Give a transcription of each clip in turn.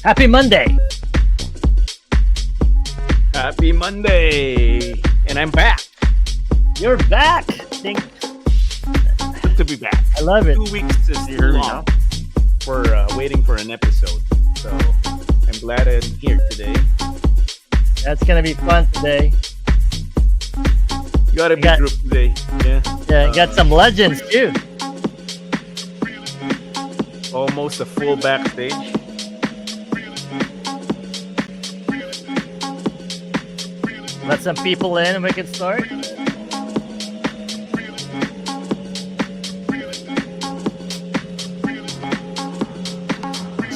Happy Monday. Happy Monday. And I'm back. You're back. Good to be back. I love it. 2 weeks is too long for waiting for an episode. So I'm glad I'm here today. That's going to be fun today. You got a big group today. Yeah, you got some legends too. Almost a full backstage. Let some people in and we can start.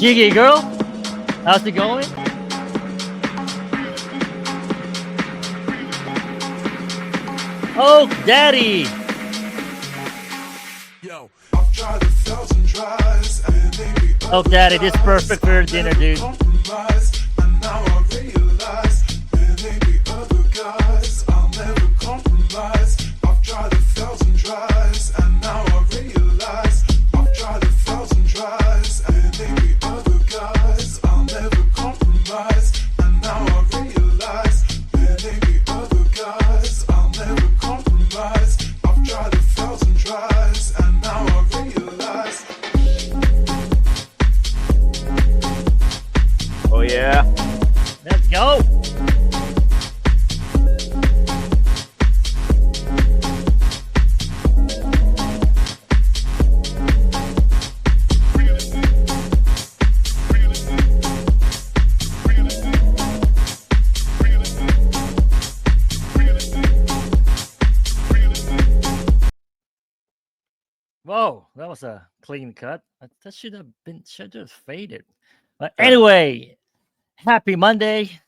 Gigi girl, how's it going? Oh, daddy. Yo, I've tried 1,000 tries, and maybe oh, daddy, this is perfect for your dinner, dude. And now I realize there may be other guys. I'll never compromise. I've tried 1,000 tries, and now I realize I've tried 1,000 tries, and there may be other guys. I'll never compromise. And now I realize there may be other guys. I'll never compromise. I've tried 1,000 tries, and now I realize. Oh, yeah. Let's go. Whoa, that was a clean cut. That should have faded. But anyway, happy Monday.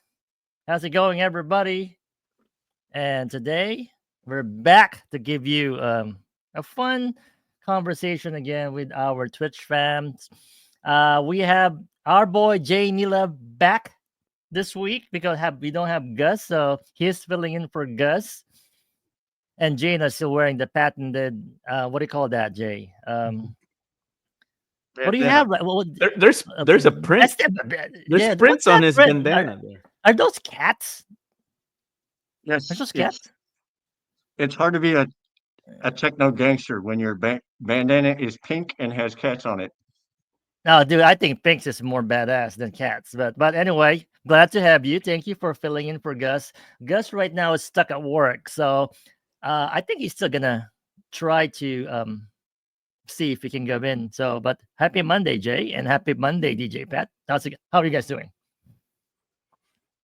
How's it going, everybody? And today we're back to give you a fun conversation again with our Twitch fans. We have our boy Jay Nila back this week because we don't have Gus, so he's filling in for Gus. And Jane is still wearing the patented, what do you call that, Jay? What do you have? There's a print. There's prints on his bandana there. Are those cats? Yes. Are those cats? It's hard to be a techno gangster when your bandana is pink and has cats on it. No, dude, I think Pink's is more badass than cats. But anyway, glad to have you. Thank you for filling in for Gus. Gus right now is stuck at work, so I think he's still gonna try to see if he can go in. So, but happy Monday, Jay, and happy Monday, DJ Pat. How are you guys doing?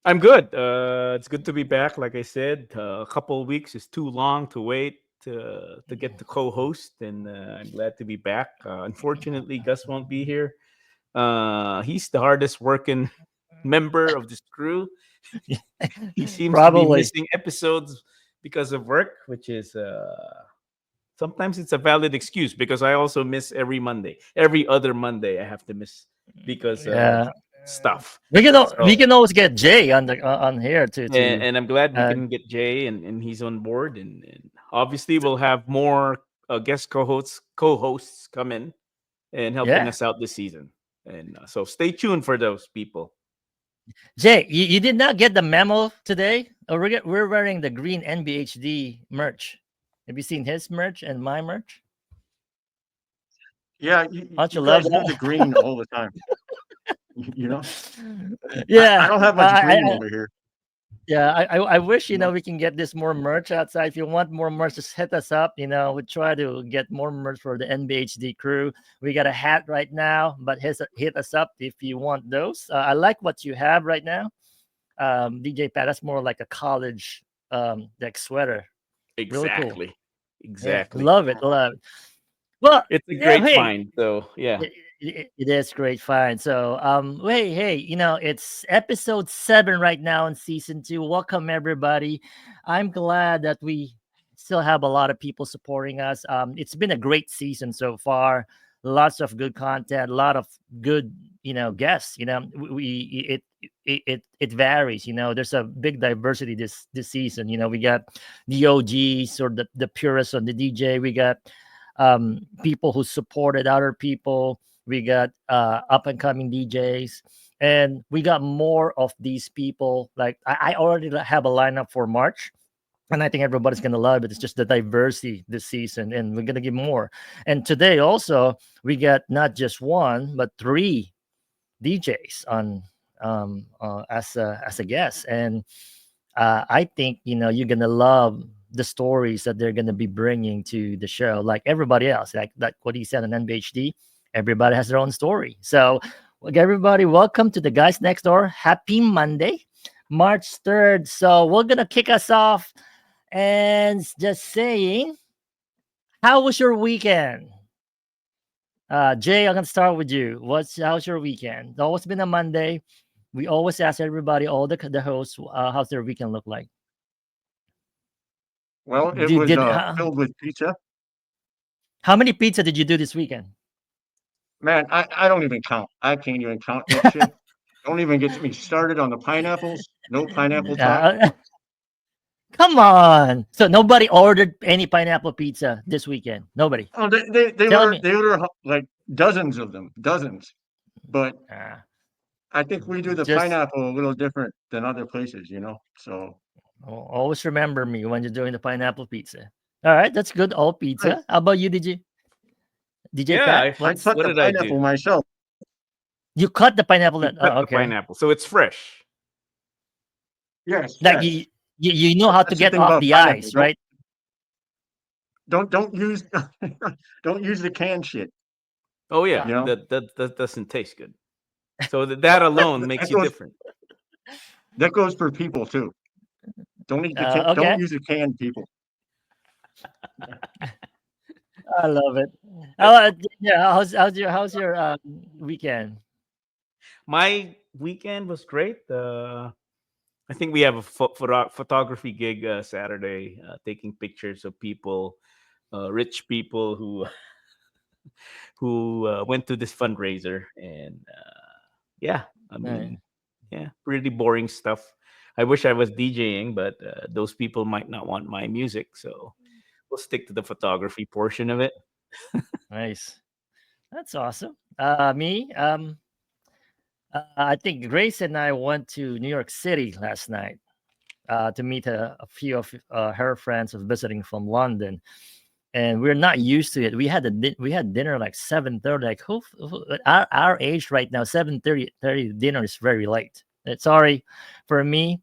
I'm good. It's good to be back. Like I said, a couple of weeks is too long to wait to get the co-host, and I'm glad to be back. Unfortunately, Gus won't be here. He's the hardest working member of this crew. He seems to be missing episodes because of work, which is sometimes it's a valid excuse because I also miss every Monday. Every other Monday I have to miss because stuff. We can always get Jay on here too. And I'm glad we can get Jay and he's on board, and obviously we'll have more guest co-hosts come in and helping us out this season. And so stay tuned for those people. Jay, you did not get the memo today? We're wearing the green NBHD merch. Have you seen his merch and my merch? Yeah, you love the green all the time. You know? Yeah. I don't have much green over here. Yeah, I wish, we can get this more merch outside. If you want more merch, just hit us up. We try to get more merch for the NBHD crew. We got a hat right now, but hit us up if you want those. I like what you have right now. DJ Pat, that's more like a college like sweater. Exactly. Really cool. Exactly. Yeah, love it. Well, it's a great find, though. Yeah. It is great find. So hey, it's episode 7 right now in season 2. Welcome everybody. I'm glad that we still have a lot of people supporting us. It's been a great season so far. Lots of good content, a lot of good guests. It varies. There's a big diversity this season. We got the OGs or the purists on the DJ. We got people who supported other people. We got up and coming DJs, and we got more of these people. Like I already have a lineup for March, and I think everybody's gonna love it. It's just the diversity this season, and we're gonna get more. And today also we got not just one but three DJs on as a guest, and I think you're gonna love the stories that they're gonna be bringing to the show, like everybody else. Like what he said on NBHD, everybody has their own story. So, like, everybody, welcome to the Guys Next Door. Happy Monday, March 3rd. So we're gonna kick us off and just saying, how was your weekend? Jay, I'm gonna start with you. How's your weekend? It's always been a Monday. We always ask everybody, all the hosts, how's their weekend look like? Well, it Did, was did filled with pizza. how many pizza did you do this weekend? Man, I don't even count. I can't even count that shit. Don't even get me started on the pineapples. No pineapple talk. Come on. So nobody ordered any pineapple pizza this weekend. Nobody. Oh, they Tell me. order like dozens of them, dozens. But Ah, I think we do the just pineapple a little different than other places, So always remember me when you're doing the pineapple pizza. All right, that's good. All I, pizza. How about you, DJ Yeah, Pat? I cut what the did I do? pineapple myself. You cut the pineapple? You cut the Okay. pineapple, so it's fresh. Yes, Like yes. you know how to That's the get thing off about the pineapple. ice, right? Don't use don't use the canned shit. Oh Uh, yeah, You know that doesn't taste good. So that alone makes that you goes different. for people too. Don't okay. use the canned people. I love it. Yeah, how's your weekend? My weekend was great. I think we have a photography gig Saturday, taking pictures of people, rich people who went to this fundraiser, and yeah, I Right. mean, yeah, pretty boring stuff. I wish I was DJing, but those people might not want my music, so we'll stick to the photography portion of it. Nice. That's awesome. Me, I think Grace and I went to New York City last night to meet a few of her friends of visiting from London, and we're not used to it. We had dinner like 7:30. Like at our age right now, 7:30 dinner is very late. Sorry for me.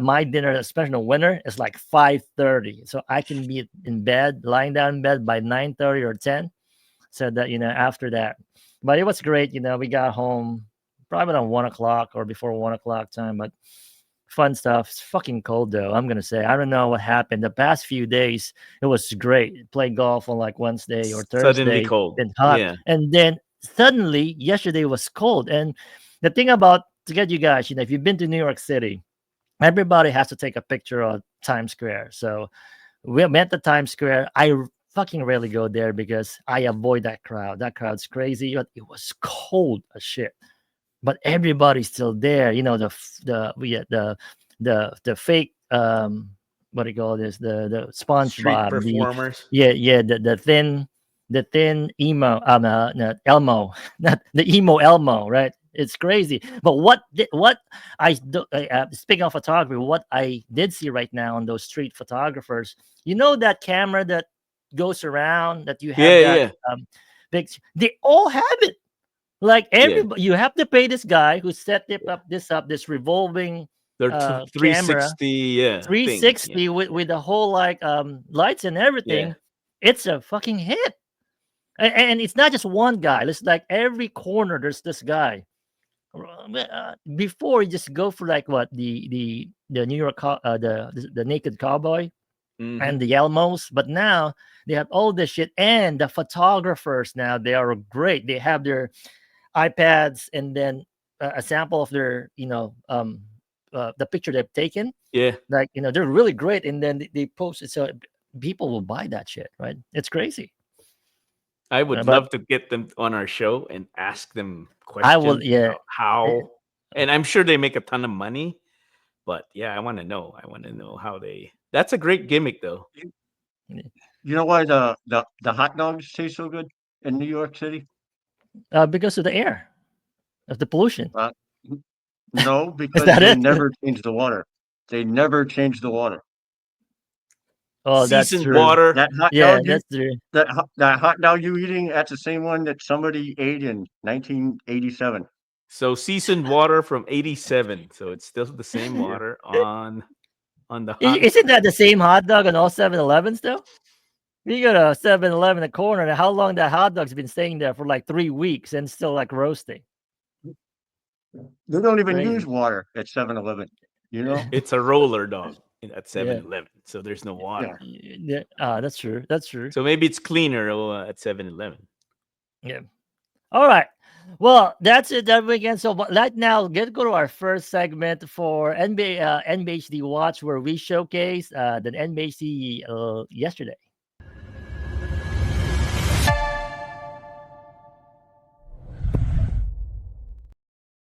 My dinner, especially in winter, is like 5:30, so I can be in bed, lying down in bed by 9:30 or 10. So that after that, but it was great. We got home probably around 1 o'clock or before 1 o'clock time, but fun stuff. It's fucking cold though. I'm gonna say I don't know what happened the past few days. It was great. Played golf on like Wednesday or Suddenly Thursday, cold. then hot, Yeah. and then suddenly yesterday was cold. And the thing about to get you guys, if you've been to New York City, everybody has to take a picture of Times Square. So we met at Times Square. Fucking rarely go there because I avoid that crowd. That crowd's crazy. But it was cold as shit. But everybody's still there. The fake what do you call this? The Street SpongeBob. performers. The thin emo. Not Elmo. Not the emo Elmo. Right. It's crazy. But what speaking of photography, what I did see right now on those street photographers, that camera that goes around that you have Yeah, that yeah, big, they all have it. Like yeah. everybody, you have to pay this guy who set this revolving They're camera 360, yeah, thing. Yeah, 360 with the whole like lights and yeah. everything. It's a fucking hit. And it's not just one guy. It's like every corner there's this guy. Before you just go for like what the New York the naked cowboy Hmm. and the Elmos, but now they have all this shit, and the photographers now, they are great. They have their iPads and then a sample of their the picture they've taken. Yeah, Like they're really great, and then they post it, so people will buy that shit, right? It's crazy. I would But love to get them on our show and ask them I will, questions yeah. about how, and I'm sure they make a ton of money. But yeah, I want to know. I want to know how they. That's a great gimmick, though. You know why the hot dogs taste so good in New York City? because of the air, of the pollution. No, Is because that they it? never change the water. They never change the water. Oh, that's Seasoned true. water. That hot Yeah, dog you that's true. that hot dog you eating, that's the same one that somebody ate in 1987. So seasoned water from 87. So it's still the same Yeah. water on the hot. Isn't that the same hot dog on all 7-Elevens though? You got a 7-Eleven in the corner, and how long that hot dog's been staying there for like 3 weeks and still like roasting? They don't even Crazy. use water at 7-Eleven, you know? It's a roller dog at Yeah. 7-Eleven. So there's no water. Yeah, that's true. That's true. So maybe it's cleaner at 7-Eleven. Yeah. All right. Well, that's it that weekend. So right now, go to our first segment for NBHD Watch, where we showcase the NBHD yesterday.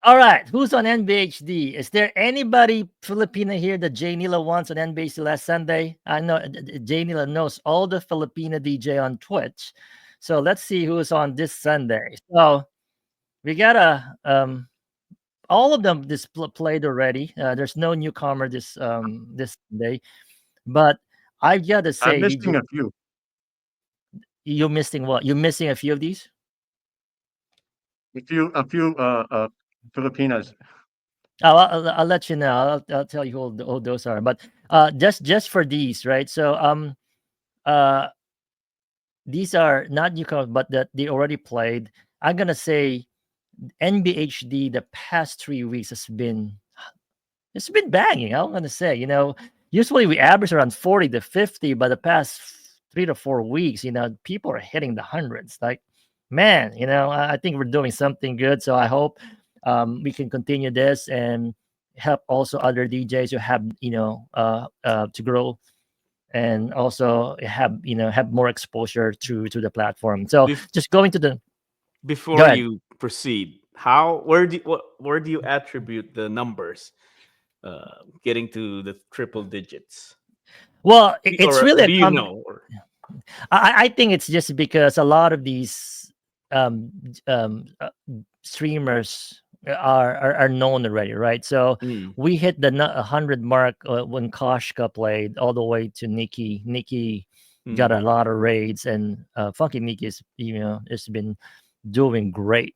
All right, who's on NBHD? Is there anybody Filipino here that Jay Nila wants on NBHD last Sunday? I know Jay Nila knows all the Filipino DJ on Twitch. So let's see who's on this Sunday. So we got all of them played already. There's no newcomer this Sunday, but I gotta say, I'm missing a few. you're missing what? You're missing a few of these. A few Filipinas. I'll let you know. I'll tell you who those are. But just for these, right? So these are not newcomers, but that they already played. I'm gonna say NBHD the past 3 weeks has been banging. I'm gonna say, usually we average around 40 to 50, but the past 3 to 4 weeks, people are hitting the hundreds. Like, man, I think we're doing something good. So I hope we can continue this and help also other DJs who have to grow and also have more exposure to the platform. So just going to the Before you proceed, where do you attribute the numbers getting to the triple digits? Well, it's really do you know? I think it's just because a lot of these streamers are known already, right? So we hit the 100 mark when Koshka played, all the way to Nikki. Nikki got a lot of raids, and Funky Nikki has been doing great.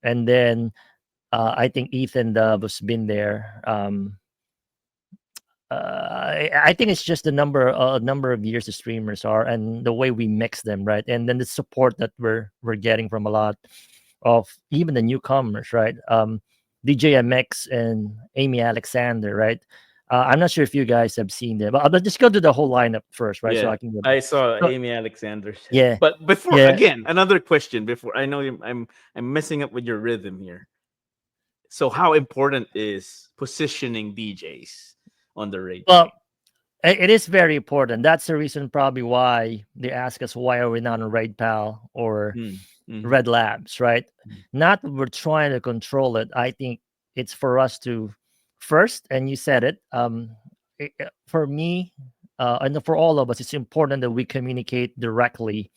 And then I think Ethan Dub has been there. I think it's just the number of years the streamers are and the way we mix them, right? And then the support that we're getting from a lot of even the newcomers, right? DJ MX and Amy Alexander, right? I'm not sure if you guys have seen them, but just go to the whole lineup first, right? Yeah, So I saw Amy Alexander. Yeah, but before again, another question. Before I know I'm messing up with your rhythm here. So how important is positioning DJs on the radio? Well, it is very important. That's the reason probably why they ask us, why are we not on Raid Pal or Red Labs, right? Not that we're trying to control it. I think it's for us to first, and you said it, for me and for all of us, it's important that we communicate directly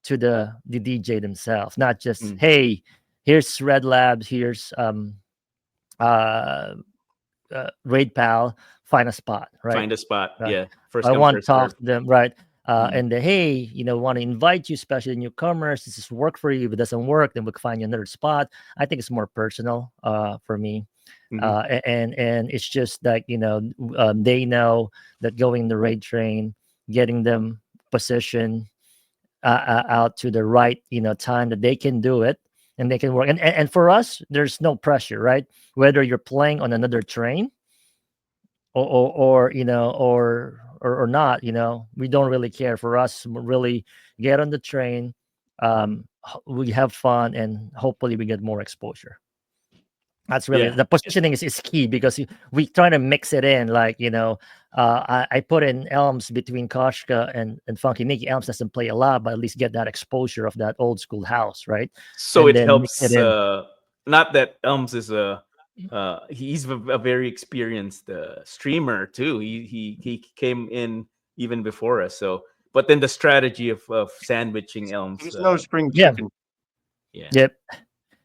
to the DJ themselves, not just hey, here's Red Labs, here's Raid Pal, find a spot, right? Find a spot, yeah. First I come, want to first talk serve. to them, right? And hey, want to invite you, especially newcomers. Does this work for you? If it doesn't work, then we'll find you another spot. I think it's more personal for me. And it's just like, they know that going the raid train, getting them positioned out to the right, time that they can do it and they can work. And for us, there's no pressure, right? Whether you're playing on another train or not, we don't really care. For us, really get on the train, we have fun, and hopefully we get more exposure. That's really the positioning is key, because we try to mix it in. Like, I put in Elms between Koshka and Funky Nikki. Elms doesn't play a lot, but at least get that exposure of that old school house, right? So And it then helps. mix it in. Not that Elms is he's a very experienced streamer too. He came in even before us. So, but then the strategy of sandwiching Elms. He's no spring chicken. Yeah. Yep.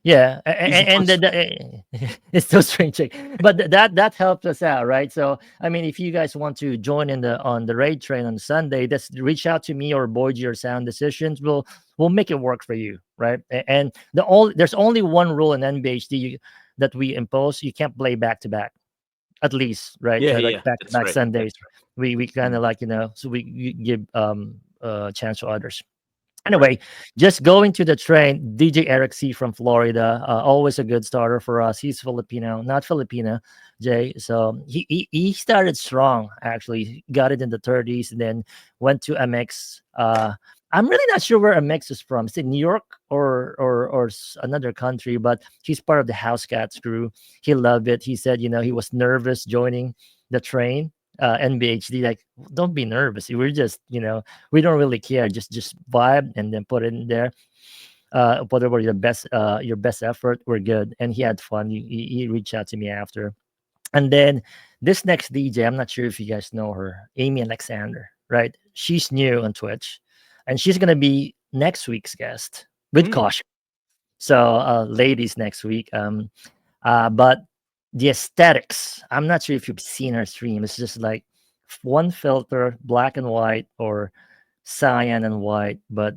Yeah, Easy and push. it's so strange, but that helps us out, right? So I mean, if you guys want to join in on the raid train on Sunday, just reach out to me or Boydie or Sound Decisions. We'll make it work for you, right? And there's only one rule in NBHD that we impose: you can't play back to back, at least, right? Yeah, Like yeah, back to that's back right. Sundays. That's right. We kind Mm. of like so we give chance to others. Anyway, just going to the train, DJ Eric C from Florida, always a good starter for us. He's Filipino, not Filipino, Jay. So he started strong, actually. He got it in the 30s and then went to MX. I'm really not sure where MX is from. Is it New York or another country? But he's part of the House Cats crew. He loved it. He said, he was nervous joining the train. NBHD, like, don't be nervous. We're just, we don't really care. Just vibe and then put it in there. Whatever your best effort, we're good. And he had fun. He reached out to me after. And then this next DJ, I'm not sure if you guys know her, Amy Alexander, right? She's new on Twitch, and she's gonna be next week's guest with Mm. Caution. So ladies next week. But the aesthetics, I'm not sure if you've seen her stream. It's just like one filter, black and white or cyan and white. But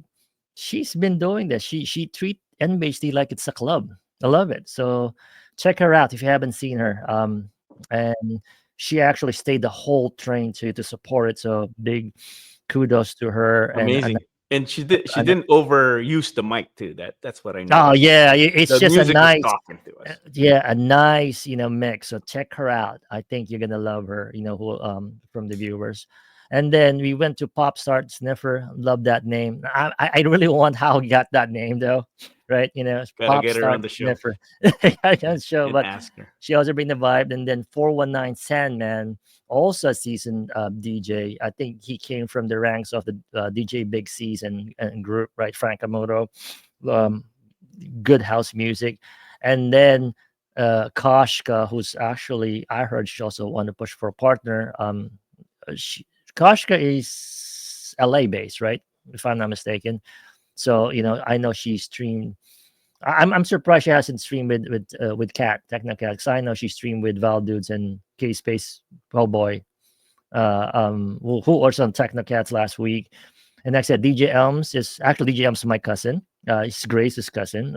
she's been doing this. She treat NBHD like it's a club. I love it. So check her out if you haven't seen her. And she actually stayed the whole train to support it. So big kudos to her. Amazing. And she and didn't overuse the mic too. That's what I oh noticed. yeah, it's The just a music was nice, talking to us. a nice, mix. So check her out. I think you're gonna love her. Who from the viewers. And then we went to Pop Start Sniffer. Love that name. I really want how he got that name though, right? It's Gotta Pop get her Start on the show Sniffer. I can't show, and but ask her. she also bring the vibe. And then 419 Sandman, also a seasoned DJ. I think he came from the ranks of the DJ Big C's and group, right? Frankamoto. Um, Good house music. And then Koshka, who's actually, I heard she also want to push for a partner. Koshka is LA based, right? If I'm not mistaken. So I know she streamed. I'm surprised she hasn't streamed with Cat Techno Cat, because I know she streamed with Val Dudes and K Space Hellboy, who was on Techno Cats last week. And like I said, DJ Elms is actually DJ Elms is my cousin. It's Grace's cousin.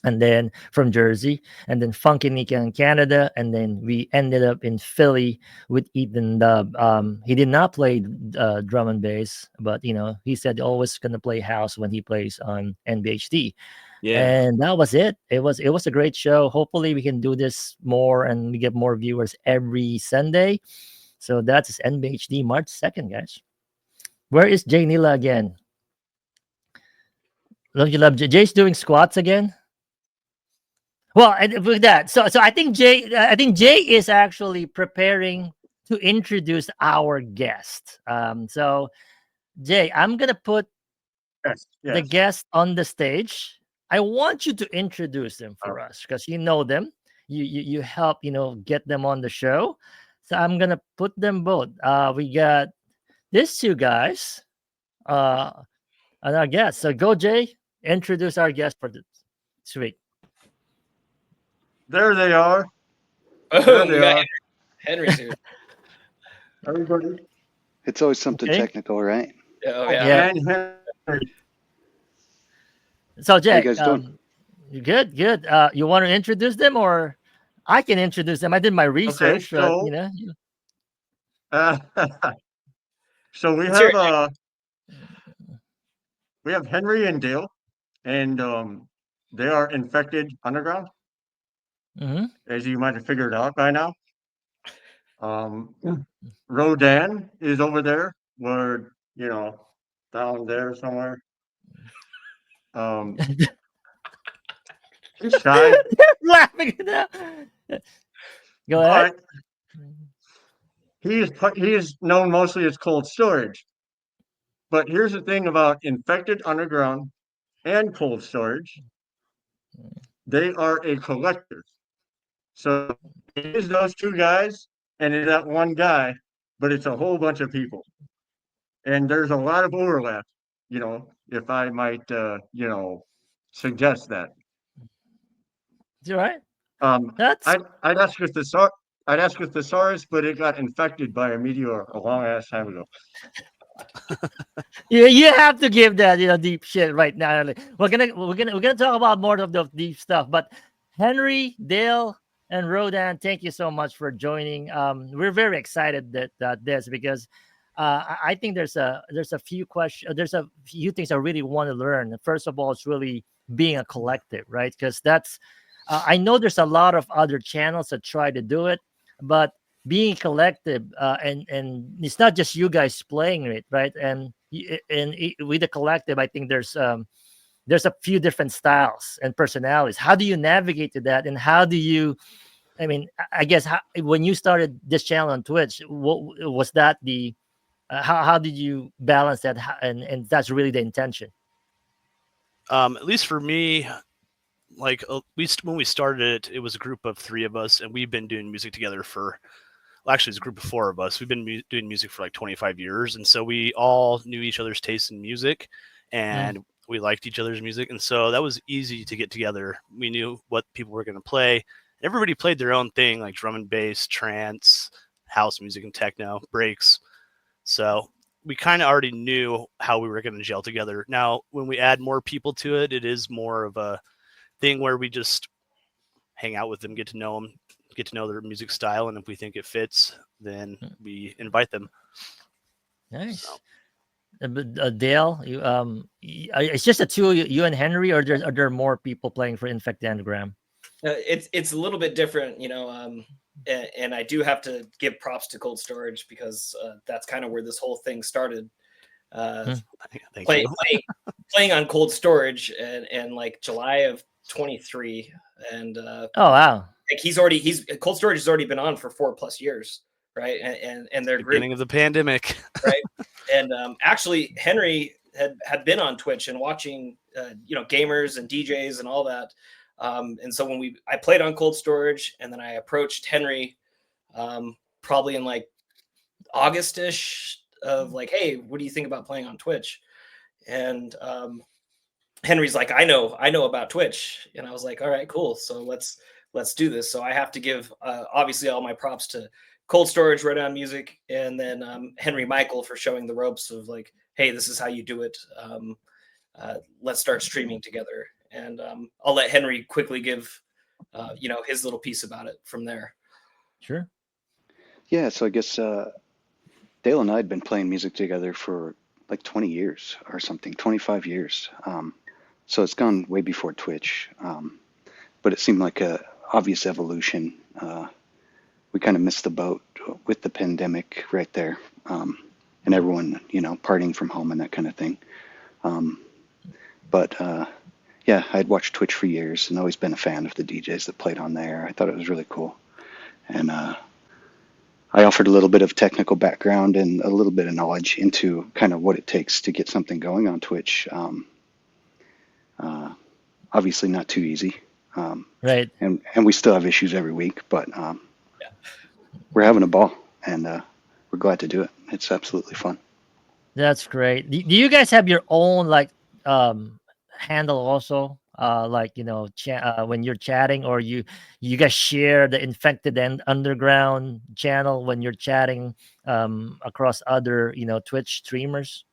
And then from Jersey, and then Funky Nika in Canada, and then we ended up in Philly with Ethan Dub. He did not play drum and bass, but he said always gonna play house when he plays on NBHD. Yeah. And that was it. It was a great show. Hopefully we can do this more and we get more viewers every Sunday. So that's NBHD March 2nd, guys. Where is Jay Nila again? Love you, love Jay. Jay's doing squats again. Well, and with that, so I think Jay is actually preparing to introduce our guest. So Jay, I'm gonna put Yes, the yes. guest on the stage. I want you to introduce them for us because you know them. You help get them on the show. So I'm gonna put them both. We got these two guys, and our guest. So go, Jay. Introduce our guest for this week. There they are. Oh, There we they got are. Henry's here. Everybody. It's always something Okay. technical, right? Oh Yeah. yeah. And Henry. So Jay, you guys doing? you good? You want to introduce them, or I can introduce them? I did my research, but so so Sure. we have Henry and Dale, and they are Infected Underground, Mhm. as you might have figured out by now. Rodan is over there, where down there somewhere. He's shy, laughing at that. Go ahead. but he is known mostly as Cold Storage. But here's the thing about Infected Underground and Cold Storage: they are a collective. So it is those two guys, and it's that one guy, but it's a whole bunch of people, and there's a lot of overlap. If I might, suggest that. You right? I'd That's ask if thesaurus, but it got infected by a meteor a long ass time ago. you have to give that deep shit right now. Like, we're gonna talk about more of the deep stuff, but Henry, Dale, and Rodan, thank you so much for joining. We're very excited that this because I think there's a few questions, there's a few things I really want to learn. First of all, it's really being a collective, right? Because that's I know there's a lot of other channels that try to do it, but being collective and it's not just you guys playing it, right? With the collective, I think there's a few different styles and personalities. How do you navigate to that, and how do you? I mean, I guess when you started this channel on Twitch, what was that the? How did you balance that? And that's really the intention. At least for me, like when we started it was a group of 3 of us, and we've been doing music together for. Well, actually, it's a group of 4 of us. We've been doing music for like 25 years, and so we all knew each other's tastes in music, and we liked each other's music, and so that was easy to get together. We knew what people were going to play. Everybody played their own thing, like drum and bass, trance, house music, and techno breaks. So we kind of already knew how we were going to gel together. Now, when we add more people to it, it is more of a thing where we just hang out with them, get to know them, get to know their music style, and if we think it fits, then we invite them. Nice. So. But Dale, it's just the two of you and Henry, or are there more people playing for InfectedUnderground? It's a little bit different, and I do have to give props to Cold Storage because that's kind of where this whole thing started. Playing on Cold Storage and like July of 23, and oh wow, like Cold Storage has already been on for 4+ years, right? And they're beginning of the pandemic, right? And actually, Henry had been on Twitch and watching, gamers and DJs and all that. And so when I played on Cold Storage, and then I approached Henry, probably in like August-ish of like, hey, what do you think about playing on Twitch? And Henry's like, I know about Twitch. And I was like, all right, cool. So let's do this. So I have to give obviously all my props to Cold Storage, Rodan Music, and then Henry Michael for showing the ropes of like, hey, this is how you do it. Let's start streaming together. And I'll let Henry quickly give, his little piece about it from there. Sure. Yeah, so I guess Dale and I had been playing music together for like 20 years or something, 25 years. So it's gone way before Twitch, but it seemed like a obvious evolution. We kind of missed the boat with the pandemic right there, and everyone, partying from home and that kind of thing. But yeah, I'd watched Twitch for years and always been a fan of the DJs that played on there. I thought it was really cool. And I offered a little bit of technical background and a little bit of knowledge into kind of what it takes to get something going on Twitch. Obviously not too easy. Right. And we still have issues every week, but we're having a ball, and we're glad to do it. It's absolutely fun. That's great. Do you guys have your own like handle also? When you're chatting, or you guys share the Infected and Underground channel when you're chatting across other Twitch streamers?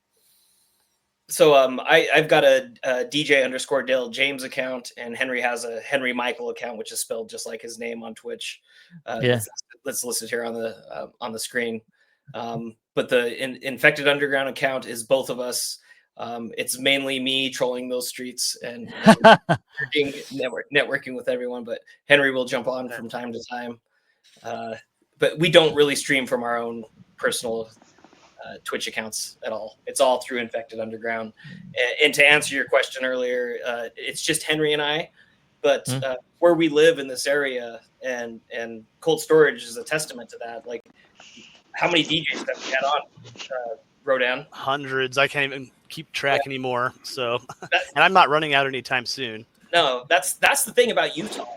So I've got a DJ_Dale James account, and Henry has a Henry Michael account, which is spelled just like his name on Twitch. Let's list it here on the screen. But the Infected Underground account is both of us. It's mainly me trolling those streets and networking with everyone, but Henry will jump on from time to time. But we don't really stream from our own personal Twitch accounts at all. It's all through Infected Underground. And to answer your question earlier, it's just Henry and I, but where we live in this area, and Cold Storage is a testament to that. Like, how many DJs have we had on, Rodan? Hundreds. I can't even keep track anymore. So, and I'm not running out anytime soon. No, that's the thing about Utah.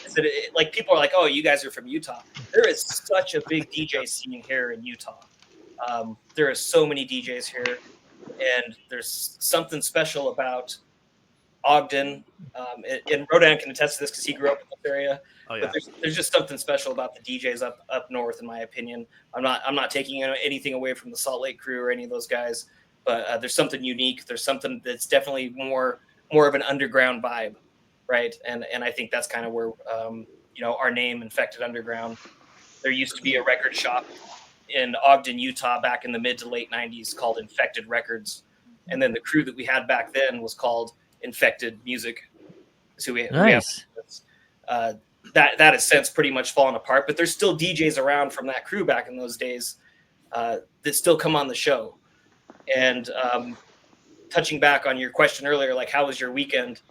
Is that like people are like, oh, you guys are from Utah. There is such a big DJ scene here in Utah. There are so many DJs here, and there's something special about Ogden, and Rodan can attest to this because he grew up in this area. Oh yeah. But there's just something special about the DJs up north, in my opinion. I'm not taking anything away from the Salt Lake crew or any of those guys, but there's something unique. There's something that's definitely more of an underground vibe, right? And I think that's kind of where our name, Infected Underground. There used to be a record shop in Ogden, Utah, back in the mid to late '90s called Infected Records, and then the crew that we had back then was called Infected Music. So we have that has since pretty much fallen apart, but there's still DJs around from that crew back in those days that still come on the show. And touching back on your question earlier, like how was your weekend?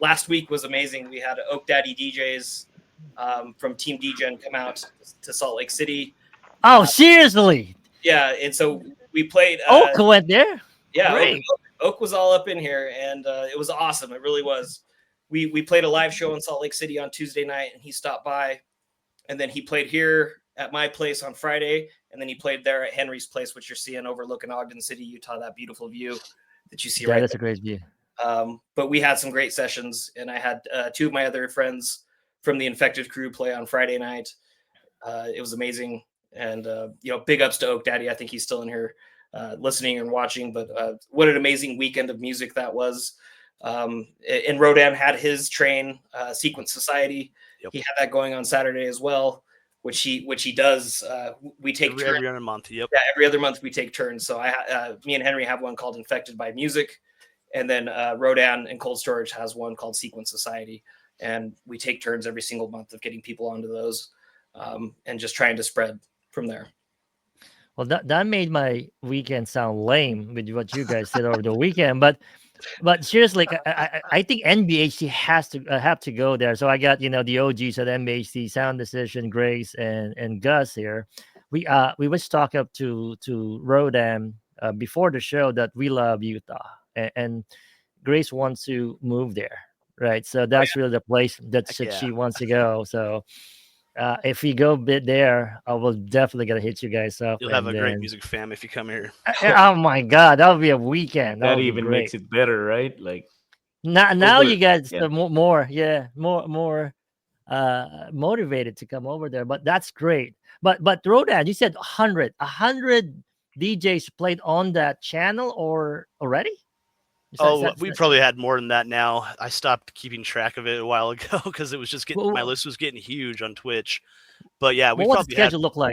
Last week was amazing. We had Oak Daddy DJs from Team DGen come out to Salt Lake City. Oh, seriously? Yeah, and so we played. Oak went there. Yeah, Oak was all up in here, and it was awesome. It really was. We played a live show in Salt Lake City on Tuesday night, and he stopped by, and then he played here at my place on Friday, and then he played there at Henry's place, which you're seeing overlooking Ogden City, Utah. That beautiful view that you see right that's there. a great view. But we had some great sessions, and I had two of my other friends from the Infected crew play on Friday night. It was amazing, and big ups to Oak Daddy. I think he's still in here listening and watching, but what an amazing weekend of music that was. And Rodan had his train, Sequence Society. Yep. He had that going on Saturday as well, which he does. We take every other month. Yep. Yeah, every other month we take turns. So me and Henry have one called Infected by Music, and then Rodan and Cold Storage has one called Sequence Society, and we take turns every single month of getting people onto those, and just trying to spread from there. Well, that made my weekend sound lame with what you guys did over the weekend, but seriously, I think NBHC has to have to go there. So I got the OGs at NBHC, Sound Decision, Grace, and Gus here. We was talking up to Rodan before the show that we love Utah, and Grace wants to move there, right? So that's really the place that she wants to go. So if we go bit there, I will definitely gonna hit you guys up. You'll have a great music fam if you come here. Oh my God, that would be a weekend. That even makes it better, right? Like now you guys more motivated to come over there. But that's great. But Rodan, you said 100 DJs played on that channel or already? We probably had more than that now. I stopped keeping track of it a while ago because it was just my list was getting huge on Twitch. But yeah, we what's probably the schedule look like?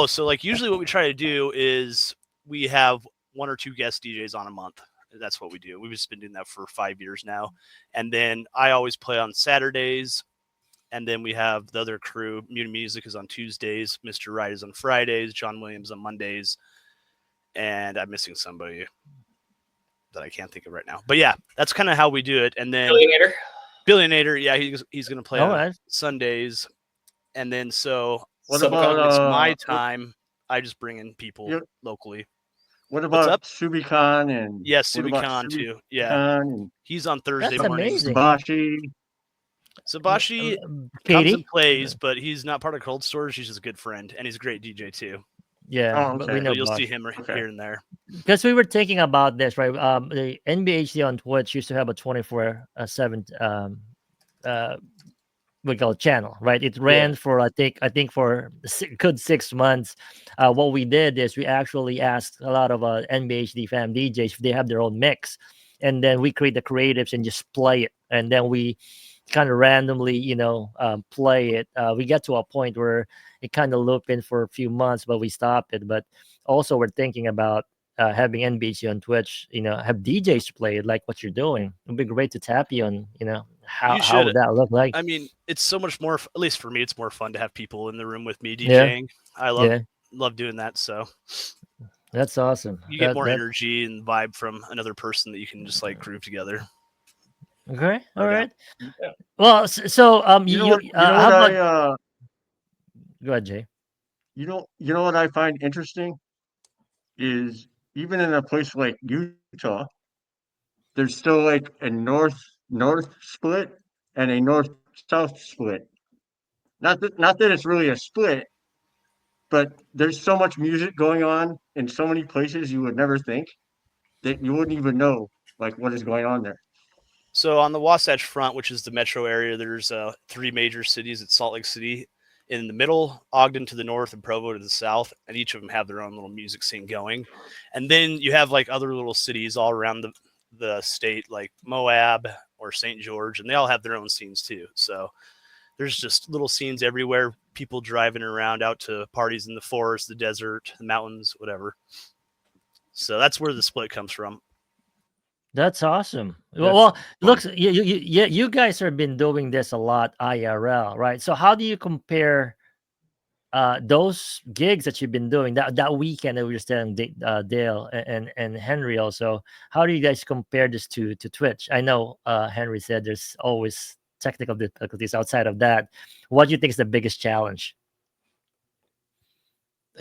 So like usually what we try to do is we have one or two guest DJs on a month. That's what we do. We've just been doing that for 5 years now. And then I always play on Saturdays. And then we have the other crew. Muted Music is on Tuesdays. Mr. Wright is on Fridays. John Williams on Mondays. And I'm missing somebody that I can't think of right now. But yeah, that's kind of how we do it. And then Billionator, yeah, he's going to play on Sundays. And then what about my time? I just bring in people locally. What about Subicon and Subicon too? Yeah, he's on Thursday mornings. Sabashi comes and plays, but he's not part of Cold Storage. He's just a good friend, and he's a great DJ too. Yeah, but we know you'll see him here and there. Because we were thinking about this, right? The NBHC on Twitch used to have a 24/7 we call it channel, right? It ran for I think for a good 6 months. What we did is we actually asked a lot of NBHD fam DJs if they have their own mix, and then we create the creatives and just play it, and then we kind of randomly, play it. We get to a point where it kind of looped in for a few months, but we stopped it. But also we're thinking about having NBC on Twitch, have DJs play it like what you're doing. It'd be great to tap you on, how would that look like? I mean, it's so much more, at least for me, it's more fun to have people in the room with me DJing. I love doing that. So that's awesome. You get more energy and vibe from another person that you can just like groove together. Okay. All right. Yeah. Well, so go ahead, Jay. You know what I find interesting is even in a place like Utah, there's still like a north split and a north south split. Not that it's really a split, but there's so much music going on in so many places you would never think that you wouldn't even know Like, what is going on there? So on the Wasatch Front, which is the metro area, there's 3 major cities. It's Salt Lake City in the middle, Ogden to the north, and Provo to the south, and each of them have their own little music scene going. And then you have like other little cities all around the state, like Moab or St. George, and they all have their own scenes too. So there's just little scenes everywhere, people driving around out to parties in the forest, the desert, the mountains, whatever. So that's where the split comes from. That's awesome. That's Well, fun. looks you guys have been doing this a lot IRL, right? So how do you compare those gigs that you've been doing that weekend that we were saying, Dale and Henry also? How do you guys compare this to Twitch? I know Henry said there's always technical difficulties outside of that. What do you think is the biggest challenge?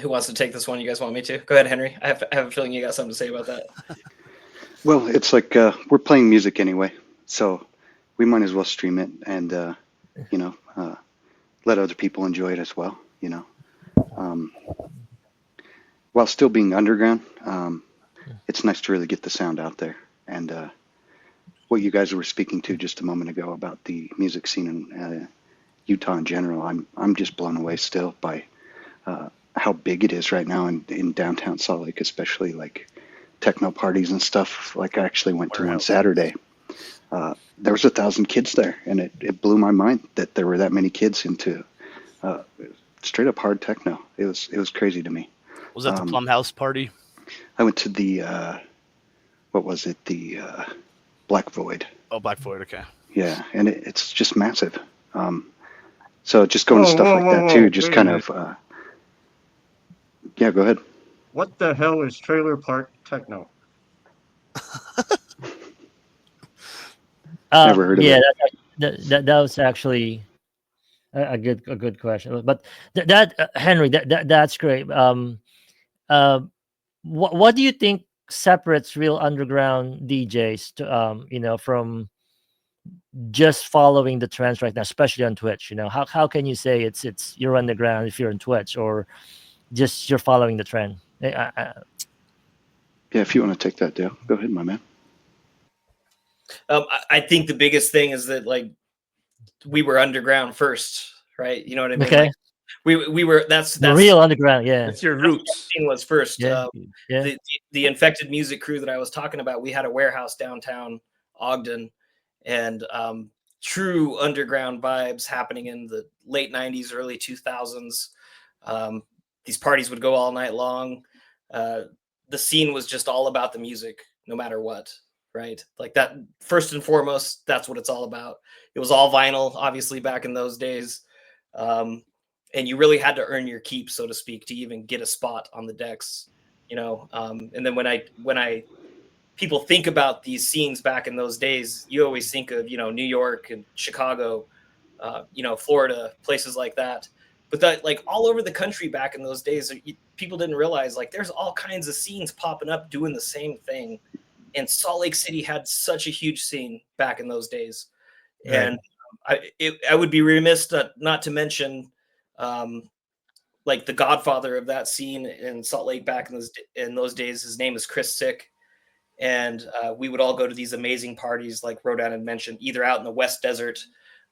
Who wants to take this one? You guys want me to? Go ahead, Henry. I have a feeling you got something to say about that. Well, it's like we're playing music anyway, so we might as well stream it and let other people enjoy it as well. While still being underground, it's nice to really get the sound out there. And what you guys were speaking to just a moment ago about the music scene in Utah in general, I'm just blown away still by how big it is right now in downtown Salt Lake, especially like techno parties and stuff. Like I actually went to one Saturday. There was 1,000 kids there, and it blew my mind that there were that many kids into straight up hard techno. It was crazy to me. Was that the Plum House party? I went to the what was it? The Black Void. Oh, Black Void. Okay. Yeah, and it's just massive. So just going to stuff like that too, just wait a kind minute. of. Yeah, go ahead. What the hell is trailer park techno? Never heard of yeah, it. that was actually a good question. But Henry, that's great. What do you think separates real underground DJs to from just following the trends right now, especially on Twitch? How can you say it's you're underground if you're on Twitch, or just you're following the trend? Yeah, if you want to take that, Dale, go ahead, my man. I think the biggest thing is that like we were underground first, right? You know what I mean? Okay. Like, we were that's The real underground, yeah. That's your that's what roots. scene was first. Yeah. The Infected music crew that I was talking about, we had a warehouse downtown Ogden, and true underground vibes happening in the late 90s, early 2000s. These parties would go all night long. The scene was just all about the music, no matter what, right? Like that, first and foremost, that's what it's all about. It was all vinyl, obviously, back in those days. And you really had to earn your keep, so to speak, to even get a spot on the decks, and then when people think about these scenes back in those days, you always think of, New York and Chicago, Florida, places like that. But that, like, all over the country back in those days, people didn't realize, like, there's all kinds of scenes popping up doing the same thing. And Salt Lake City had such a huge scene back in those days. Right. And I would be remiss not to mention, like, the godfather of that scene in Salt Lake back in those days. His name is Chris Sick. And we would all go to these amazing parties, like Rodan had mentioned, either out in the West Desert,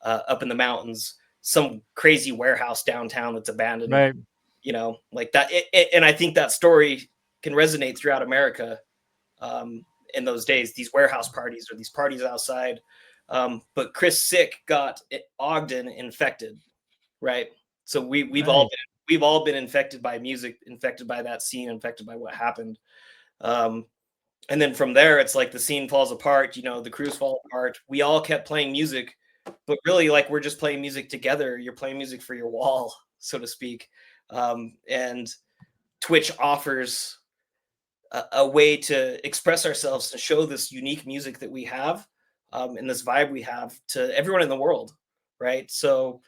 up in the mountains, some crazy warehouse downtown that's abandoned, Right. Like that. And I think that story can resonate throughout America in those days, these warehouse parties or these parties outside. But Chris Sick got Ogden infected, right? So we've all been infected by music, infected by that scene, infected by what happened. And then from there, it's like the scene falls apart, the crews fall apart. We all kept playing music, but really, like, we're just playing music together. You're playing music for your wall, so to speak. And Twitch offers a way to express ourselves, to show this unique music that we have, and this vibe we have, to everyone in the world, right? So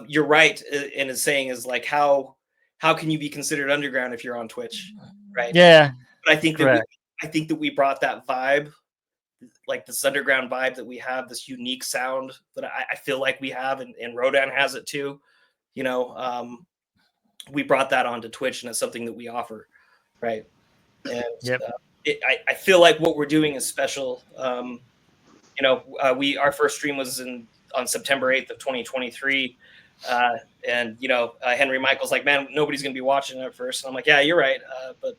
you're right in his saying is like, how can you be considered underground if you're on Twitch, right? Yeah. But I think that we brought that vibe, like this underground vibe that we have, this unique sound that I feel like we have, and Rodan has it too. We brought that onto Twitch, and it's something that we offer, right? And Yep. I feel like what we're doing is special. Our first stream was on September 8th of 2023. And Henry Michael's like, man, nobody's going to be watching it at first. And I'm like, yeah, you're right. But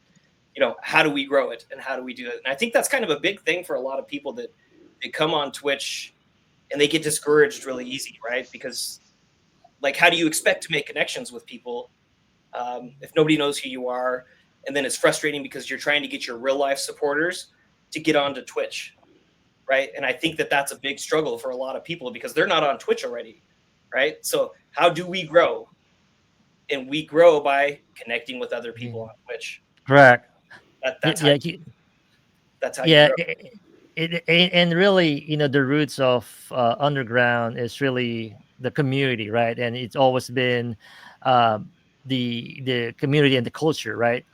how do we grow it and how do we do it? And I think that's kind of a big thing for a lot of people that they come on Twitch and they get discouraged really easy, right? Because like, how do you expect to make connections with people if nobody knows who you are? And then it's frustrating because you're trying to get your real life supporters to get onto Twitch, right? And I think that that's a big struggle for a lot of people because they're not on Twitch already, right? So how do we grow? And we grow by connecting with other people on Twitch. Correct. That's how. That's how. Yeah. You grow. And really, the roots of underground is really the community, right? And it's always been the community and the culture, right?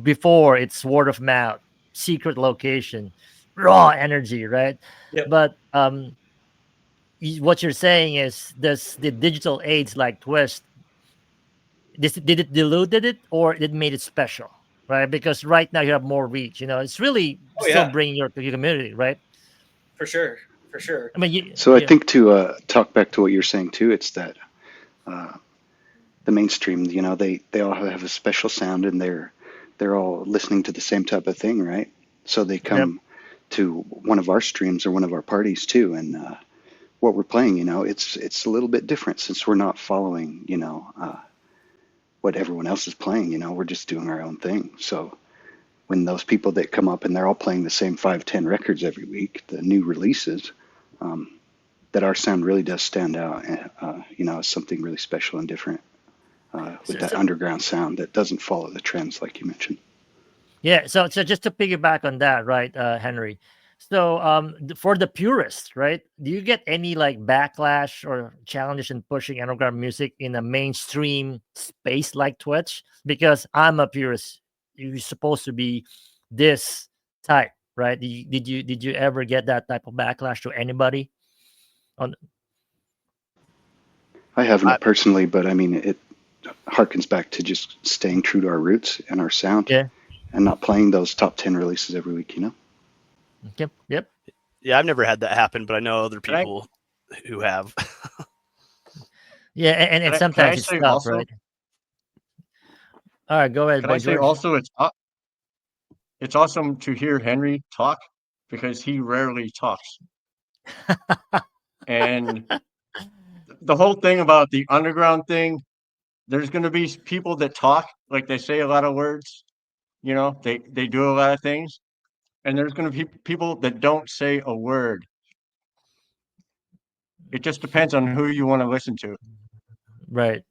Before it's word of mouth, secret location, raw energy, right? Yep. But what you're saying is, does the digital aids like Twitch, did it diluted it or it made it special, right? Because right now you have more reach. It's really still bringing your community, right? For sure. I mean, so I think to talk back to what you're saying too, it's that the mainstream, they all have a special sound and they're all listening to the same type of thing, right? So they come to one of our streams or one of our parties too, and what we're playing, it's a little bit different since we're not following, what everyone else is playing. We're just doing our own thing. So when those people that come up and they're all playing the same 5-10 records every week, the new releases, that our sound really does stand out, as something really special and different with that underground sound that doesn't follow the trends like you mentioned. Yeah. So just to piggyback on that, right, Henry? So for the purists, right, do you get any like backlash or challenges in pushing underground music in a mainstream space like Twitch? Because I'm a purist. You're supposed to be this type, right? Did you ever get that type of backlash to anybody? I haven't personally, but I mean, it harkens back to just staying true to our roots and our sound, and not playing those top 10 releases every week. Yep. Yeah, I've never had that happen, but I know other people who have. Yeah, and sometimes it's tough, also, right? All right, go ahead. Can I say also, it's awesome to hear Henry talk because he rarely talks. And the whole thing about the underground thing, there's going to be people that talk, like they say a lot of words, they do a lot of things. And there's going to be people that don't say a word. It just depends on who you want to listen to. Right.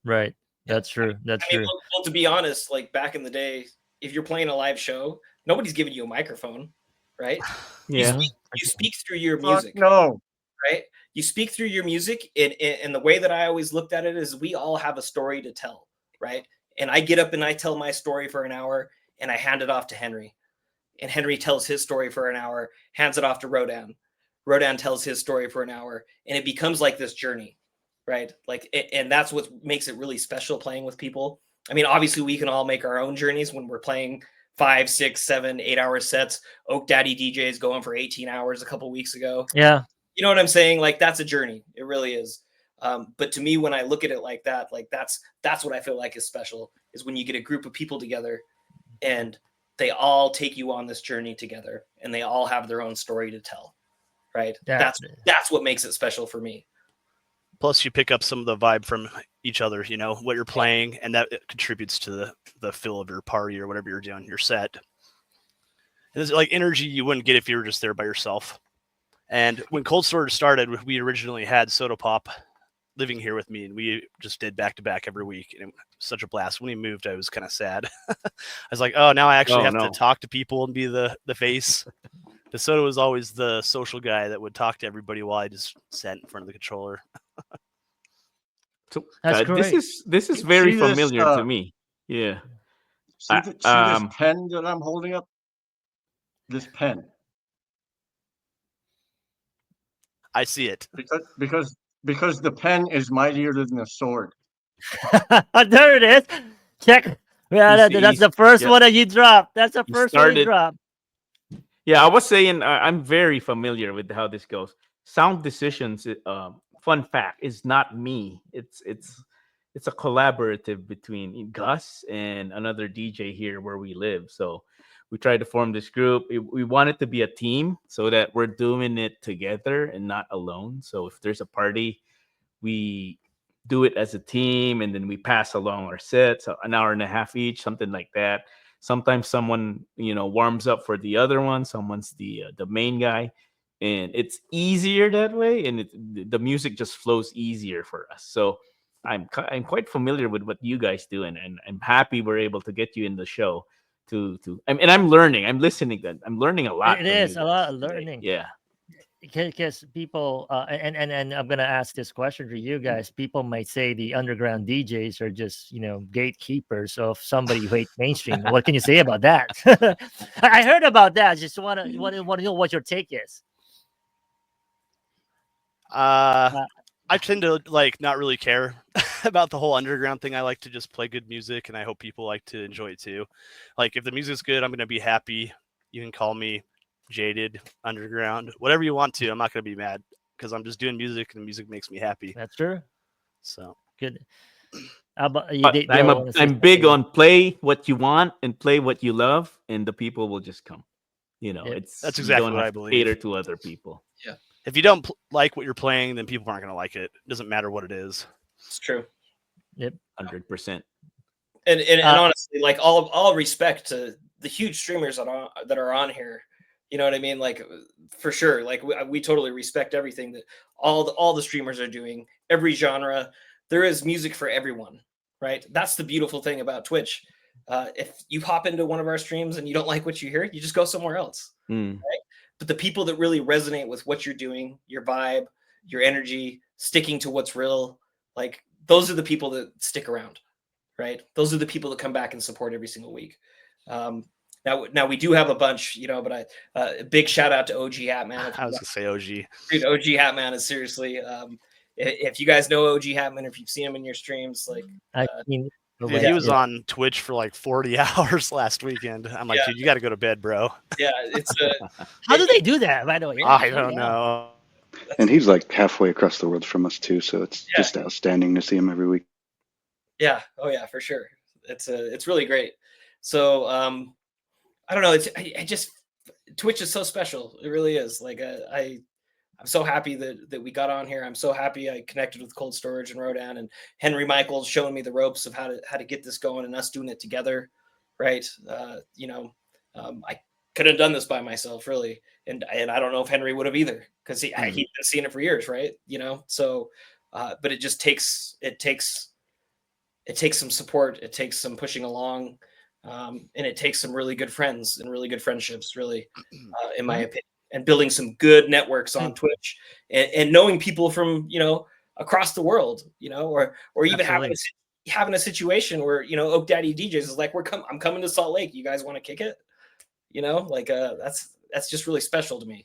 That's true. That's true. Well, to be honest, like back in the day, if you're playing a live show, nobody's giving you a microphone, right? Yeah. You speak through your music. No. Right? You speak through your music, and the way that I always looked at it is we all have a story to tell, right? And I get up and I tell my story for an hour, and I hand it off to Henry. And Henry tells his story for an hour, hands it off to Rodan. Rodan tells his story for an hour, and it becomes like this journey, right? And that's what makes it really special playing with people. I mean, obviously we can all make our own journeys when we're playing 5, 6, 7, 8 hour sets. Oak Daddy DJ is going for 18 hours a couple weeks ago. Yeah. You know what I'm saying? Like that's a journey. It really is. But to me, when I look at it like that, like that's what I feel like is special, is when you get a group of people together and they all take you on this journey together and they all have their own story to tell, right? That's what makes it special for me. Plus you pick up some of the vibe from each other, what you're playing, and that contributes to the feel of your party or whatever you're doing, your set. It's like energy you wouldn't get if you were just there by yourself. And when Cold Storage started, we originally had Soda Pop living here with me, and we just did back-to-back every week, and it was such a blast. When he moved, I was kind of sad. I was like, oh, now I actually have to talk to people and be the face. The Soda was always the social guy that would talk to everybody while I just sat in front of the controller. So That's great. This is very familiar to me. Yeah. See this pen that I'm holding up? This pen. I see it. Because the pen is mightier than the sword. There it is. Check. Yeah, He's- that's he's- the first yeah. one that you dropped. That's the He first one you started- dropped. Yeah, I was saying I'm very familiar with how this goes. Sound Decisions, fun fact, is not me. It's a collaborative between Gus and another DJ here where we live. So we tried to form this group. We want it to be a team so that we're doing it together and not alone. So if there's a party, we do it as a team and then we pass along our sets, an hour and a half each, something like that. Sometimes someone warms up for the other one, someone's the main guy, and it's easier that way, and the music just flows easier for us. So I'm quite familiar with what you guys do, and I'm happy we're able to get you in the show and I'm learning, I'm listening, I'm learning a lot. It from is you a lot guys of today. learning. Yeah. Because people and I'm gonna ask this question for you guys. People might say the underground DJs are just gatekeepers of somebody who hates mainstream. What can you say about that? I heard about that. Just want to know what your take is. I tend to not really care about the whole underground thing. I like to just play good music, and I hope people like to enjoy it too. Like if the music's good, I'm gonna be happy. You can call me jaded, underground, whatever you want to. I'm not gonna be mad because I'm just doing music, and the music makes me happy. That's true. So Good. How about you? But Dale, wanna say I'm big something? on play what you want and play what you love, and the people will just come. It's That's you exactly don't what have I to cater believe. to other people. If you don't like what you're playing, then people aren't gonna like it. It doesn't matter what it is. It's true. 100%. And honestly, like all respect to the huge streamers that are on here. You know what I mean? Like for sure. Like we totally respect everything that all the streamers are doing. Every genre, there is music for everyone, right? That's the beautiful thing about Twitch. If you hop into one of our streams and you don't like what you hear, you just go somewhere else. Mm. Right? But the people that really resonate with what you're doing, your vibe, your energy, sticking to what's real, like those are the people that stick around, right? Those are the people that come back and support every single week. Now we do have a bunch, but a big shout out to OG Hatman. I was gonna say OG. Dude, OG Hatman is seriously. If you guys know OG Hatman, if you've seen him in your streams, like I mean, Dude, he was on Twitch for like 40 hours last weekend. I'm like, dude, you got to go to bed, bro. Yeah, it's how do they do that? By the way, I don't know. And he's like halfway across the world from us too, so it's just outstanding to see him every week. Yeah. Oh yeah, for sure. It's really great. So I don't know. I just Twitch is so special. It really is. Like I'm so happy that we got on here. I'm so happy I connected with Cold Storage and Rodan and Henry Michaels showing me the ropes of how to get this going and us doing it together, right? I couldn't have done this by myself, really, and I don't know if Henry would have either because he'd been seeing it for years, right? So, but it takes some support, it takes some pushing along, and it takes some really good friends and really good friendships, really, in my opinion. And building some good networks on Twitch and knowing people from, across the world, or even having a situation where, Oak Daddy DJs is like, I'm coming to Salt Lake. You guys want to kick it? That's just really special to me.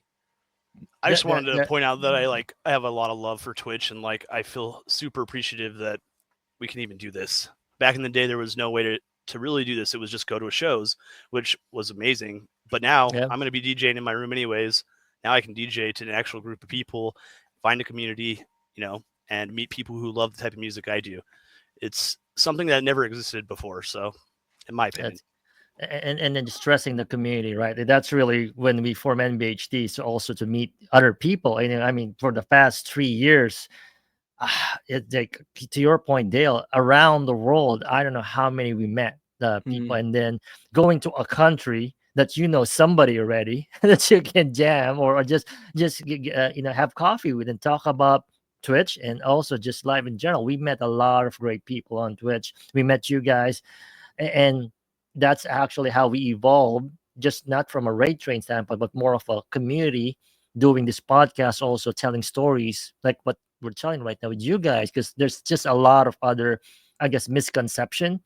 I just wanted to point out that I have a lot of love for Twitch, and I feel super appreciative that we can even do this. Back in the day, there was no way to really do this. It was just go to shows, which was amazing. But now I'm going to be DJing in my room anyways. Now I can DJ to an actual group of people, find a community, and meet people who love the type of music I do. It's something that never existed before. So, in my opinion. And then stressing the community, right? That's really when we form NBHD, so also to meet other people. And I mean, for the past 3 years, it's like, to your point, Dale, around the world, I don't know how many we met people, and then going to a country that somebody already that you can jam or just have coffee with and talk about Twitch and also just live in general. We met a lot of great people on Twitch. We met you guys, and that's actually how we evolved, just not from a raid train standpoint, but more of a community doing this podcast, also telling stories like what we're telling right now with you guys, because there's just a lot of other, I guess, misconception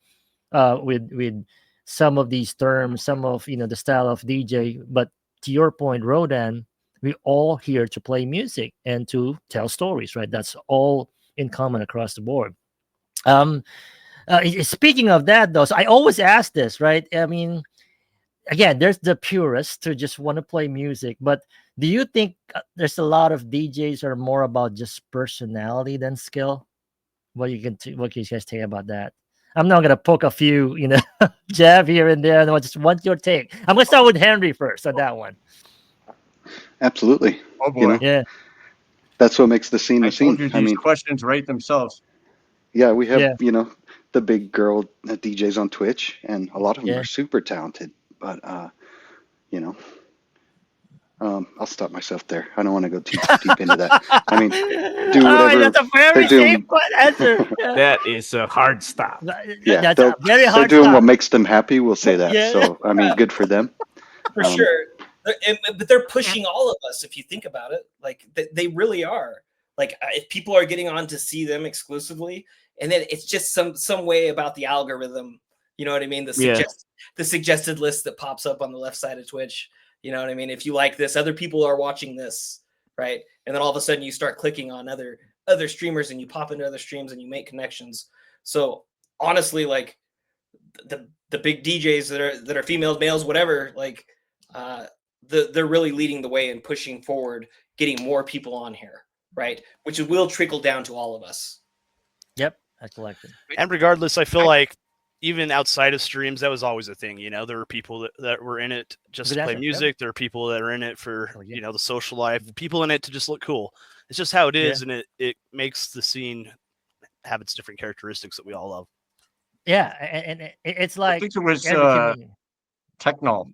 with some of these terms, some of the style of DJ. But to your point, Rodan, we're all here to play music and to tell stories, right? That's all in common across the board. Speaking of that, though, so I always ask this, right? I mean, again, there's the purists who just want to play music, but do you think there's a lot of DJs are more about just personality than skill? What what can you guys say about that? I'm not gonna poke a few, jab here and there. I just want your take. I'm gonna start with Henry first on that one. Absolutely. Oh boy. You know, Yeah, that's what makes the scene I a scene. told you I these mean, questions write themselves. yeah, we have, yeah, the big girl DJs on Twitch, and a lot of them yeah. are super talented. But, you know, I'll stop myself there. I don't want to go too deep into that. I mean, do whatever That's a very they're doing. safe answer. Yeah. That is a hard stop. Yeah, That's a very they're hard doing what stop. makes them happy. We'll say that. Yeah. So, I mean, good for them. For Um, sure. But they're pushing all of us, if you think about it. Like they really are. Like if people are getting on to see them exclusively, and then it's just some way about the algorithm. You know what I mean? Yeah. The suggested list that pops up on the left side of Twitch. You know what I mean? If you like this, other people are watching this, right? And then all of a sudden you start clicking on other streamers and you pop into other streams and you make connections. So honestly, like the big DJs that are females, males, whatever, like they're really leading the way and pushing forward, getting more people on here, right? Which will trickle down to all of us. Yep, I collected. And regardless, I feel like even outside of streams, that was always a thing. There were people that were in it just Good to play answer, music. yep. There are people that are in it for, Oh, yeah. the social life. People in it to just look cool. It's just how it Yeah. is, and it makes the scene have its different characteristics that we all love. Yeah, and it's I like think it was every community. Techno.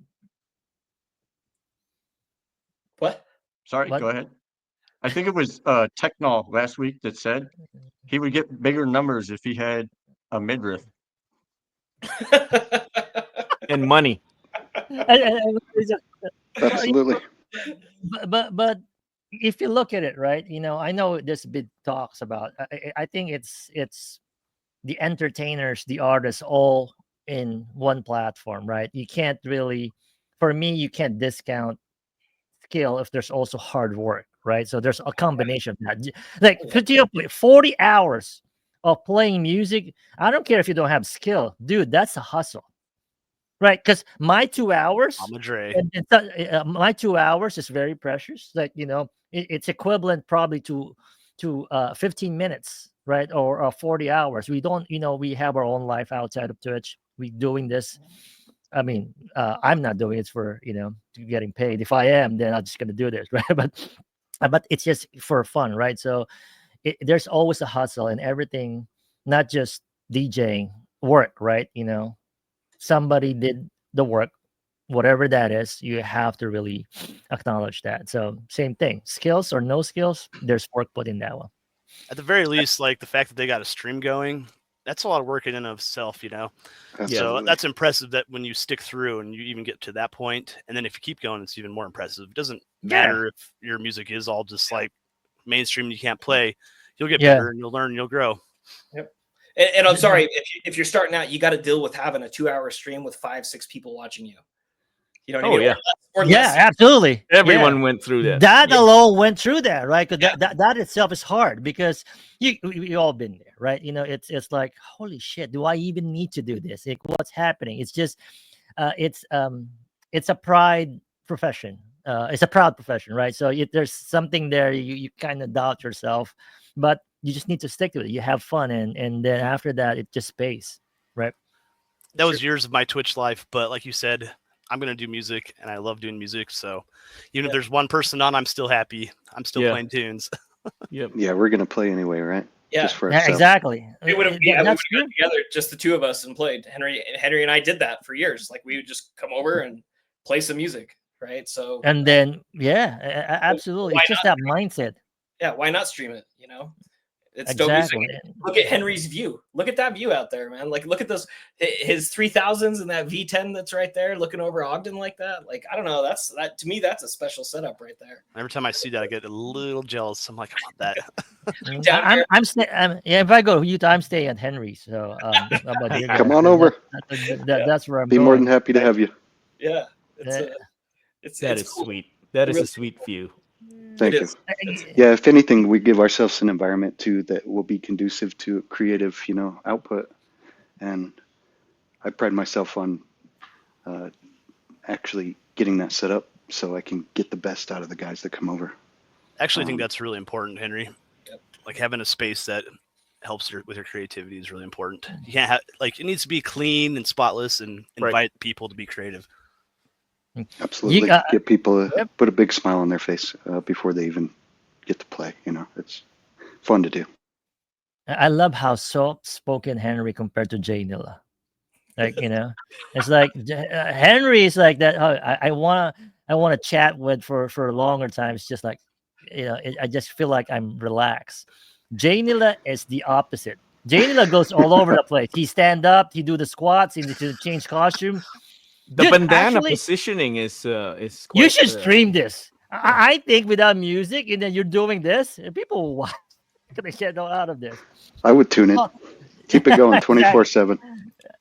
What? Sorry, What? go ahead. I think it was Techno last week that said he would get bigger numbers if he had a midriff. And money. It's Absolutely. but if you look at it, right, I know there's big talks about. I think it's the entertainers, the artists, all in one platform, right? You can't really, for me, you can't discount skill if there's also hard work, right? So there's a combination of that. Like, could you play 40 hours of playing music? I don't care if you don't have skill, dude. That's a hustle, right? Because my 2 hours, I'm a Dre. my 2 hours is very precious. Like, it's equivalent probably to 15 minutes, right? Or 40 hours. We don't, we have our own life outside of Twitch. We doing this. I mean, I'm not doing it for, getting paid. If I am, then I'm just going to do this, right? But it's just for fun, right? So there's always a hustle and everything, not just DJing work, right? Somebody did the work, whatever that is. You have to really acknowledge that. So same thing, skills or no skills, there's work put in that one. At the very least, like the fact that they got a stream going, that's a lot of work in and of itself, So Absolutely. that's impressive that when you stick through and you even get to that point, and then if you keep going, it's even more impressive. It doesn't matter if your music is all just like mainstream and you can't play. You'll get better and you'll learn and you'll grow. Yep. And I'm sorry, if you're starting out, you got to deal with having a 2-hour stream with 5-6 people watching you. You know what I mean? Yeah. Or Yeah, less. absolutely. Everyone went through that. That alone went through that, right? Because that itself is hard because we all been there, right? It's like, holy shit, do I even need to do this? Like, what's happening? It's just, it's a pride profession. It's a proud profession, right? So there's something there. You kind of doubt yourself, but you just need to stick to it. You have fun, and then after that, it just pays, right? That was years of my Twitch life, but like you said, I'm going to do music and I love doing music. So even if there's one person on, I'm still happy. I'm still playing tunes. Yep. Yeah, we're going to play anyway, right? Yeah. Just for Yeah, ourselves. exactly. We would have That's got true. together, just the two of us, and played. Henry and I did that for years. Like we would just come over and play some music, right? So And then, absolutely. Why It's just that mindset. yeah, why not stream it? It's dope music. Exactly. Look at Henry's view. Look at that view out there, man. Like, look at his 3000s and that V10 that's right there, looking over Ogden like that. Like, I don't know. That to me, that's a special setup right there. Every time I see that, I get a little jealous. I'm like, I want that. Down here. If I go to Utah, I'm staying at Henry. So how about you guys? Come on over. That's where I'm Be going. more than happy to have you. Yeah, Yeah. it's Is cool. sweet. That is Really a sweet view. Thank It you. is. Yeah, if anything, we give ourselves an environment too that will be conducive to creative, output. and I pride myself on actually getting that set up so I can get the best out of the guys that come over. Actually, I think that's really important, Henry. Like having a space that helps with your creativity is really important. You can't have it needs to be clean and spotless and invite people to be creative. Absolutely. Get people put a big smile on their face before they even get to play. It's fun to do. I love how soft-spoken Henry compared to Jay Nilla. Like, it's like Henry is like that. Oh, I wanna chat with for a longer time. It's just like, I just feel like I'm relaxed. Jay Nilla is the opposite. Jay Nilla goes all over the place. He stand up, he do the squats, he need to change costume. The Dude, bandana actually, positioning is quite, you should stream this. I think without music, and then you're doing this, and people will watch. Gonna get no out of this. I would tune in. Keep it going 24/7.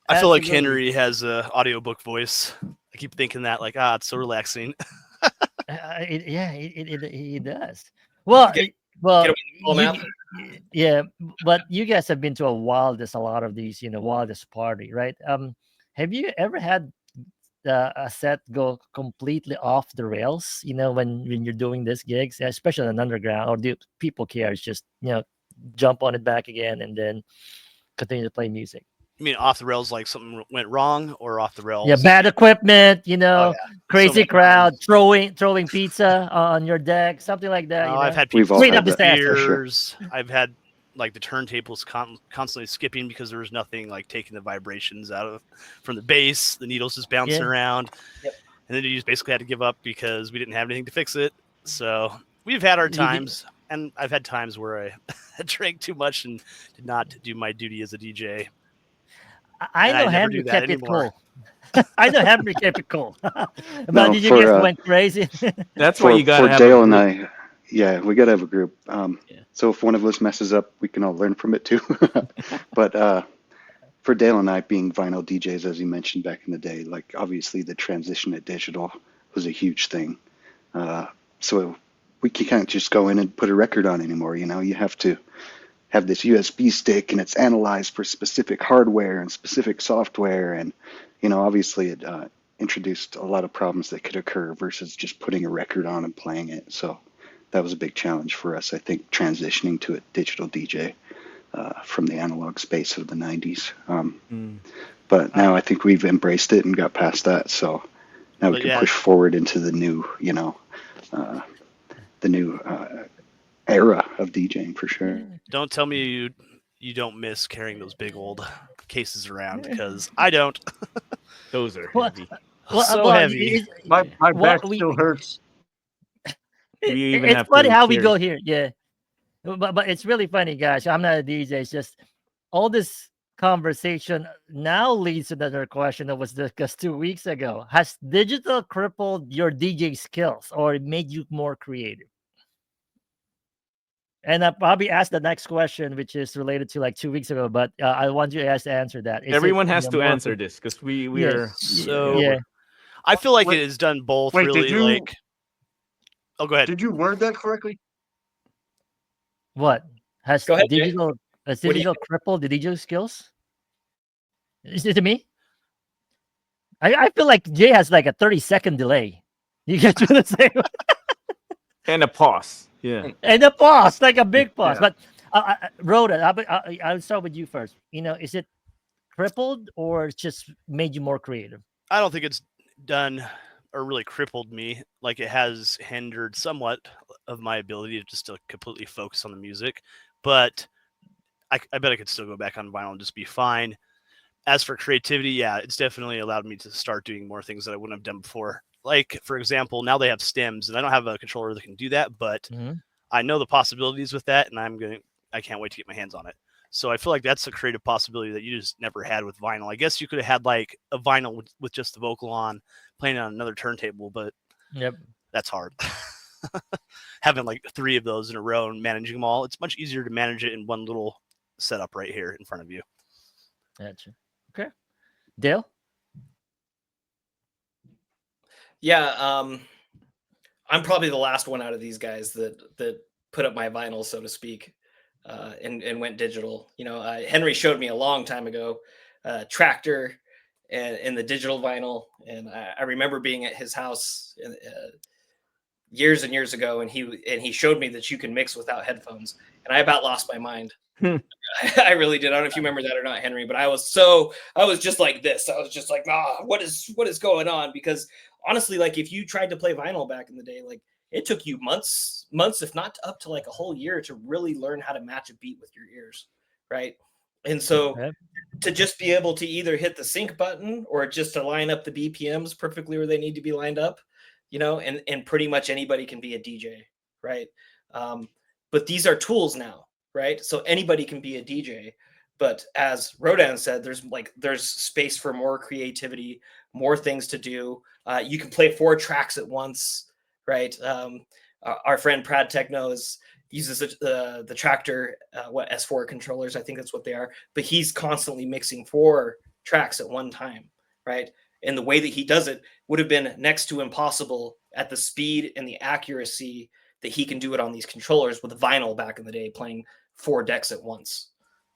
I feel like Henry has a audiobook voice. I keep thinking that, like, it's so relaxing. He does. Well, yeah, but you guys have been to a lot of these, wildest party, right? Have you ever had a set go completely off the rails? When you're doing these gigs, especially on underground, or do people care? It's just jump on it back again and then continue to play music. You mean off the rails, like something went wrong, or off the rails? Yeah, bad equipment, crazy crowd, throwing pizza on your deck, something like that. I've had people straight up disasters. I've had like the turntables constantly skipping because there was nothing like taking the vibrations out from the bass. The needles just bouncing around, and then you just basically had to give up because we didn't have anything to fix it. So we've had our times, and I've had times where I drank too much and did not do my duty as a DJ. I know Henry kept it cool. I know Henry kept it cool. But did you guys went crazy? That's why you got to have Dale and I. Yeah, we got to have a group. So if one of us messes up, we can all learn from it too. But for Dale and I, being vinyl DJs, as you mentioned back in the day, like obviously the transition to digital was a huge thing. So we can't just go in and put a record on anymore. You have to have this USB stick, and it's analyzed for specific hardware and specific software, and obviously it introduced a lot of problems that could occur versus just putting a record on and playing it. So that was a big challenge for us, I think, transitioning to a digital DJ from the analog space of the 90s. But now I think we've embraced it and got past that, so now we can push forward into the new era of DJing for sure. Don't tell me you don't miss carrying those big old cases around, because I don't. Those are heavy. Heavy. My back still hurts. It's funny how we go here, but it's really funny, guys. I'm not a DJ. It's just all this conversation now leads to another question that was discussed 2 weeks ago. Has digital crippled your DJ skills or made you more creative? And I'll probably ask the next question, which is related to like 2 weeks ago, but I want you guys to answer that. Everyone has to answer this because we are. So I feel like it has done both. Really, oh, go ahead. Did you word that correctly? What? Has Go ahead, digital crippled the digital skills? Is it to me? I feel like Jay has like a 30-second delay. You get what I'm saying? And a pause. Yeah. And a pause, like a big pause. But Rhoda, I'll start with you first. Is it crippled or just made you more creative? I don't think it's done or really crippled me. Like, it has hindered somewhat of my ability to just completely focus on the music. But I bet I could still go back on vinyl and just be fine. As for creativity, it's definitely allowed me to start doing more things that I wouldn't have done before. Like, for example, now they have stems, and I don't have a controller that can do that, but I know the possibilities with that, and I can't wait to get my hands on it. So I feel like that's a creative possibility that you just never had with vinyl. I guess you could have had like a vinyl with just the vocal on, playing on another turntable, but that's hard. Having like 3 of those in a row and managing them all, it's much easier to manage it in one little setup right here in front of you. Gotcha. Okay. Dale? Yeah, I'm probably the last one out of these guys that put up my vinyl, so to speak, and went digital. Henry showed me a long time ago Tractor and the digital vinyl. And I remember being at his house years and years ago, and he showed me that you can mix without headphones, and I about lost my mind. I really did. I don't know if you remember that or not, Henry, but I was just like this. I was just like, what is going on? Because honestly, like if you tried to play vinyl back in the day, like it took you months, if not up to like a whole year to really learn how to match a beat with your ears, right? And so to just be able to either hit the sync button or just to line up the BPMs perfectly where they need to be lined up, you know, and pretty much anybody can be a DJ, right? But these are tools now, right? So anybody can be a DJ. But as Rodan said, there's space for more creativity, more things to do. You can play 4 tracks at once, right? Our friend Prad Techno uses the Tractor S4 controllers. I think that's what they are. But he's constantly mixing 4 tracks at one time, right? And the way that he does it would have been next to impossible at the speed and the accuracy that he can do it on these controllers with vinyl back in the day, playing 4 decks at once,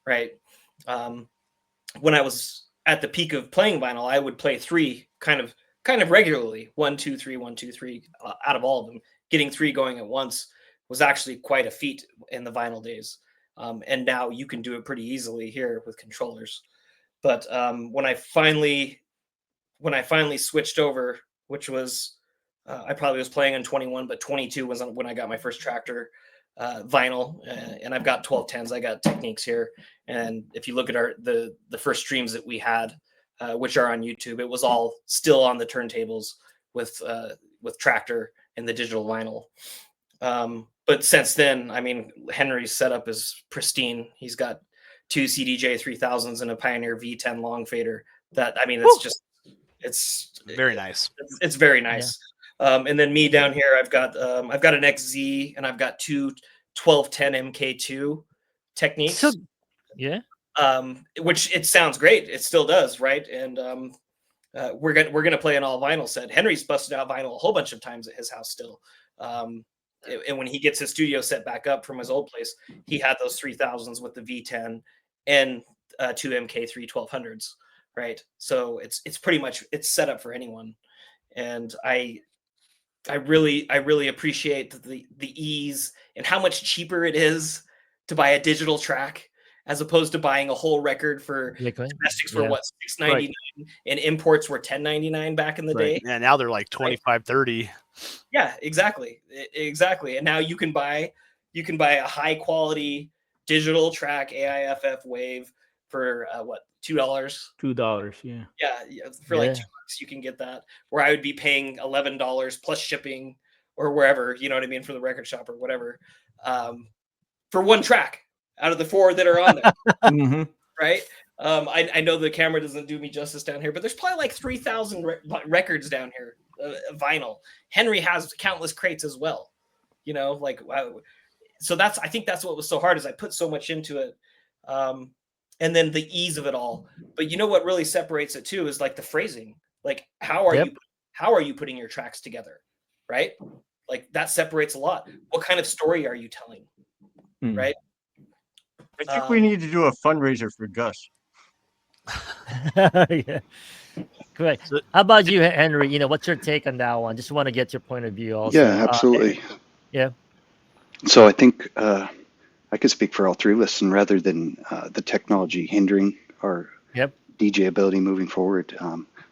right? When I was at the peak of playing vinyl, I would play 3 kind of regularly, 1, 2, 3, 1, 2, 3 out of all of them. Getting 3 going at once was actually quite a feat in the vinyl days. And now you can do it pretty easily here with controllers. But when I finally switched over, which was I probably was playing on 21, but 22 was when I got my first Tractor vinyl, and I've got 1210s. I got Techniques here, and if you look at the first streams that we had, which are on YouTube, it was all still on the turntables with Tractor and the digital vinyl. But since then, I mean, Henry's setup is pristine. He's got 2 CDJ 3000s and a Pioneer V10 long fader. That, I mean, it's Very nice. It's very nice. Yeah. And then me down here, I've got an XZ, and I've got 2 1210 MK2 Techniques. So, yeah. Which it sounds great. It still does, right? And we're gonna play an all vinyl set. Henry's busted out vinyl a whole bunch of times at his house still. And when he gets his studio set back up from his old place, he had those 3000s with the V10 and 2 MK3 1200s, right? So it's pretty much it's set up for anyone. And I really appreciate the ease and how much cheaper it is to buy a digital track as opposed to buying a whole record for domestics for what, $6.99, right, and imports were $10.99 back in the day. Yeah, now they're like $25, right? $30. Yeah, exactly. And now you can buy a high quality digital track AIFF wave for what, $2? $2, yeah. Yeah, for like $2 you can get that. Where I would be paying $11 plus shipping or wherever, you know what I mean, for the record shop or whatever, for one track out of the 4 that are on there. Mm-hmm. Right? I know the camera doesn't do me justice down here, but there's probably like 3,000 records down here, vinyl. Henry has countless crates as well. You know, like, wow. So I think that's what was so hard is I put so much into it. And then the ease of it all. But you know what really separates it too is like the phrasing. Like how are you putting your tracks together? Right? Like that separates a lot. What kind of story are you telling? Right? I think we need to do a fundraiser for Gus. Yeah. Correct. So, how about you, Henry? You know, what's your take on that one? Just want to get your point of view also. Yeah, absolutely. Yeah. So I think I could speak for all 3 of us, and rather than the technology hindering our DJ ability moving forward,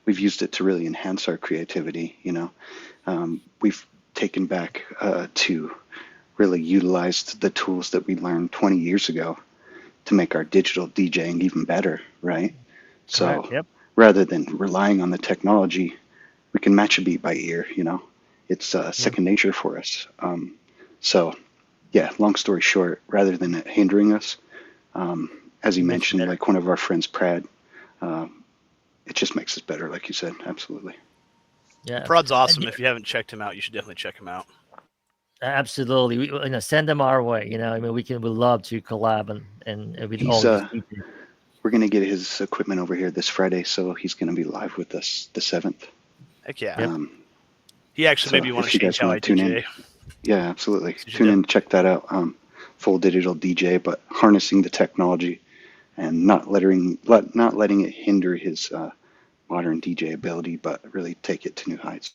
we've used it to really enhance our creativity. You know, we've taken back to really utilize the tools that we learned 20 years ago to make our digital DJing even better, right? So rather than relying on the technology, we can match a beat by ear, you know. It's second nature for us. So yeah, long story short, rather than it hindering us, as you mentioned, like one of our friends, Prad, it just makes us better, like you said. Absolutely. Yeah, Prad's awesome. If you haven't checked him out, you should definitely check him out. Absolutely. Send them our way. You know, I mean, we'd love to collab and with all these people. We're going to get his equipment over here this Friday, so he's going to be live with us the 7th. Heck yeah. He actually maybe want to change how I DJ. Yeah, absolutely. Tune in, check that out. Full digital DJ, but harnessing the technology and not letting it hinder his modern DJ ability, but really take it to new heights.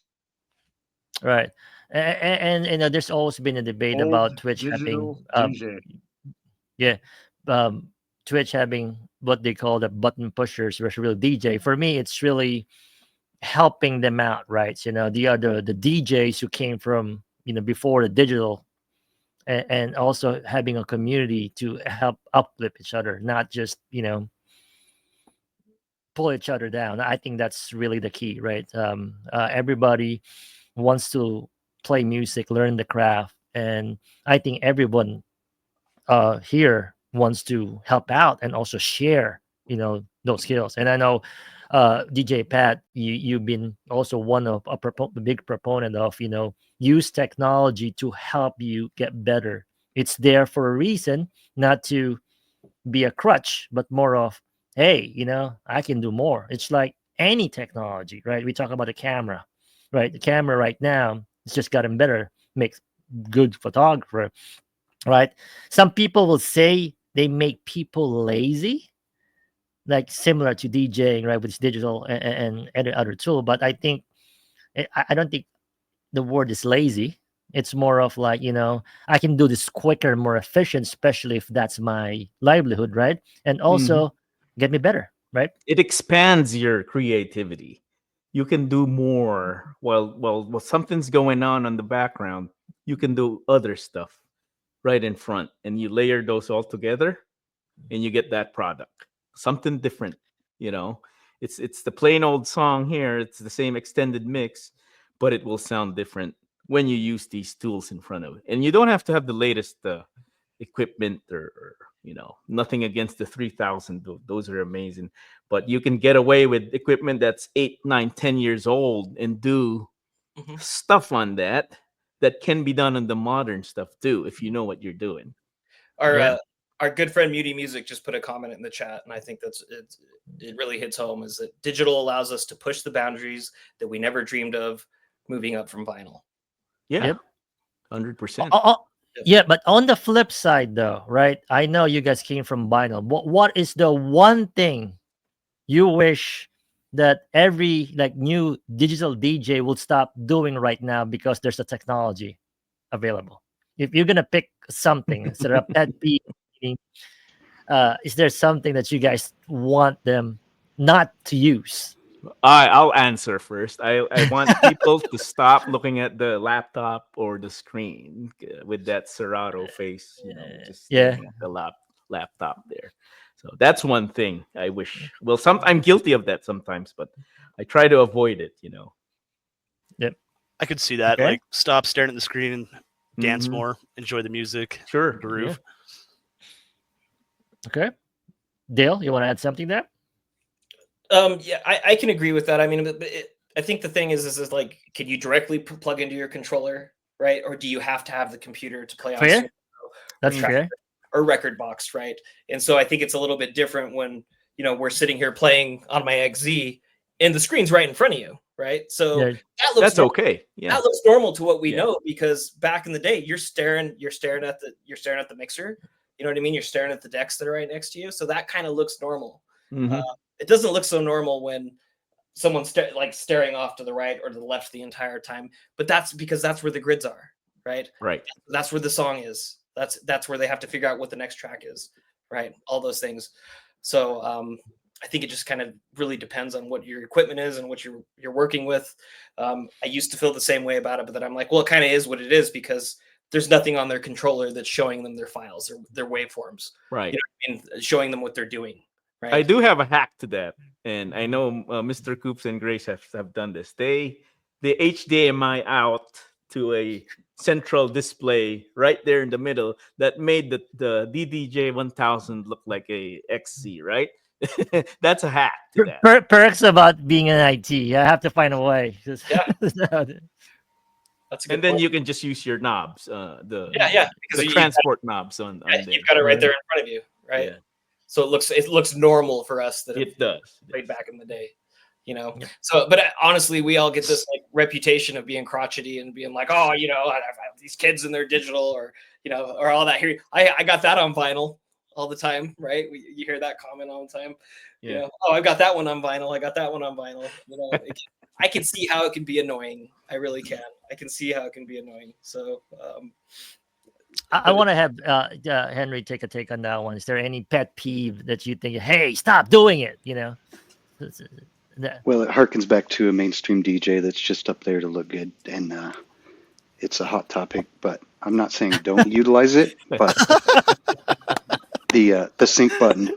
Right. And you know, there's always been a debate Old about Twitch having digital DJ. yeah, um, Twitch having what they call the button pushers versus real DJ. For me, it's really helping them out, right? You know, the other the DJs who came from, you know, before the digital, and also having a community to help uplift each other, not just, you know, pull each other down. I think that's really the key, right? Everybody wants to play music, learn the craft, and I think everyone here wants to help out and also share, you know, those skills. And I know, DJ Pat, you've been also one of a big proponent of, you know, use technology to help you get better. It's there for a reason, not to be a crutch, but more of, hey, you know, I can do more. It's like any technology, right? We talk about the camera, right? The camera right now, it's just gotten better, makes good photographer, right? Some people will say they make people lazy, like similar to DJing, right, with this digital and any other tool. But I think I don't think the word is lazy. It's more of like, you know, I can do this quicker, more efficient, especially if that's my livelihood, right? And also get me better, right? It expands your creativity. You can do more while something's going on the background. You can do other stuff right in front, and you layer those all together, and you get that product, something different. You know, it's the plain old song here. It's the same extended mix, but it will sound different when you use these tools in front of it. And you don't have to have the latest equipment or you know, nothing against the 3000. Those are amazing, but you can get away with equipment that's 8, 9, 10 years old and do stuff on that can be done on the modern stuff too, if you know what you're doing. Our good friend Muty Music just put a comment in the chat, and I think it really hits home, is that digital allows us to push the boundaries that we never dreamed of, moving up from vinyl. Yeah. Yep. 100%. Yeah, but on the flip side, though, right? I know you guys came from vinyl. What is the one thing you wish that every like new digital DJ would stop doing right now because there's a technology available? If you're gonna pick something instead of pet peeve, is there something that you guys want them not to use? I'll answer first. I want people to stop looking at the laptop or the screen with that Serato face, you know, just staring at the laptop there. So that's one thing I wish. Well, I'm guilty of that sometimes, but I try to avoid it, you know. Yep. I could see that. Okay. Like, stop staring at the screen and dance more, enjoy the music, Sure. groove. Okay. Dale, you want to add something there? Yeah, I can agree with that. I mean, I think the thing is like, can you directly plug into your controller, right? Or do you have to have the computer to play on Fair. That's track fair. or record box, right? And so I think it's a little bit different when, you know, we're sitting here playing on my XZ and the screen's right in front of you, right? So Yeah. That's okay. Yeah. That looks normal to what we know, because back in the day, you're staring at the mixer. You know what I mean? You're staring at the decks that are right next to you. So that kind of looks normal. It doesn't look so normal when someone's staring off to the right or to the left the entire time. But that's because that's where the grids are, right? Right. That's where the song is. That's where they have to figure out what the next track is, right? All those things. So I think it just kind of really depends on what your equipment is and what you're working with. I used to feel the same way about it, but then I'm like, well, it kind of is what it is, because there's nothing on their controller that's showing them their files or their waveforms, right? You know what I mean? Showing them what they're doing. Right? I do have a hack to that, and I know Mr. Coops and Grace have done this. They HDMI out to a central display right there in the middle that made the DDJ 1000 look like a XZ, right? That's a hack to that. Perks about being in IT. I have to find a way. Yeah. That's a good and then point. you can just use your knobs, the transport knobs on there. You've got it right there in front of you, right? Yeah. So it looks normal for us that it does right back in the day, you know. Yeah. So, but honestly, we all get this like reputation of being crotchety and being like, oh, you know, I have these kids and they're digital, or you know, or all that. Here, I got that on vinyl. all the time, right? You hear that comment all the time. Yeah. You know, oh, I've got that one on vinyl. I got that one on vinyl. You know, I can see how it can be annoying. I really can. I can see how it can be annoying. So, I want to have Henry take a take on that one. Is there any pet peeve that you think, hey, stop doing it? You know, Well, it harkens back to a mainstream DJ that's just up there to look good, and it's a hot topic. But I'm not saying don't utilize it, but the sync button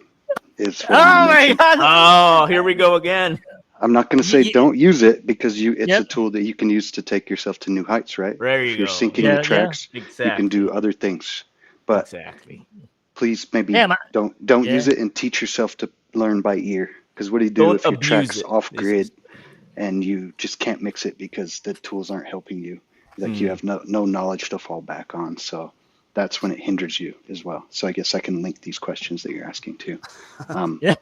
is what I'm gonna mention. Oh, here we go again. I'm not going to say Ye- don't use it because it's Yep. a tool that you can use to take yourself to new heights, right? There you If you're go. syncing Yeah, the tracks, Exactly. you can do other things. But Exactly. please maybe Yeah, don't yeah. use it and teach yourself to learn by ear. Because what do you do Don't if your abuse track's it. off This grid is- and you just can't mix it because the tools aren't helping you? Like you have no knowledge to fall back on. So that's when it hinders you as well. So I guess I can link these questions that you're asking to. Yeah.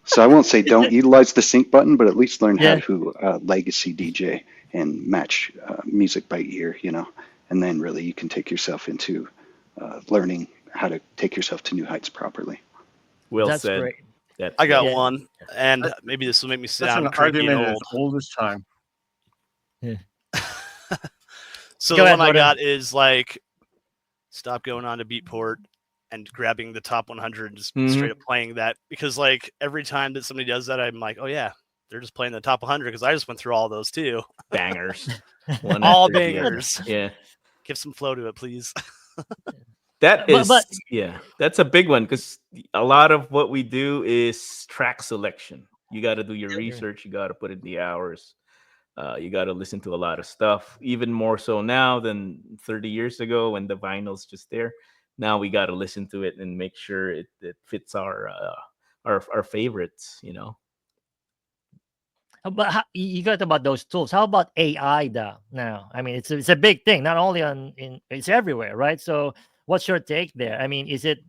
So I won't say don't utilize the sync button, but at least learn Yeah. how to legacy DJ and match music by ear, you know, and then really you can take yourself into learning how to take yourself to new heights properly. Well That's said. great. That's I got Yeah. one, and maybe this will make me That's sound an cranky and argument old. as old as time. So Go the ahead, one I brother. got is like, stop going on to Beatport and grabbing the top 100 and just straight up playing that, because like every time that somebody does that, I'm like, oh yeah, they're just playing the top 100 because I just went through all those too. bangers. One All after the other. bangers. Yeah. Give some flow to it, please. That But- is, but- yeah, that's a big one because a lot of what we do is track selection. You got to do your research. You got to put in the hours. You got to listen to a lot of stuff, even more so now than 30 years ago when the vinyl's just there. Now we got to listen to it and make sure it fits our favorites, you know. But you got about those tools. How about AI now? I mean, it's a big thing. Not only it's everywhere, right? So, what's your take there? I mean, is it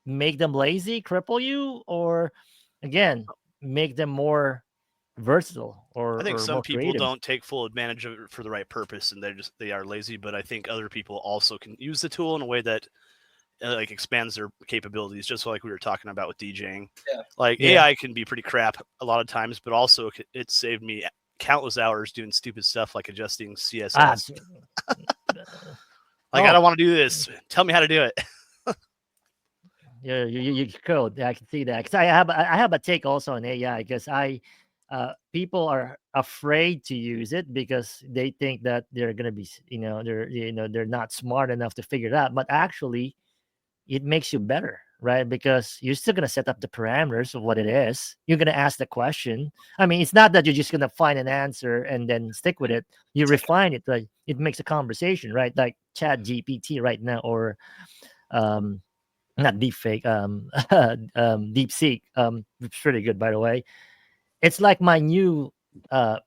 make them lazy, cripple you, or again make them more versatile or I think or some more people creative? don't take full advantage of it for the right purpose, and they are lazy. But I think other people also can use the tool in a way that like expands their capabilities, just like we were talking about with DJing. Yeah. Like Yeah. AI can be pretty crap a lot of times, but also it saved me countless hours doing stupid stuff like adjusting CSS. Like I Oh. don't want to do this. Tell me how to do it. Yeah, you code. Yeah, I can see that because I have a take also on AI because people are afraid to use it because they think that they're gonna be they're not smart enough to figure it out. But actually, it makes you better, right? Because you're still gonna set up the parameters of what it is. You're gonna ask the question. I mean, it's not that you're just gonna find an answer and then stick with it. You refine it, right? It makes a conversation, right? Like Chat GPT right now, or not deep fake, deep seek. It's pretty good, by the way. It's like my new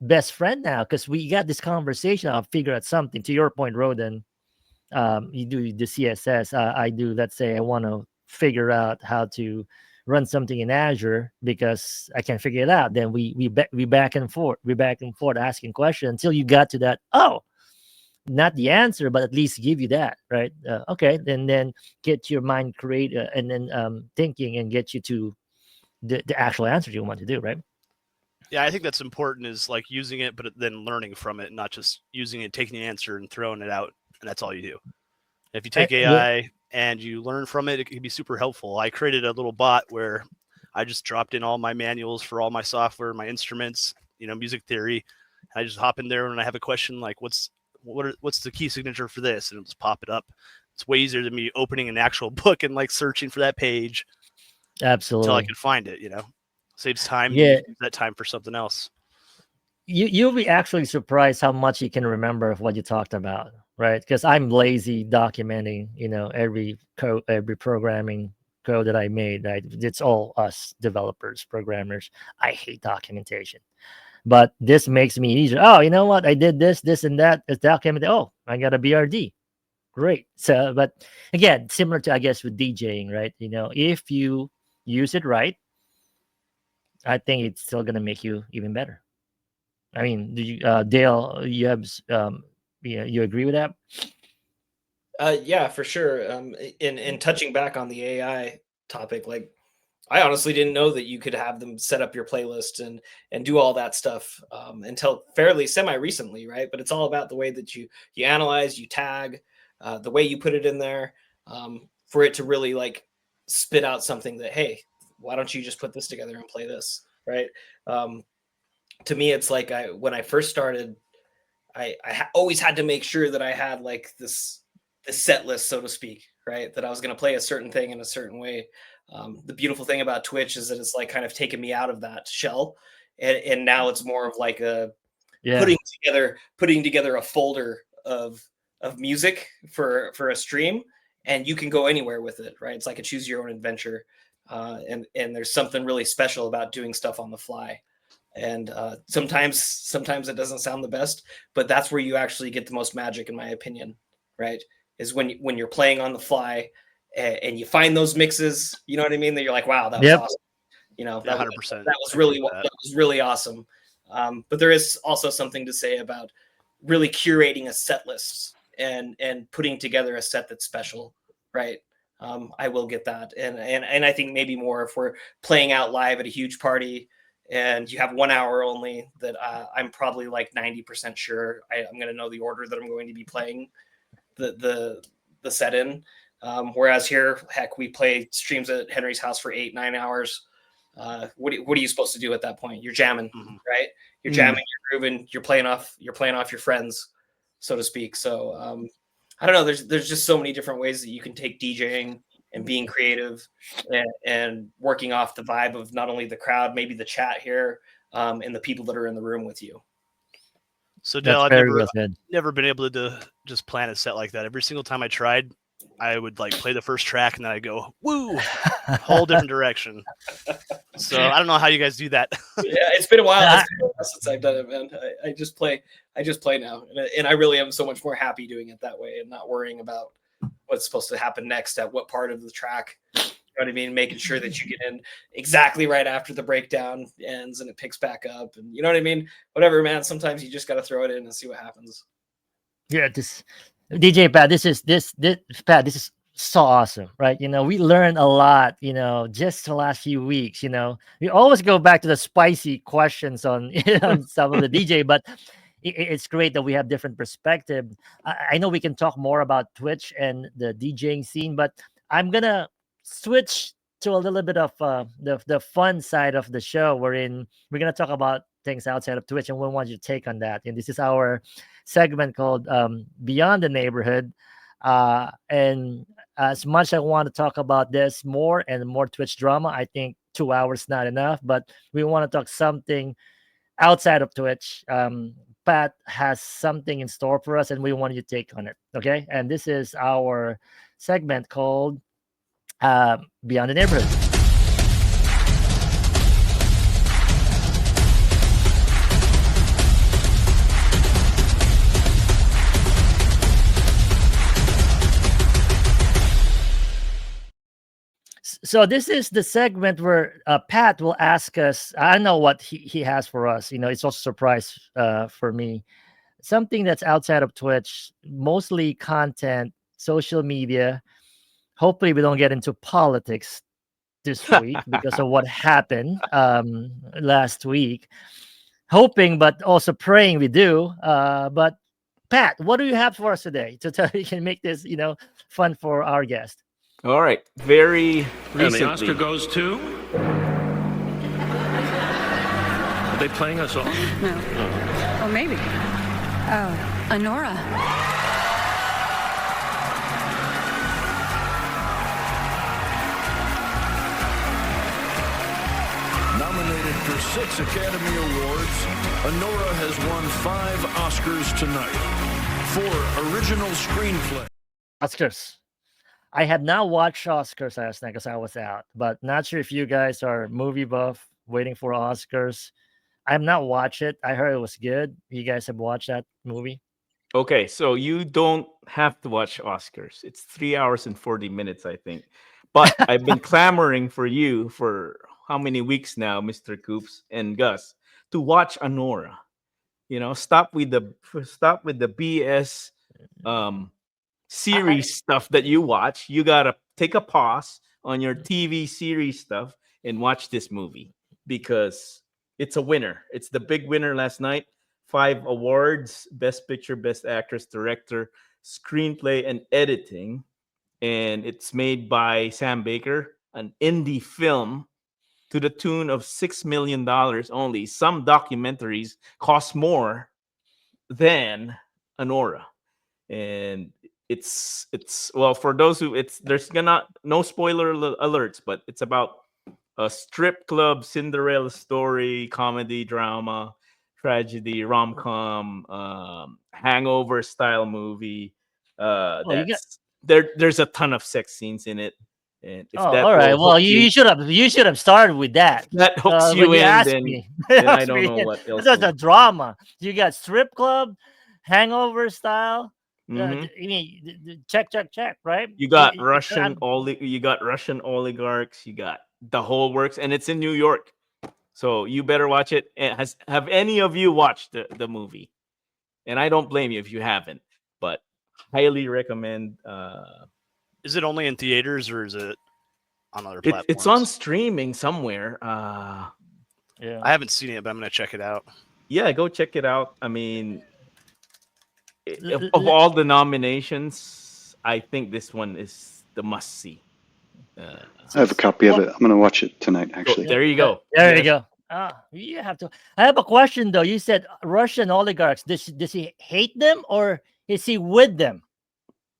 best friend now because we got this conversation. I'll figure out something. To your point, Roden, you do the CSS. I do. Let's say I want to figure out how to run something in Azure because I can't figure it out. Then we back and forth. We back and forth asking questions until you got to that. Oh, not the answer, but at least give you that, right? Okay, and then get your mind create and then thinking and get you to the actual answer you want to do, right? Yeah, I think that's important, is like using it, but then learning from it, not just using it, taking the answer and throwing it out, and that's all you do. If you take AI and you learn from it, it can be super helpful. I created a little bot where I just dropped in all my manuals for all my software, my instruments, music theory. I just hop in there when I have a question like, what's the key signature for this? And it'll just pop it up. It's way easier than me opening an actual book and like searching for that page Absolutely. until I can find it, Saves time. Yeah. Use that time for something else. You'll be actually surprised how much you can remember of what you talked about, right? Because I'm lazy documenting, every code, every programming code that I made. Right? It's all us developers, programmers. I hate documentation, but this makes me easier. Oh, you know what? I did this, and that. It's documented. Oh, I got a BRD. Great. So, but again, similar to, I guess, with DJing, right? If you use it right, I think it's still gonna make you even better. I mean, do you, Dale? You have, you agree with that? Yeah, for sure. In touching back on the AI topic, like I honestly didn't know that you could have them set up your playlist and do all that stuff until fairly semi recently, right? But it's all about the way that you analyze, you tag, the way you put it in there, for it to really like spit out something that, hey, why don't you just put this together and play this, right? Um, to me, it's like when I first started, always had to make sure that I had like this set list, so to speak, right? That I was going to play a certain thing in a certain way. The beautiful thing about Twitch is that it's like kind of taken me out of that shell, and now it's more of like a Yeah. putting together a folder of music for a stream, and you can go anywhere with it, right? It's like a choose your own adventure, and there's something really special about doing stuff on the fly. And sometimes it doesn't sound the best, but that's where you actually get the most magic, in my opinion, right? Is when you're playing on the fly and you find those mixes, you know what I mean? That you're like, wow, that was Yep. awesome. You know, Yeah, that 100%. was really that was really awesome. But there is also something to say about really curating a set list and putting together a set that's special, right? I will get that, and I think maybe more if we're playing out live at a huge party and you have 1 hour only, that I'm probably like 90% sure I'm going to know the order that I'm going to be playing the set in. Whereas here, heck, we play streams at Henry's house for 8-9 hours. What are you supposed to do at that point? You're jamming, right? You're jamming, you're grooving, you're playing off your friends, so to speak. So I don't know. There's just so many different ways that you can take DJing and being creative and working off the vibe of not only the crowd, maybe the chat here, and the people that are in the room with you. So Dale, That's I've very well said. never been able to just plan a set like that. Every single time I tried, I would like play the first track and then I go, woo, whole different direction. So I don't know how you guys do that. Yeah, it's been a while since I've done it, man. I just play now, and I really am so much more happy doing it that way and not worrying about what's supposed to happen next at what part of the track. You know what I mean? Making sure that you get in exactly right after the breakdown ends and it picks back up, and you know what I mean? Whatever, man. Sometimes you just got to throw it in and see what happens. Yeah, this DJ Pat, this Pat, this is so awesome, right? You know, we learned a lot, you know, just the last few weeks. You know, we always go back to the spicy questions on, on some of the DJ, but it's great that we have different perspective. I know we can talk more about Twitch and the DJing scene, but I'm gonna switch to a little bit of the fun side of the show, wherein we're gonna talk about things outside of Twitch, and we want you to take on that. And this is our segment called Beyond the Neighborhood. And as much I want to talk about this more and more Twitch drama, I think 2 hours not enough, but we want to talk something outside of Twitch. Pat has something in store for us, and we want you to take on it. Okay, and this is our segment called Beyond the Neighborhood. So this is the segment where Pat will ask us. I know what he has for us. You know, it's also a surprise for me. Something that's outside of Twitch, mostly content, social media. Hopefully, we don't get into politics this week because of what happened last week. Hoping, but also praying we do. But Pat, what do you have for us today to tell you can make this, you know, fun for our guest? All right. Very recently. And the Oscar goes to? Are they playing us off? No. Oh, maybe. Oh, Honora. Nominated for 6 Academy Awards, Honora has won 5 Oscars tonight. For original screenplay. Oscars. I have not watched Oscars last night because I was out, but not sure if you guys are movie buff waiting for Oscars. I have not watched it. I heard it was good. You guys have watched that movie? Okay, so you don't have to watch Oscars. It's 3 hours and 40 minutes, I think. But I've been clamoring for you for how many weeks now, Mr. Coops and Gus, to watch Honora. You know, stop with the BS series stuff that you watch, you gotta take a pause on your TV series stuff and watch this movie because it's a winner. It's the big winner last night. 5 awards: Best Picture, Best Actress, Director, Screenplay, and Editing. And it's made by Sam Baker, an indie film to the tune of $6 million only. Some documentaries cost more than Anora. And it's well, for those who there's gonna no spoiler alerts, but it's about a strip club Cinderella story, comedy, drama, tragedy, rom-com, hangover style movie. Oh, you got. There's a ton of sex scenes in it. And if Oh, that all right. will Well, hook you should have started with that. that hooks When you you in, asked then, me, then I Asked don't me, know what else. That's a drama. You got strip club, hangover style. Mhm. You mean check, right? You got I'm- you got Russian oligarchs, you got the whole works, and it's in New York. So you better watch it. Have any of you watched the movie? And I don't blame you if you haven't, but highly recommend. Is it only in theaters or is it on other platforms? It's on streaming somewhere. yeah. I haven't seen it, but I'm gonna check it out. Yeah, go check it out. I mean, of all the nominations, I think this one is the must see. I have a copy of it. I'm going to watch it tonight, actually. There you go. There you Yes. go. You have to. I have a question though. You said Russian oligarchs. Does he hate them or is he with them?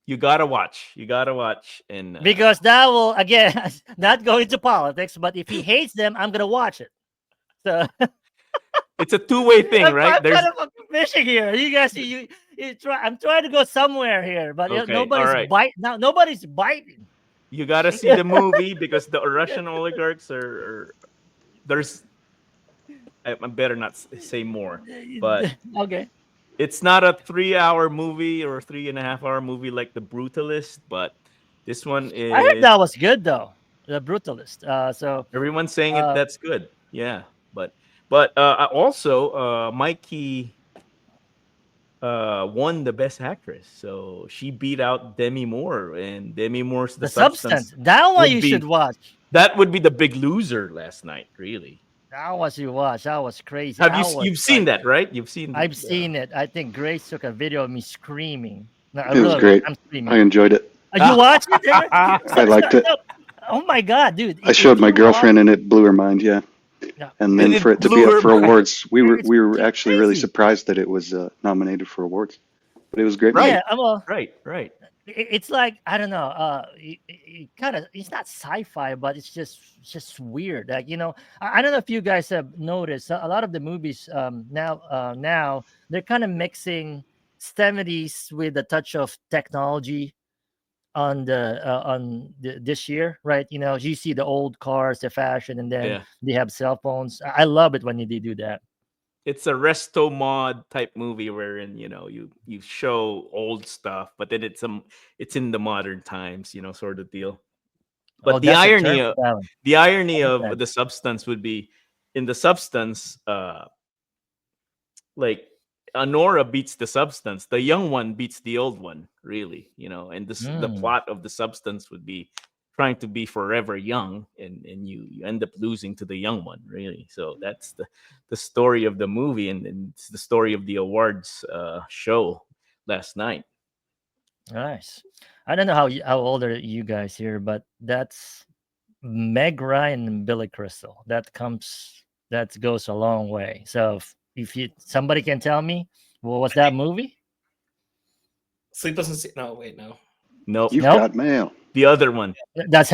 You gotta watch. You gotta watch. And Because that will again not go into politics. But if he hates them, I'm gonna watch it. So it's a two-way thing, right? I'm kind of fucking fishing here. You guys, you try. I'm trying to go somewhere here, but Okay, nobody's all right. biting. Now nobody's biting. You gotta see the movie because the Russian oligarchs are there's. I better not say more, but Okay. it's not a 3-hour movie or 3.5-hour movie like The Brutalist, but this one is. I heard that was good though. The Brutalist. So Everyone's saying Uh, that's good. Yeah, but also Mikey won the Best Actress, so she beat out Demi Moore, and Demi Moore's the substance. That one would you be- should watch. That would be the big loser last night, really. That was you watch. That was crazy. Have That was you've seen like- that, right? You've seen. I've seen it. I think Grace took a video of me screaming. No, It was great. I'm screaming. I enjoyed it. You watched it? Derek? I liked it. Oh my god, dude! I showed my girlfriend and it blew her mind, yeah. Yeah. And then It for it to blew be her up for mind. awards, we It's were actually really crazy. surprised that it was nominated for awards. But it was great. Right. Yeah, well, Right. it's like I don't know. It's not sci-fi, but it's just weird. Like I don't know if you guys have noticed a lot of the movies now they're kind of mixing 70s with a touch of technology on this year, right? You see the old cars, the fashion, and then Yeah. they have cell phones. I love it when they do that. It's a resto mod type movie wherein you show old stuff, but then it's in the modern times, sort of deal. But Oh, the that's a irony term of for that one. the irony of Okay. the substance would be in the substance, like Anora beats the substance, the young one beats the old one, really, and the Mm. plot of the substance would be trying to be forever young, and you end up losing to the young one, really. So that's the story of the movie, and it's the story of the awards show last night. Nice. I don't know how old are you guys here, but that's Meg Ryan and Billy Crystal. That goes a long way. So if somebody can tell me what was that movie? Sleepless in Seattle. No, wait, no. Nope. You've Nope. got mail. The other one. That's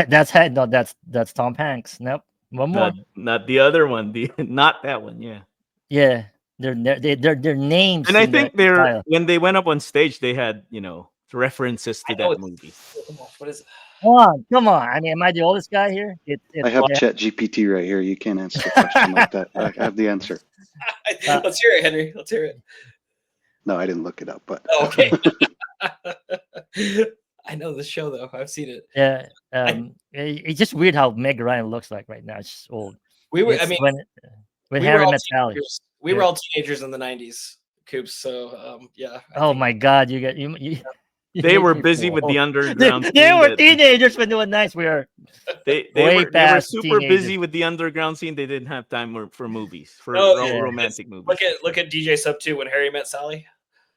Tom Hanks. Nope. One more. Not the other one. Not that one. Yeah. Yeah, their names. And I in the think title. when they went up on stage, they had references to I know that it's- movie. What is it? Come on. I mean, am I the oldest guy here? I have yeah. Chat GPT right here. You can't answer a question like that. I have the answer. Let's hear it, Henry. Let's hear it. No, I didn't look it up, but Oh, okay. I know the show though. I've seen it. Yeah. It's just weird how Meg Ryan looks like right now. It's just old. We were. It's I mean, when we were Harry all met Sally. teenagers. We were Yeah. all teenagers in the '90s, Coops. So yeah. I Oh think- my God! You They were busy with the underground They scene. were that- teenagers when they were nice. We are They way were past super teenagers. busy with the underground scene. They didn't have time for movies, for No, yeah. romantic movies. Look at DJ Sub 2 when Harry met Sally.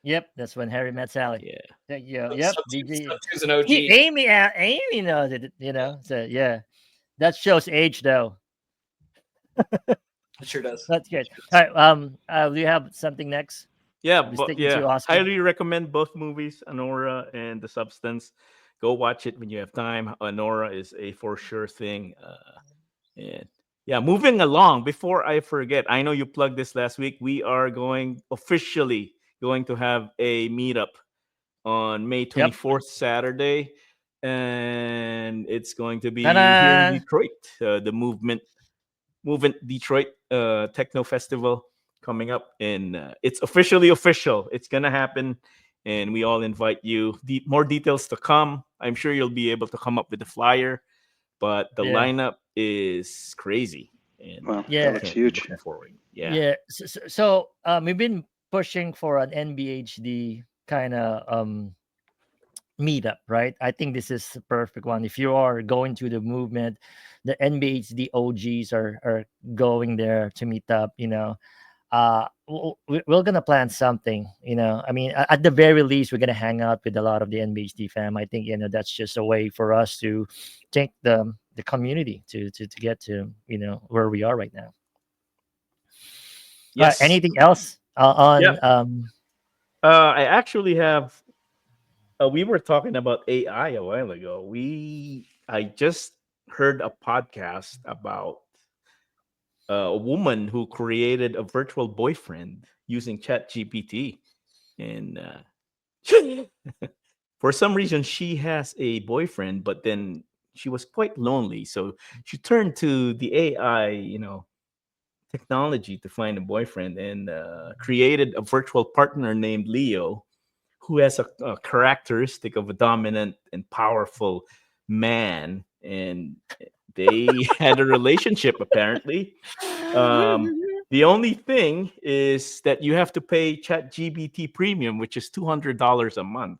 Yep, that's when Harry met Sally. Yeah. Yeah, yep. Sub 2 DJ. is an OG. Amy knows it. So yeah, that shows age though. It sure does. That's good. All right. Do you have something next? Yeah, We but sticking to yeah, Oscar? highly recommend both movies, Anora and The Substance. Go watch it when you have time. Anora is a for sure thing. And yeah, moving along. Before I forget, I know you plugged this last week. We are officially going to have a meetup on May 24th, Saturday, and it's going to be here Ta-da! in Detroit. The Movement Detroit Techno Festival coming up, and it's officially official. It's gonna happen, and we all invite you. More details to come. I'm sure you'll be able to come up with the flyer, but the Yeah. lineup is crazy. And Wow, Yeah. that looks huge. looking forward. Yeah. Yeah. So we've been pushing for an NBHD kind of meetup, right? I think this is the perfect one. If you are going to the movement, the NBHD OGs are going there to meet up. We're gonna plan something. I mean, at the very least, we're gonna hang out with a lot of the NBHD fam. I think that's just a way for us to take the community to get to where we are right now. Yes. Anything else on? Yeah. I actually have. We were talking about AI a while ago. I just heard a podcast about a woman who created a virtual boyfriend using ChatGPT, and for some reason she has a boyfriend, but then she was quite lonely, so she turned to the AI, technology to find a boyfriend, and created a virtual partner named Leo, who has a characteristic of a dominant and powerful man, and they had a relationship apparently. The only thing is that you have to pay ChatGPT Premium, which is $200 a month,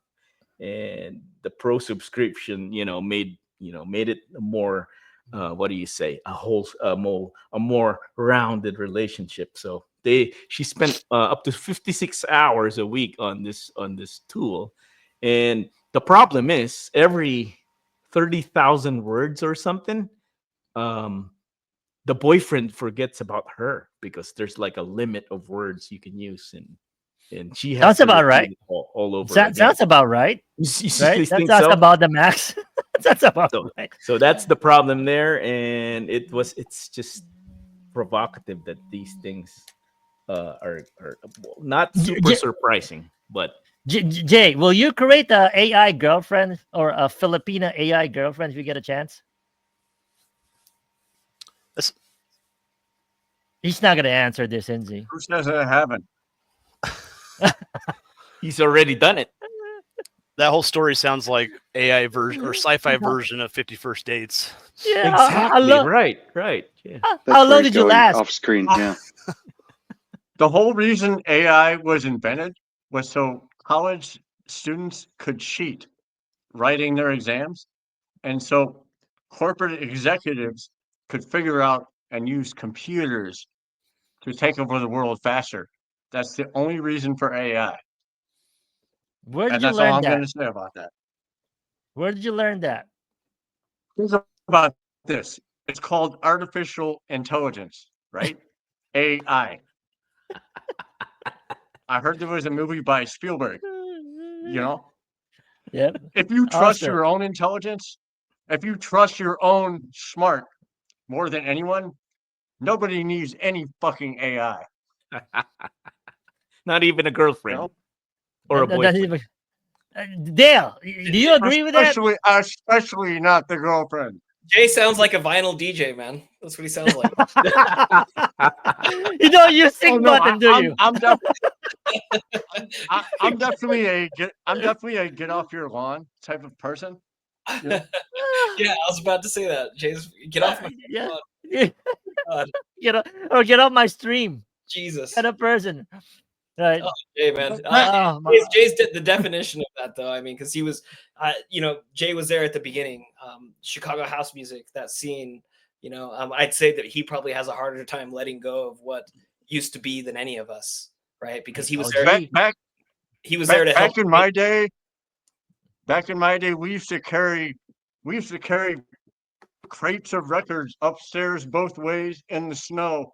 and the pro subscription, made it more. What do you say? A more rounded relationship. So she spent up to 56 hours a week on this tool, and the problem is every 30,000 words or something, the boyfriend forgets about her because there's like a limit of words you can use, and she has Sounds to about repeat right. it all over again. Sounds about right. You Right? think That's so? about the max. That's about So, right. so that's the problem there, and it's just provocative that these things are not super surprising, but Jay, will you create a AI girlfriend or a Filipina AI girlfriend if you get a chance? He's not gonna answer this, is he? Who says I haven't? he's already done it. That whole story sounds like AI version or sci-fi version of 50 First Dates. Yeah, Exactly. Right. Yeah. That's How long where did you going last? Off screen, yeah. The whole reason AI was invented was so college students could cheat writing their exams, and so corporate executives could figure out and use computers to take over the world faster. That's the only reason for AI. Where did And you that's all learn I'm going that? to say about that. Where did you learn that? Think about this. It's called artificial intelligence, right? AI. I heard there was a movie by Spielberg, Yep. If you trust Awesome. your own intelligence, if you trust your own smart more than anyone, nobody needs any fucking AI. Not even a girlfriend or a That doesn't boyfriend. even- Dale, do you agree with that? Especially not the girlfriend. Jay sounds like a vinyl DJ, man. That's what he sounds like. You don't use sync Oh, no, button, do you? I'm definitely a get off your lawn type of person. Yeah, I was about to say that. Jay's get off my Yeah. lawn. God. Get off my stream. Jesus. Kind of person. Right. Oh, Jay, man. Oh, my- Jay's the definition of that, though. I mean, because he was, Jay was there at the beginning. Chicago house music, that scene. I'd say that he probably has a harder time letting go of what used to be than any of us, right? Because he was there. He was there to help. Back in my day, we used to carry crates of records upstairs both ways in the snow.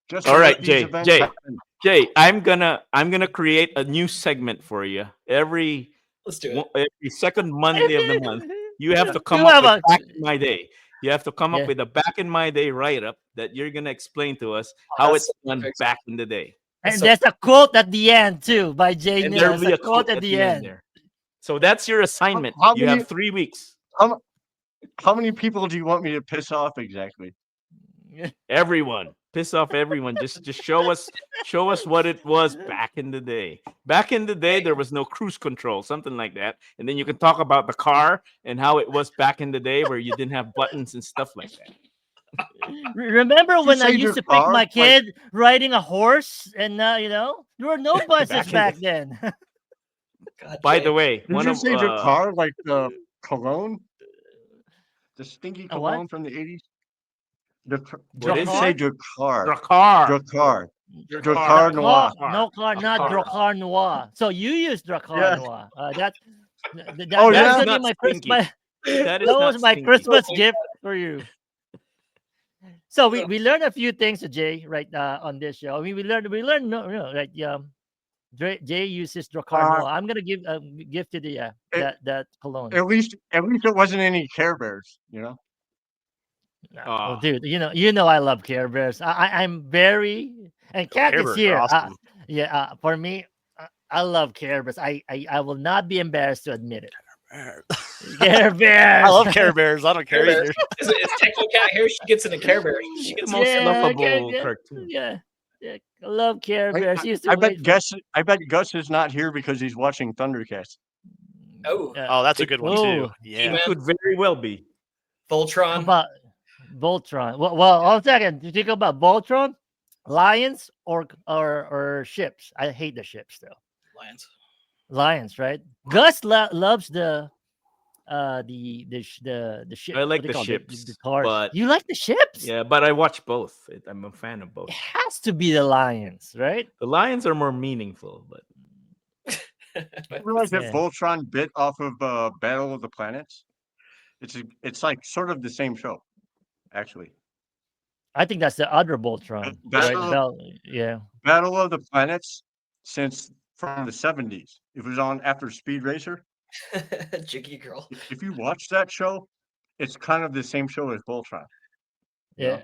Just All to right, let these Jay. events Jay. happen. Jay, I'm gonna create a new segment for you. Every Let's do it. every second Monday of the month, you have to come You up have with a- back in my day. You have to come Yeah. up with a back in my day write up that you're gonna explain to us how that's it's done perfect. back in the day. And So- there's a quote at the end too by Jay. And Neal. there'll There's be a quote at the end. there. So that's your assignment. How You many- have 3 weeks. How many people do you want me to piss off exactly? Everyone. Piss off everyone. Just show us what it was back in the day. Back in the day, there was no cruise control, something like that. And then you can talk about the car and how it was back in the day where you didn't have buttons and stuff like that. Remember when I say your used to pick car, my like- kid riding a horse, and there were no buses Back in back the- then. God, By Jay. the way, Did one you of say the car like the cologne? The stinky A what? cologne from the 80s? Did Dracar? you say Dracar? Dracar. Dracar. Dracar. Dracar Noir. No car, not Car. Dracar Noir. So you use Dracar Yeah. Noir. That's Oh, yeah? gonna be Not my stinky. Christmas. That is That not was my stinky. Christmas gift for you. So we learned a few things, Jay, right on this show. I mean, we learned right. Jay uses Dracar Noir. I'm gonna give to the that cologne. At least it wasn't any Care Bears, Oh, dude, you know I love Care Bears. I'm very and Cat Care is Bears are here. awesome. For me, I love Care Bears. I will not be embarrassed to admit it. Care Bears. I love Care Bears. I don't care Care Bears. either. Is Techno Cat here? She gets into Care Bears. She The gets most Yeah, lovable yeah, cartoon. Yeah, I love Care Bears. She used to I wait bet for- I bet Gus is not here because he's watching Thundercats. Oh, Oh, that's a good one too. Oh. Yeah. man. Could very well be. How Voltron. about Voltron? Well, one second. You think about Voltron, lions or ships? I hate the ships though. Lions, right? Gus loves the ship. I like what they the call it? ships, the cars. but- You like the ships? Yeah, but I watch both. I'm a fan of both. It has to be the lions, right? The lions are more meaningful, but You realize that Yeah. Voltron bit off of Battle of the Planets? It's like sort of the same show, actually. I think that's the other Voltron. That's Right? a- Yeah. Battle of the Planets from the 70s. It was on after Speed Racer. Jiggy Girl. If you watch that show, it's kind of the same show as Voltron, Yeah.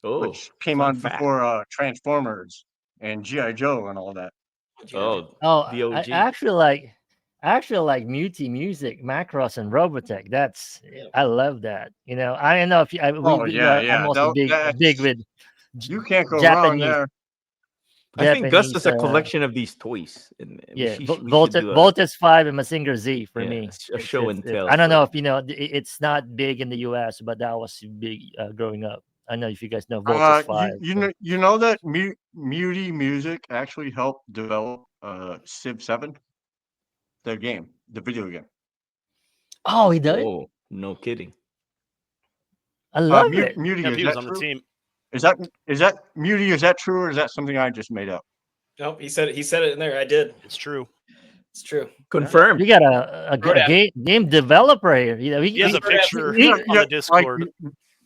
which came fun on fact. before Transformers and G.I. Joe and all that. Oh, Oh, the I OG. actually like Muti Music, Macross, and Robotech. I love that. I don't know if I'm also big with You can't go wrong Japanese. there. I think Gus is a Japanese, collection of these toys. And Yeah, we should do Voltus 5 and Mazinger Z for yeah, me. a show and tell. I don't know for- if it's not big in the US, but that was big growing up. I know if you guys know Voltus 5. You know that Muti Music actually helped develop Civ 7, the video game. Oh, he does. Oh, no kidding. I love it. Muti, Yeah, is he was that on the true? team. Is that Muti? Is that true, or is that something I just made up? Nope, he said it in there. I did. It's true. It's true. Confirmed. We got a game developer here. He has a picture he- on yeah, the Discord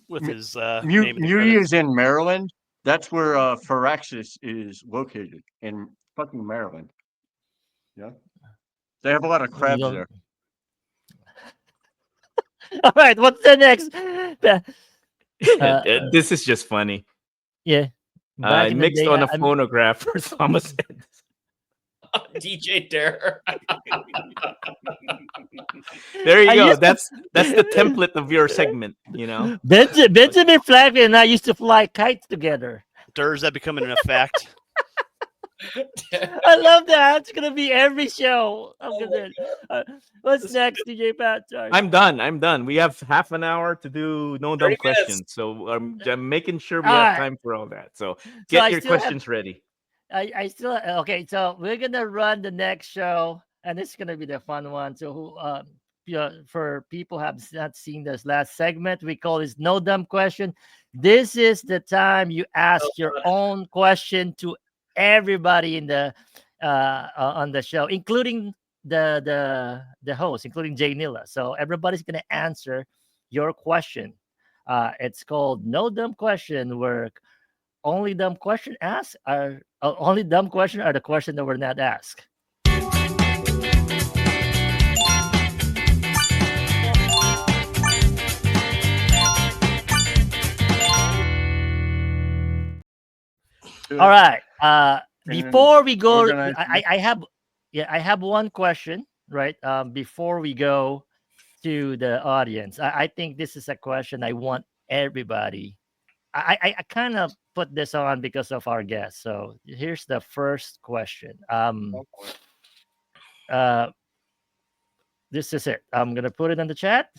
with his name. in the Muti credits. is in Maryland. That's where Firaxis is located, in fucking Maryland. Yeah, they have a lot of crabs don't- there. All right, what's the next? This is just funny. Yeah. Back in the Mixed day, on a I'm- phonograph for Thomas. DJ Dare. There you I go. used to- That's the template of your segment. Benjamin Franklin and I used to fly kites together. Is that becoming an effect? I love that. It's gonna be every show. What's next, DJ Pat? Sorry. I'm done. We have half an hour to do no dumb 30 minutes. questions. So I'm making sure we All have right. time for all that. So I get your still have- questions ready. I still okay. So we're gonna run the next show, and it's gonna be the fun one. So who for people who have not seen this last segment, we call this no dumb question. This is the time you ask your own question to everybody in the on the show, including the host, including Jay Nilla. So everybody's gonna answer your question. It's called no dumb question, where only dumb question asked are only dumb question are the question that were not asked. All right. Before we go, organize I have I have one question, right? Before we go to the audience, I think this is a question I want everybody. I kind of put this on because of our guest. So here's the first question. This is it. I'm gonna put it in the chat.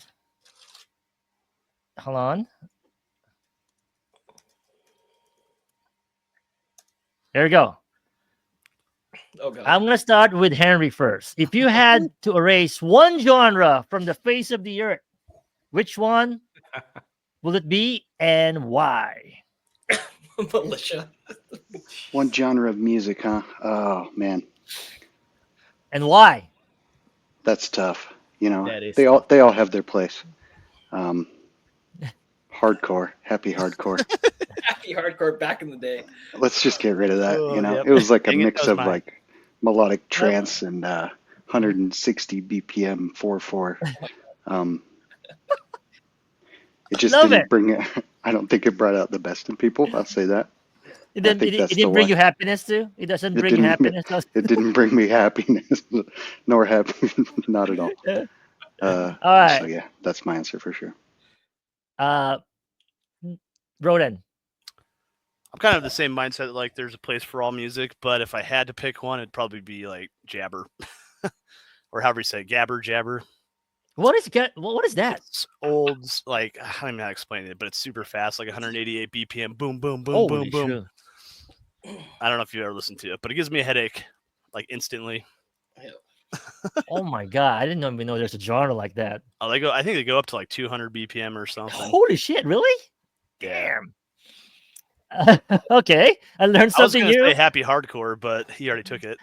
Hold on. There we go. Oh god. I'm gonna start with Henry first. If you had to erase one genre from the face of the earth, which one will it be and why? Militia. One genre of music, huh? Oh man, And why? that's tough. You know, That is they all have their place. Hardcore, happy hardcore. Happy hardcore back in the day. Let's just get rid of that. Oh, You know, yep. it was like a Dang it, mix that was of mine. like melodic trance and 160 BPM 4/4. It just Love didn't it. bring it. I don't think it brought out the best in people. I'll say that. It I didn't, think it, that's it the didn't bring one. you happiness too? It doesn't It bring you didn't. happiness? It didn't bring me happiness, nor happy. Not at all. All So right. yeah, that's my answer for sure. Roden. I'm kind of the same mindset. Like, there's a place for all music, but if I had to pick one, it'd probably be like jabber, or however you say it, gabber, jabber. What is that? It's old, like, I don't even know how to explain it, but it's super fast, like 188 BPM, boom, boom, boom, Holy boom, boom. shit. I don't know if you've ever listened to it, but it gives me a headache, like, instantly. Oh my god, I didn't even know there's a genre like that. Oh, I think they go up to like 200 BPM or something. Holy shit, really? Yeah. Damn. Okay, I learned I was something gonna new. say happy hardcore, but he already took it.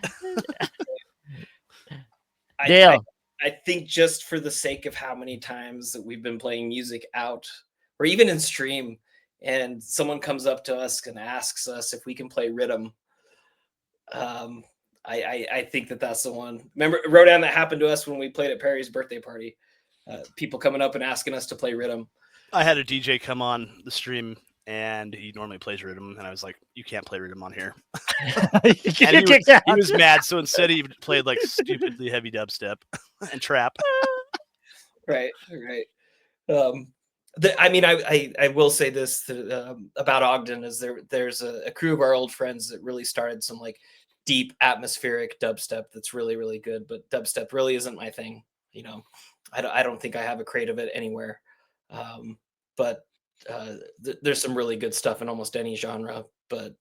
Dale. I think just for the sake of how many times that we've been playing music out, or even in stream, and someone comes up to us and asks us if we can play rhythm, I think that's the one. Remember, Rodan, that happened to us when we played at Perry's birthday party. People coming up and asking us to play rhythm. I had a DJ come on the stream, and he normally plays rhythm, and I was like, "You can't play rhythm on here." And he was mad, so instead he played like stupidly heavy dubstep and trap. Right. I will say this about Ogden is there's a crew of our old friends that really started some like deep atmospheric dubstep that's really, really good, but dubstep really isn't my thing. You know, I don't think I have a crate of it anywhere. But there's some really good stuff in almost any genre, but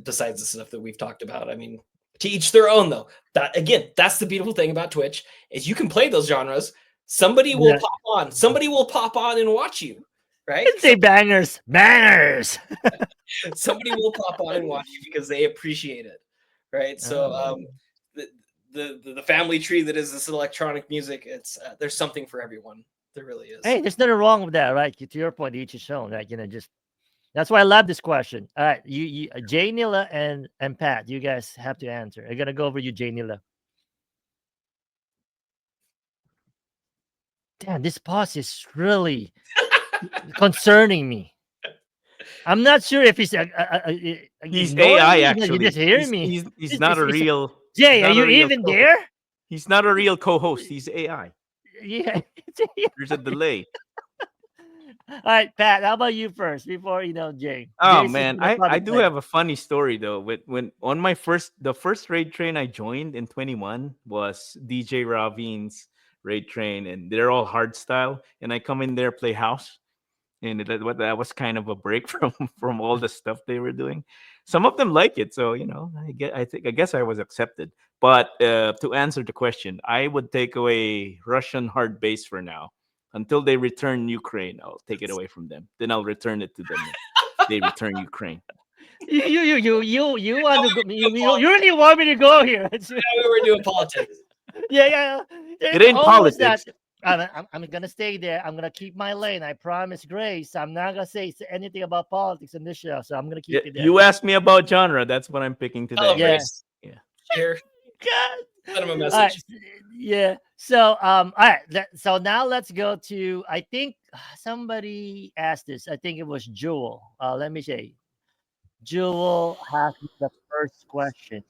besides the stuff that we've talked about, I mean, to each their own though. That's the beautiful thing about Twitch is you can play those genres. Somebody will pop on. Somebody will pop on and watch you, right? Say bangers. Somebody will pop on and watch you because they appreciate it, right? So the family tree that is this electronic music, it's there's something for everyone. There really is. Hey, there's nothing wrong with that, right? To your point, each his own. Like, just that's why I love this question. All right, you Jay Nilla and Pat, you guys have to answer. I'm gonna go over you, Jay Nilla. Damn, this pause is really concerning me. I'm not sure if he's AI actually. You just hear me. He's not a real. Jay, are you even there? He's not a real co-host. He's AI. Yeah. There's a delay. All right, Pat, how about you first before Jay? Oh Jason's man, gonna probably I do play. have a funny story though. When on the first raid train I joined in 21 was DJ Ravin's raid train, and they're all hard style. And I come in there play house, and that was kind of a break from all the stuff they were doing. Some of them like it, so I guess I was accepted. But to answer the question, I would take away Russian hard bass for now until they return Ukraine. I'll take it away from them. Then I'll return it to them. If they return Ukraine. You want to go? You really want me to go here? We were doing politics. Yeah. It ain't almost politics. I'm gonna stay there. I'm gonna keep my lane. I promise, Grace. I'm not gonna say anything about politics in this show, so I'm gonna keep it there. You asked me about genre. That's what I'm picking today. Hello, Yeah. Grace. Yeah. Here, God. send him a All message. right. Yeah. So all right. So now let's go to. I think somebody asked this. I think it was Jewel. Let me say. Jewel has the first question.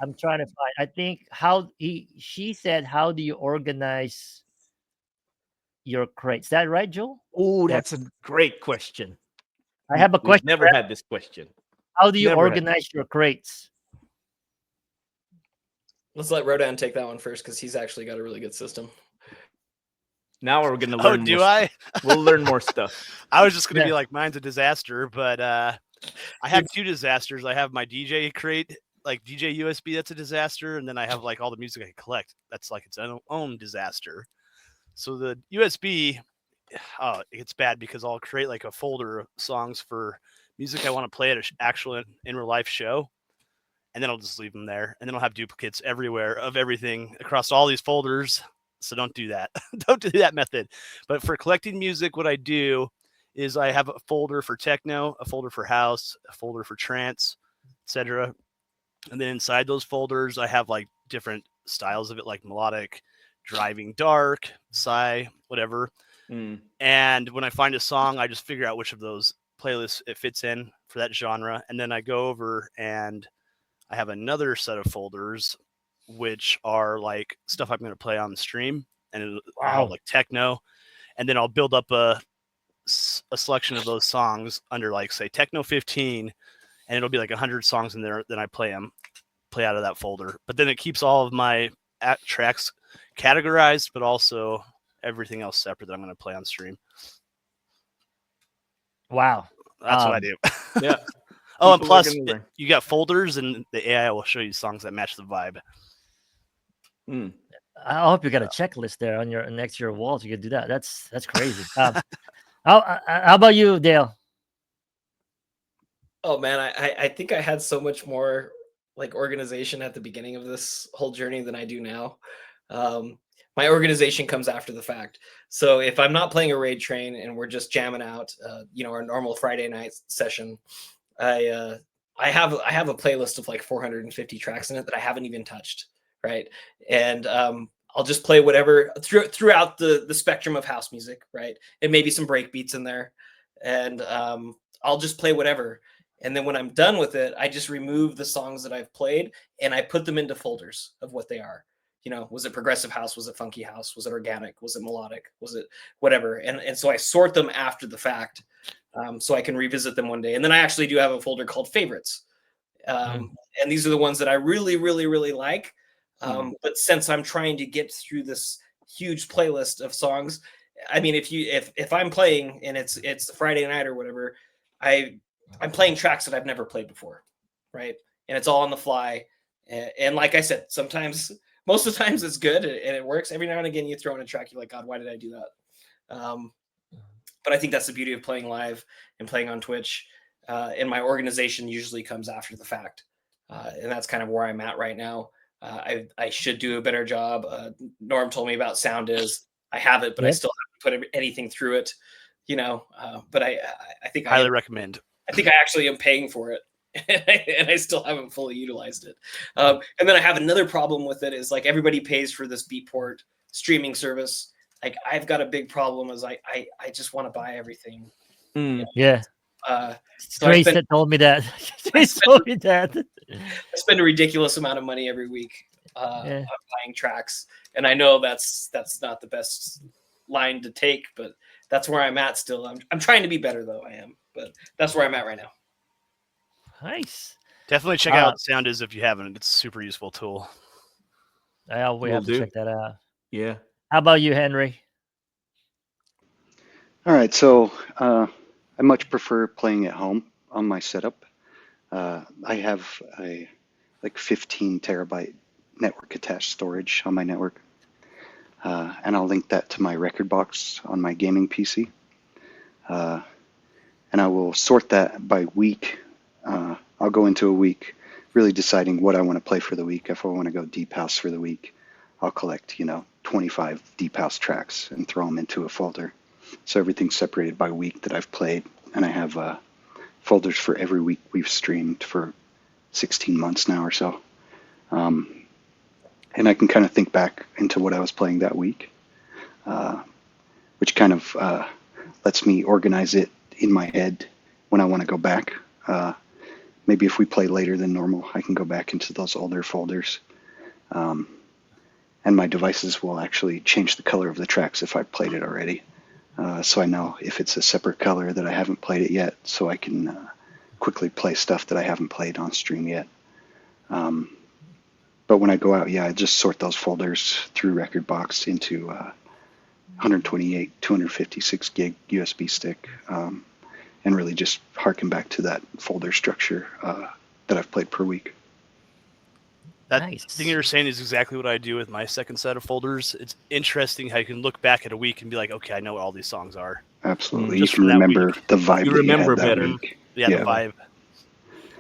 I'm trying to find. I think she said, "How do you organize your crates?" Is that right, Jewel? Oh, that's a great question. I have a We've question. never had this question. How do you never had- organize your crates? Let's let Rodan take that one first because he's actually got a really good system. Now we're gonna learn. do more I? Stuff. We'll learn more stuff. I was just gonna Yeah. be like, mine's a disaster, but I have two disasters. I have my DJ crate, like DJ USB, that's a disaster, and then I have like all the music I can collect. That's like its own disaster. So the USB, it's bad because I'll create like a folder of songs for music I want to play at an actual in real life show, and then I'll just leave them there, and then I'll have duplicates everywhere of everything across all these folders. So don't do that. Don't do that method. But for collecting music, what I do is I have a folder for techno, a folder for house, a folder for trance, etc. And then inside those folders, I have like different styles of it, like melodic, driving dark, psy, whatever. And when I find a song, I just figure out which of those playlists it fits in for that genre. And then I go over and I have another set of folders, which are like stuff I'm going to play on the stream, and I'll have like techno. And then I'll build up a selection of those songs under like say techno 15, and it'll be like 100 songs in there. Then I play out of that folder, but then it keeps all of my tracks categorized, but also everything else separate that I'm going to play on stream. Wow. That's what I do. Yeah. Oh, and plus you got folders, and the AI will show you songs that match the vibe. I hope you got a checklist there on your next to your walls. You could do that. That's crazy. How about you, Dale? Oh man, I think I had so much more like organization at the beginning of this whole journey than I do now. My organization comes after the fact. So if I'm not playing a raid train and we're just jamming out, our normal Friday night session, I have a playlist of like 450 tracks in it that I haven't even touched, right? And I'll just play whatever throughout the spectrum of house music, right? And maybe some break beats in there, and I'll just play whatever. And then when I'm done with it, I just remove the songs that I've played and I put them into folders of what they are. Was it progressive house? Was it funky house? Was it organic? Was it melodic? Was it whatever? And so I sort them after the fact, so I can revisit them one day. And then I actually do have a folder called favorites. And these are the ones that I really, really, really like. But since I'm trying to get through this huge playlist of songs, I mean, if I'm playing and it's Friday night or whatever, I'm playing tracks that I've never played before, right? And it's all on the fly. And like I said, most of the times it's good and it works. Every now and again, you throw in a track, you're like, God, why did I do that? But I think that's the beauty of playing live and playing on Twitch. And my organization usually comes after the fact. And that's kind of where I'm at right now. I should do a better job. Norm told me about Sound Is. I have it, but I still haven't put anything through it, but I think highly recommend. I think I actually am paying for it. And I still haven't fully utilized it. And then I have another problem with it is like everybody pays for this Beatport streaming service. Like I've got a big problem is I just want to buy everything. Yeah. So Grace told me that. Grace told me that. I spend a ridiculous amount of money every week on buying tracks. And I know that's not the best line to take, but that's where I'm at still. I'm trying to be better though. I am, but that's where I'm at right now. Nice. Definitely check out Sound Is if you haven't. It's a super useful tool. We have to check that out. Yeah. How about you, Henry? All right, so I much prefer playing at home on my setup. I have a like 15 terabyte network attached storage on my network, and I'll link that to my record box on my gaming PC. And I will sort that by week. I'll go into a week really deciding what I want to play for the week. If I want to go deep house for the week, I'll collect, 25 deep house tracks and throw them into a folder. So everything's separated by week that I've played, and I have folders for every week we've streamed for 16 months now or so. And I can kind of think back into what I was playing that week, which kind of lets me organize it in my head when I want to go back. Maybe if we play later than normal, I can go back into those older folders. And my devices will actually change the color of the tracks if I've played it already. So I know if it's a separate color that I haven't played it yet, so I can quickly play stuff that I haven't played on stream yet. But when I go out, I just sort those folders through Rekordbox into 128, 256 gig USB stick, and really just harken back to that folder structure that I've played per week. That Nice. thing you're saying is exactly what I do with my second set of folders. It's interesting how you can look back at a week and be like, okay, I know what all these songs are. Absolutely. Just You can for that remember week. the vibe You that remember you had that better. week. Yeah, the vibe.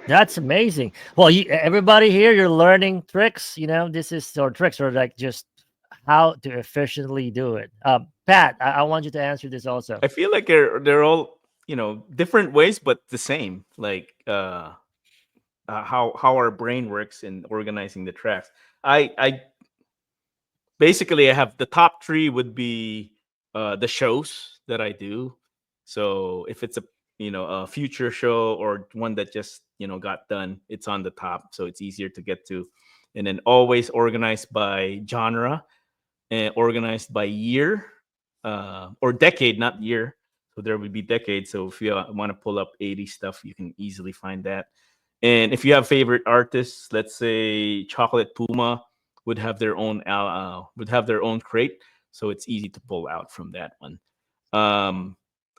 That's amazing. Well, everybody here, you're learning tricks. This is tricks or like just how to efficiently do it. Pat, I want you to answer this also. I feel like they're all different ways, but the same. Like how our brain works in organizing the tracks. I basically I have the top three would be the shows that I do. So if it's a future show or one that just got done, it's on the top, so it's easier to get to. And then always organized by genre and organized by year or decade, not year. So there would be decades. So if you want to pull up 80 stuff, you can easily find that. And if you have favorite artists, let's say Chocolate Puma would have their own crate, so it's easy to pull out from that one.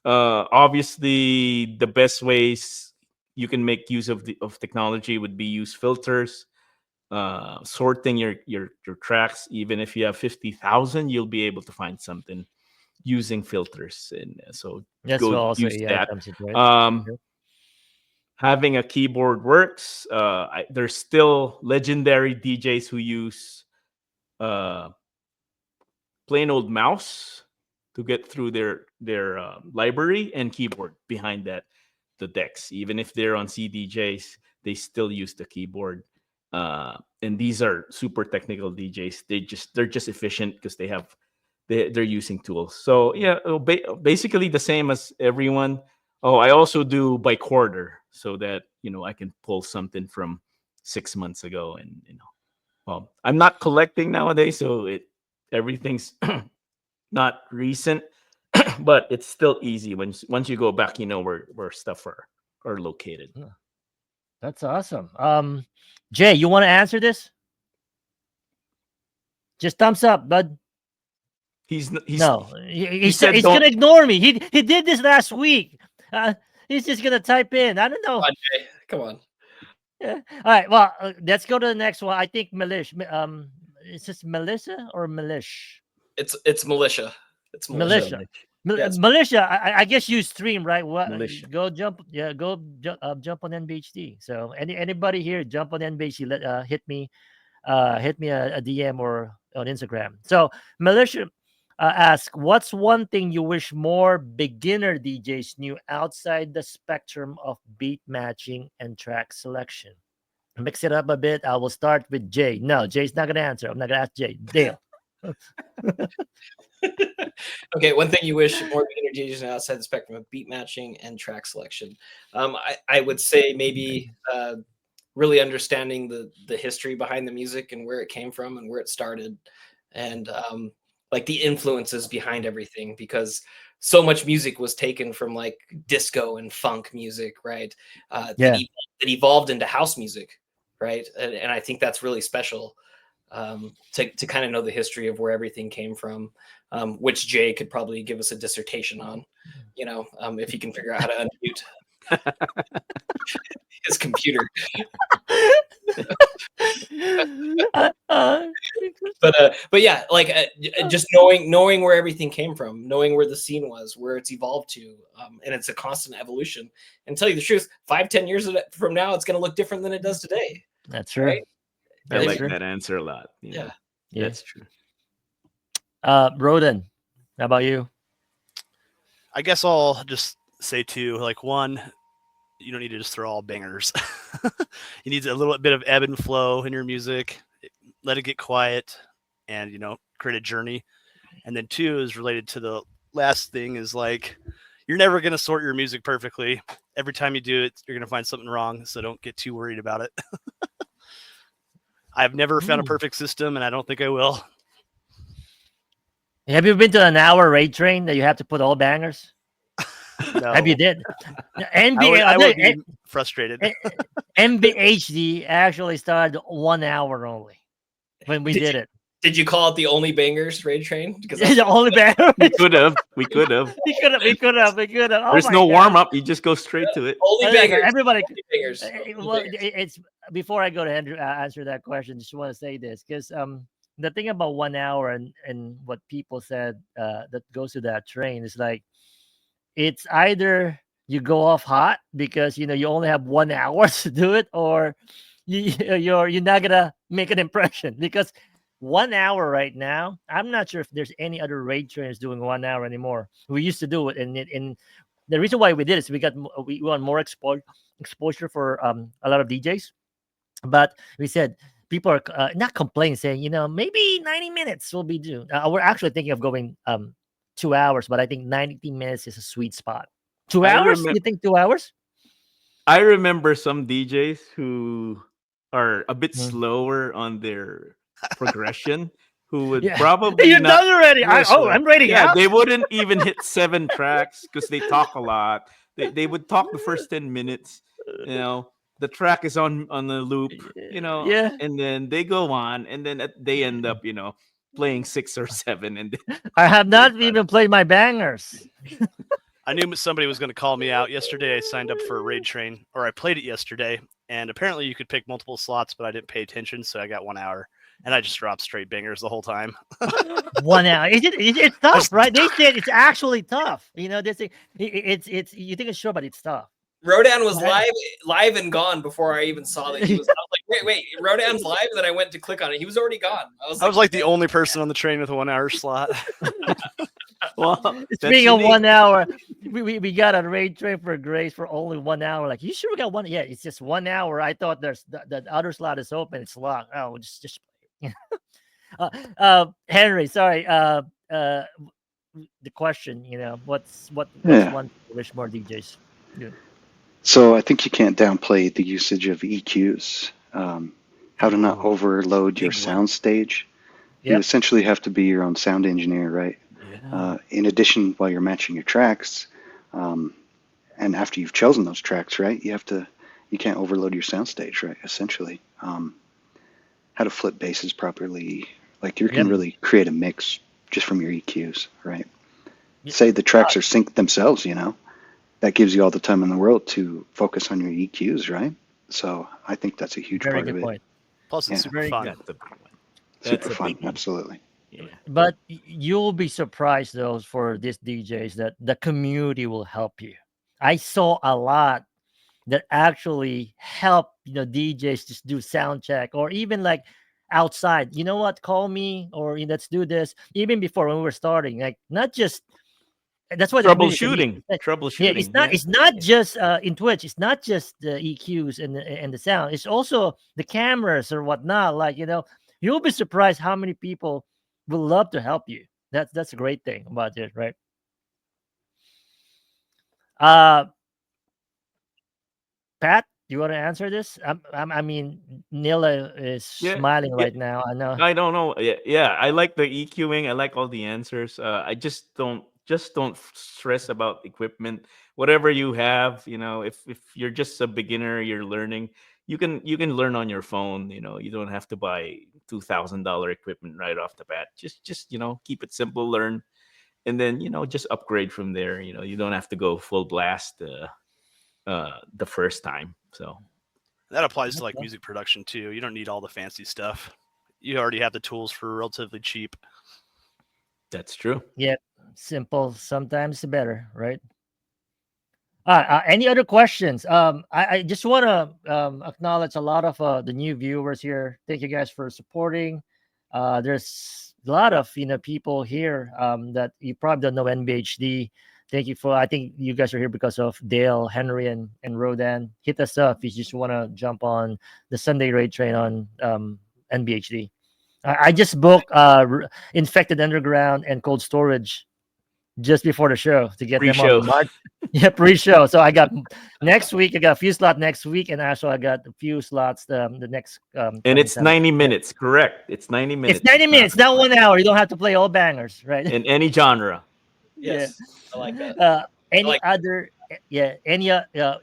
Obviously, the best ways you can make use of technology would be use filters, sorting your tracks. Even if you have 50,000, you'll be able to find something using filters, and so That's go also use AI that. comes in, right? Having a keyboard works. There's still legendary DJs who use plain old mouse to get through their library, and keyboard behind that, the decks. Even if they're on CDJs, they still use the keyboard. And these are super technical DJs. They're just efficient because they're using tools. So yeah, basically the same as everyone. Oh, I also do by quarter, so that I can pull something from 6 months ago, and well, I'm not collecting nowadays, so everything's not recent, but it's still easy once you go back, where stuff are located. That's awesome. Jay, you want to answer this? Just thumbs up, bud. He's No, he said he's don't- gonna ignore me. He did this last week. He's just gonna type in. I don't know. Come on, Jay. Come on. Yeah. All right. Well, let's go to the next one. I think Milish. Is this Melissa or Milish? It's militia. It's militia. Militia. Yes. Militia. I guess you stream, right? What? Militia. Go jump. Yeah. Go jump on NBHD. So anybody here jump on NBHD. Hit me a DM or on Instagram. So Militia ask, what's one thing you wish more beginner DJs knew outside the spectrum of beat matching and track selection? Mix it up a bit. I will start with Jay. No, Jay's not gonna answer. I'm not gonna ask Jay. Dale. Okay, one thing you wish more beginner DJs knew outside the spectrum of beat matching and track selection. I would say maybe really understanding the history behind the music and where it came from and where it started, and like the influences behind everything, because so much music was taken from like disco and funk music, right? That evolved into house music, right? And I think that's really special. to kind of know the history of where everything came from, which Jay could probably give us a dissertation on, if he can figure out how to unmute his computer. But yeah, like just knowing where everything came from, knowing where the scene was, where it's evolved to, and it's a constant evolution. And tell you the truth, 5-10 years from now, it's going to look different than it does today. That's true. Right? I like that answer a lot. Yeah. That's true. Roden, how about you? I guess I'll just say too, like, one, you don't need to just throw all bangers. You need a little bit of ebb and flow in your music. Let it get quiet, and create a journey. And then two is related to the last thing, is like, you're never going to sort your music perfectly. Every time you do it, you're going to find something wrong. So don't get too worried about it. I've never found a perfect system, and I don't think I will. Have you been to an hour raid train that you have to put all bangers? No. Have you did? I would be frustrated. MBHD actually started 1 hour only when we did it. Did you call it the only bangers raid train? Because The only bangers. We could have. We could have. Oh, There's no warm up. You just go straight to it. Only bangers. Everybody. Only bangers. Well, it's before I go to Andrew answer that question. Just want to say this, because the thing about 1 hour and what people said that goes to that train is like, it's either you go off hot because you only have 1 hour to do it, or you're not gonna make an impression, because 1 hour right now, I'm not sure if there's any other raid trains doing 1 hour anymore. We used to do it, and the reason why we did it is we want more exposure for a lot of DJs, but we said people are not complaining, saying maybe 90 minutes will be due. We're actually thinking of going 2 hours, but I think 90 minutes is a sweet spot. 2 hours? You think 2 hours? I remember some DJs who are a bit slower on their progression, who would probably you're done already. I'm rating out. They wouldn't even hit 7 tracks because they talk a lot. They would talk the first 10 minutes. The track is on the loop. And then they go on, and then they end up playing 6 or 7, and I have not even played my bangers. I knew somebody was going to call me out yesterday. I signed up for a raid train, or I played it yesterday, and apparently you could pick multiple slots, but I didn't pay attention, so I got 1 hour, and I just dropped straight bangers the whole time. 1 hour. It's tough, right? They said it's actually tough. They say it's you think it's short, but it's tough. Rodan was live and gone before I even saw that he was. I was like, wait, Rodan's live, and then I went to click on it. He was already gone. I was like the only person on the train with a 1 hour slot. Well, speaking of 1 hour, we got a raid train for Grace for only 1 hour. Like, you sure we got one? Yeah, it's just 1 hour. I thought there's the other slot is open. It's locked. Oh, just Henry, sorry. The question, what's one you wish more DJs do? So I think you can't downplay the usage of EQs. How to not overload your sound stage. You essentially have to be your own sound engineer, right? In addition, while you're matching your tracks, and after you've chosen those tracks, right, you can't overload your sound stage, right? Essentially, how to flip basses properly. Like, you can really create a mix just from your EQs, right? Say the tracks are synced themselves, that gives you all the time in the world to focus on your EQs, right? So I think that's a huge part of it. Plus, it's super fun. Super fun, absolutely. Yeah. But you'll be surprised, though, for these DJs, that the community will help you. I saw a lot that actually help DJs just do sound check, or even like outside. You know what? Call me, or let's do this. Even before, when we were starting, like, not just. That's why troubleshooting. Yeah, it's not just in Twitch. It's not just the EQs and the sound. It's also the cameras or whatnot. Like, you'll be surprised how many people will love to help you. That's a great thing about it, right? Pat, you want to answer this? I mean, Nila is smiling right now. I know. I don't know. Yeah, I like the EQing. I like all the answers. I just don't don't stress about equipment. Whatever you have, if you're just a beginner, you're learning, you can learn on your phone. You don't have to buy $2,000 equipment right off the bat. Just keep it simple, learn, and then just upgrade from there. You don't have to go full blast the first time. So That applies to like music production too. You don't need all the fancy stuff. You already have the tools for relatively cheap. that's true. Yeah, simple. Sometimes the better, right? Any other questions? I just want to acknowledge a lot of the new viewers here. Thank you guys for supporting. There's a lot of people here that you probably don't know NBHD. Thank you for. I think you guys are here because of Dale, Henry, and Rodan. Hit us up if you just want to jump on the Sunday raid train on NBHD. I just booked Infected Underground and Cold Storage just before the show to get them Pre-show. on the market. Yeah, pre-show. So I got next week. I got a few slots next week, and also I got a few slots the next. And it's 90 minutes, correct? It's 90 minutes. It's 90 minutes, not 1 hour. You don't have to play all bangers, right? In any genre. Yes, I like that. Any like other? Yeah, any?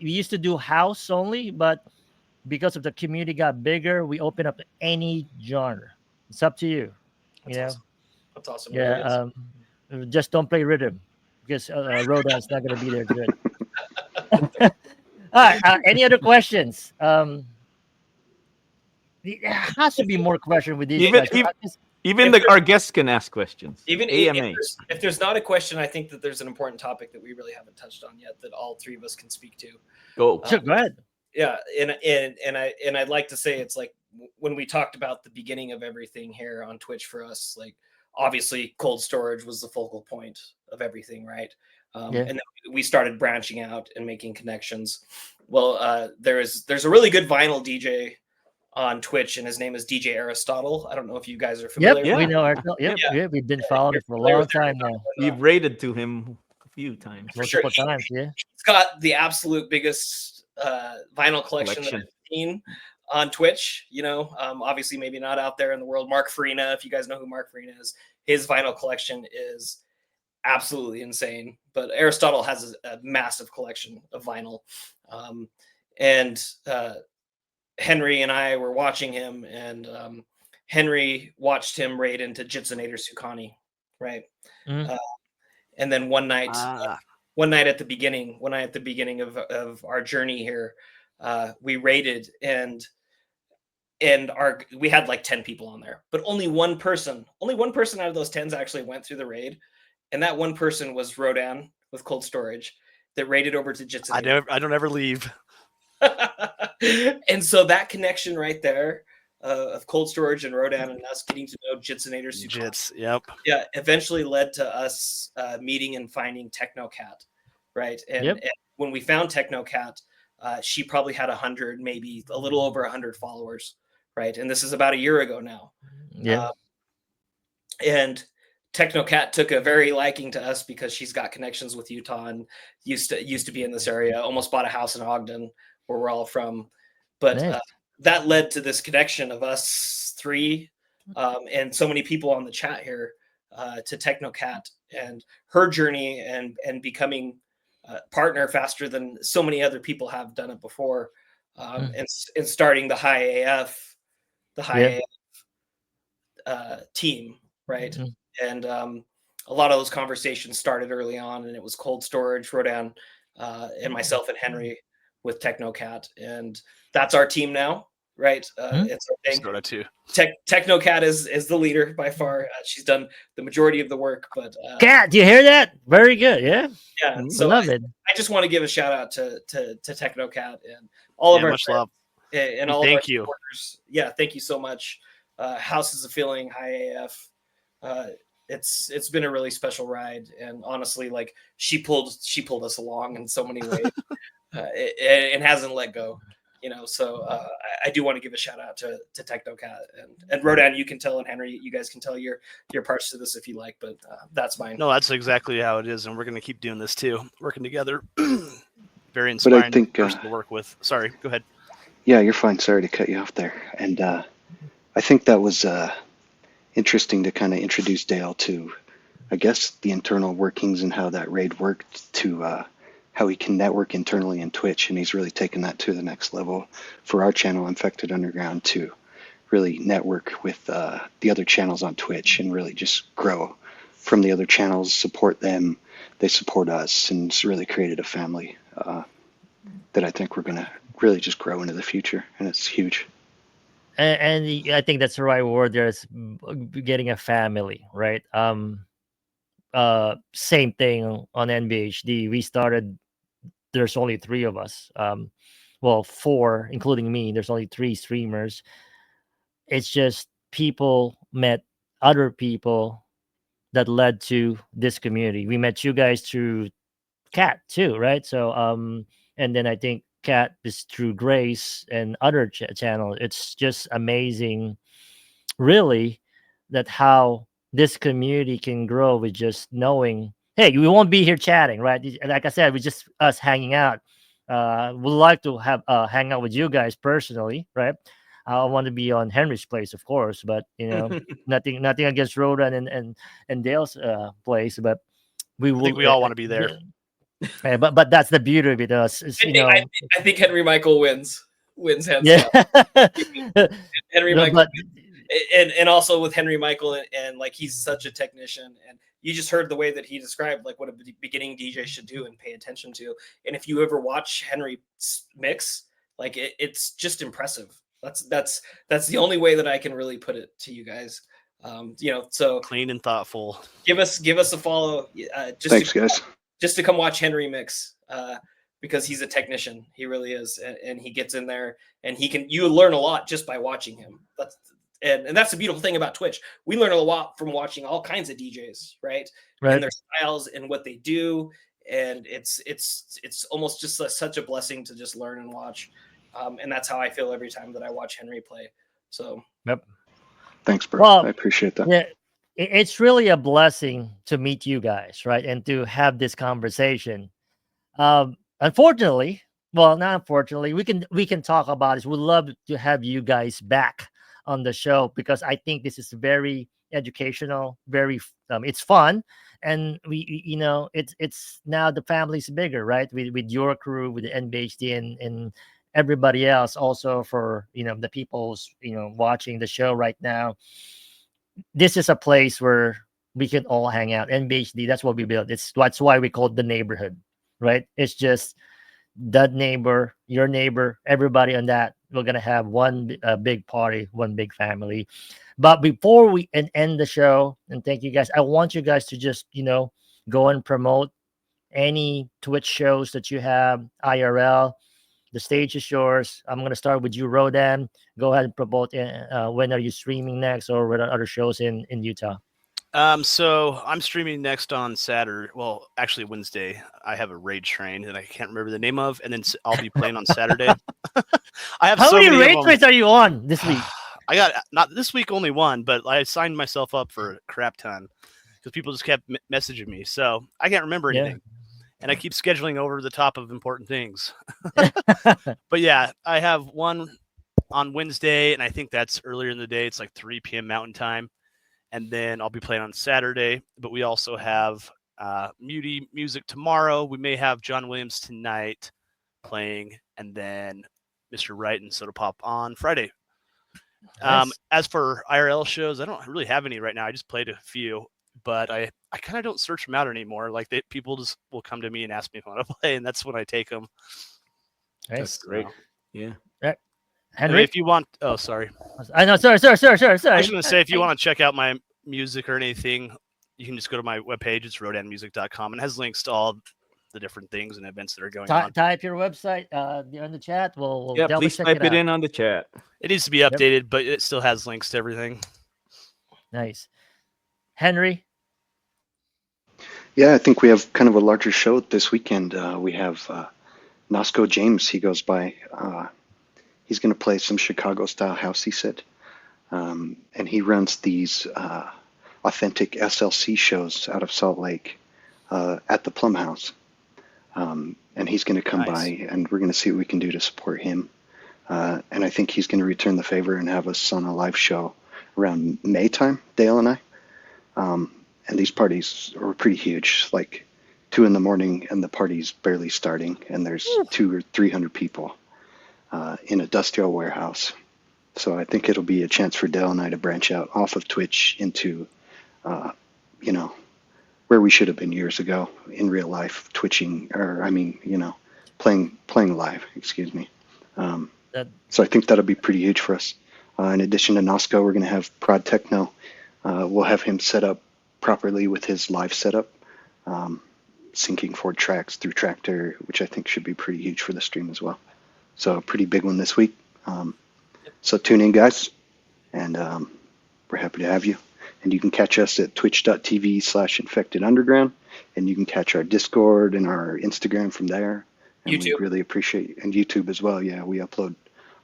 We used to do house only, but because of the community got bigger, we open up to any genre. It's up to you. Awesome. That's awesome. Yeah. Just don't play rhythm because Rodan's not going to be there good. All right. Any other questions? There has to be more questions with these guys. Even our guests can ask questions. Even AMA. if there's not a question, I think that there's an important topic that we really haven't touched on yet that all three of us can speak to. Go. Sure, go ahead. Yeah, and I'd like to say it's like when we talked about the beginning of everything here on Twitch for us, like obviously cold storage was the focal point of everything, right? And then we started branching out and making connections. Well, there's a really good vinyl DJ on Twitch, and his name is DJ Aristotle. I don't know if you guys are familiar. Yep, we know Aristotle. Yep, we've been following it for a long time now. We've rated to him a few times. Multiple times, yeah. He's got the absolute biggest vinyl collection that I've seen on Twitch. Obviously maybe not out there in the world. Mark Farina, if you guys know who Mark Farina is, his vinyl collection is absolutely insane. But Aristotle has a massive collection of vinyl. And Henry and I were watching him, and Henry watched him raid into Jitsinator Sukani, right? And then one night at the beginning of our journey here, we raided, and we had like 10 people on there, but only one person out of those 10s actually went through the raid, and that one person was Rodan with Cold Storage that raided over to Jitsinator. I don't ever leave. And so that connection right there of Cold Storage and Rodan and us getting to know Jitsinator Sukani, yep, eventually led to us meeting and finding Technocat, right? And when we found Technocat, she probably had 100, maybe a little over 100 followers, right? And this is about a year ago now. And Technocat took a very liking to us because she's got connections with Utah and used to be in this area. Almost bought a house in Ogden, where we're all from. But that led to this connection of us three and so many people on the chat here to Technocat and her journey and becoming a partner faster than so many other people have done it before. And starting the High AF team, right? And a lot of those conversations started early on, and it was Cold Storage, Rodan, and myself and Henry with Technocat, and that's our team now, right? It's our thing. Technocat is the leader by far. She's done the majority of the work, but Cat, do you hear that? Very good, yeah. So love it. I just want to give a shout out to Technocat and all of our much love and all thank of our you. supporters. Yeah, thank you so much. House is a feeling, High AF. It's been a really special ride, and honestly, like she pulled us along in so many ways, and hasn't let go. So I do want to give a shout out to Technocat and Rodan. You can tell, and Henry, you guys can tell your parts to this if you like, but that's mine. No, that's exactly how it is, and we're going to keep doing this too, working together. Very inspiring. But I think person to work with. Sorry, go ahead. Yeah, you're fine. Sorry to cut you off there. And I think that was interesting to kind of introduce Dale to I guess, the internal workings and how that raid worked to how he can network internally in Twitch. And he's really taken that to the next level for our channel, Infected Underground, to really network with the other channels on Twitch and really just grow from the other channels, support them. They support us, and it's really created a family that I think we're going to really just grow into the future. And it's huge. And I think that's the right word. There's getting a family, right? Same thing on NBHD. We started. There's only 3 of us. Well, 4, including me. There's only 3 streamers. It's just people met other people that led to this community. We met you guys through Cat too, right? So, and then I think Cat is through Grace and other channel. It's just amazing, really, that how this community can grow with just knowing, hey, we won't be here chatting, right? Like I said, we just us hanging out. Would like to have hang out with you guys personally, right? I want to be on Henry's place, of course, but nothing against Rhoda and Dale's place, but we will. I think we all want to be there. Yeah, but that's the beauty of it. I think Henry Michael wins hands Yeah. down. Henry No, Michael, but and also with Henry Michael, and like he's such a technician, and you just heard the way that he described like what a beginning DJ should do and pay attention to. And if you ever watch Henry mix, like it's just impressive. That's the only way that I can really put it to you guys. So Clean and thoughtful. give us a follow. Thanks, guys. Just to come watch Henry mix, because he's a technician. He really is, and he gets in there, and you learn a lot just by watching him. And that's the beautiful thing about Twitch. We learn a lot from watching all kinds of DJs, right? And their styles and what they do, and it's almost just such a blessing to just learn and watch. And that's how I feel every time that I watch Henry play. So, yep. Thanks, bro. Well, I appreciate that. Yeah, it's really a blessing to meet you guys, right? And to have this conversation. Unfortunately, well, not unfortunately, we can talk about this. We'd love to have you guys back on the show because I think this is very educational, very it's fun, and it's now the family's bigger, right? With your crew, with the NBHD and everybody else, also for the people's watching the show right now. This is a place where we can all hang out. NBHD, that's what we built. That's why we call it the neighborhood, right? It's just that neighbor, your neighbor, everybody on that. We're gonna have one big party, one big family. But before we end the show, and thank you guys, I want you guys to just go and promote any Twitch shows that you have, IRL. The stage is yours. I'm going to start with you, Rodan. Go ahead and promote when are you streaming next, or what other shows in Utah? So I'm streaming next on Saturday. Well, actually Wednesday. I have a raid train that I can't remember the name of, and then I'll be playing on Saturday. I have How so many many raid trains are you on this week? I got not this week, only one, but I signed myself up for a crap ton because people just kept messaging me, so I can't remember anything. And I keep scheduling over the top of important things. But yeah, I have one on Wednesday, and I think that's earlier in the day. It's like 3 p.m. Mountain Time. And then I'll be playing on Saturday. But we also have Muty music tomorrow. We may have John Williams tonight playing, and then Mr. Wright and Soda Pop on Friday. Nice. As for IRL shows, I don't really have any right now. I just played a few. But I kind of don't search them out anymore. Like people just will come to me and ask me if I want to play, and that's when I take them. Nice. That's great. Yeah. Henry, if you want, oh, sorry. I know. Sorry. I was going to say, if you want to check out my music or anything, you can just go to my webpage. It's rodanmusic.com, and it has links to all the different things and events that are going on. Type your website in the chat. We'll please type it in on the chat. It needs to be updated, but it still has links to everything. Nice. Henry? Yeah, I think we have kind of a larger show this weekend. We have Nosco James. He goes by. He's going to play some Chicago-style house, he said. And he runs these authentic SLC shows out of Salt Lake at the Plum House. And he's going to come by, and we're going to see what we can do to support him. And I think he's going to return the favor and have us on a live show around May time, Dale and I. And these parties are pretty huge, like 2 a.m, and the party's barely starting, and there's 200 or 300 people in a industrial warehouse. So I think it'll be a chance for Dale and I to branch out off of Twitch into, you know, where we should have been years ago in real life, twitching, or I mean, you know, playing live. Excuse me. So I think that'll be pretty huge for us. In addition to Nosco, we're going to have Prod Techno. We'll have him set up properly with his live setup, syncing 4 tracks through Tractor, which I think should be pretty huge for the stream as well. So a pretty big one this week. So tune in, guys, and we're happy to have you. And you can catch us at twitch.tv/InfectedUnderground, and you can catch our Discord and our Instagram from there. And YouTube. we really appreciate, and YouTube as well. Yeah, we upload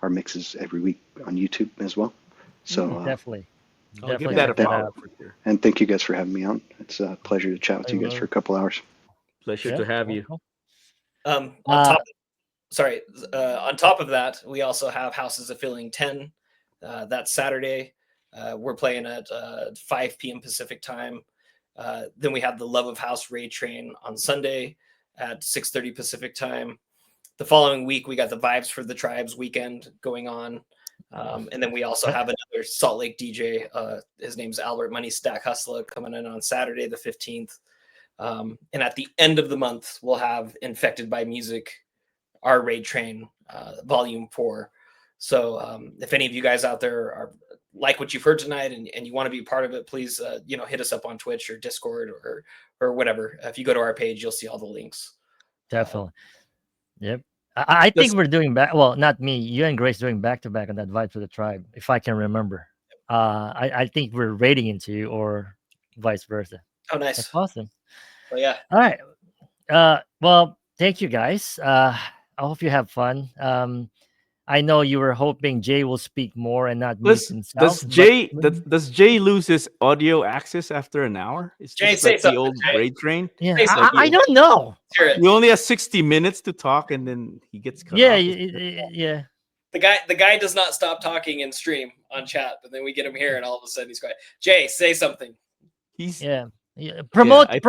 our mixes every week on YouTube as well. So Definitely. I'll give Definitely that a check follow out. for sure. and thank you guys for having me on. It's a pleasure to chat with you guys for a couple hours. Pleasure Yeah, to have you. cool. On top of that, we also have Houses of Feeling 10. That's Saturday. We're playing at 5 p.m. Pacific time. Then we have the Love of House Raid Train on Sunday at 6:30 Pacific time. The following week, we got the Vibes for the Tribes weekend going on. And then we also have another Salt Lake DJ. His name's Albert Money Stack Hustler coming in on Saturday the 15th. And at the end of the month, we'll have Infected by Music, our Raid Train, Volume 4. So if any of you guys out there are like what you've heard tonight and you want to be a part of it, please hit us up on Twitch or Discord or whatever. If you go to our page, you'll see all the links. Definitely. Yep. I think we're doing back. Well, not me. You and Grace doing back to back on that Vibe for the Tribe, if I can remember. I think we're raiding into you or vice versa. Oh, nice. That's awesome. Well, yeah. All right. Well, thank you guys. I hope you have fun. I know you were hoping Jay will speak more and not mute himself. Does Jay lose his audio access after an hour? Is Jay, this say like the something, old Jay. Raid Train? Yeah, Say something. I don't know. Hear it. He only has 60 minutes to talk, and then he gets cut Yeah, off. yeah. The guy does not stop talking in stream on chat, but then we get him here, and all of a sudden he's quiet. Jay, say something. He's Yeah. Promote I think-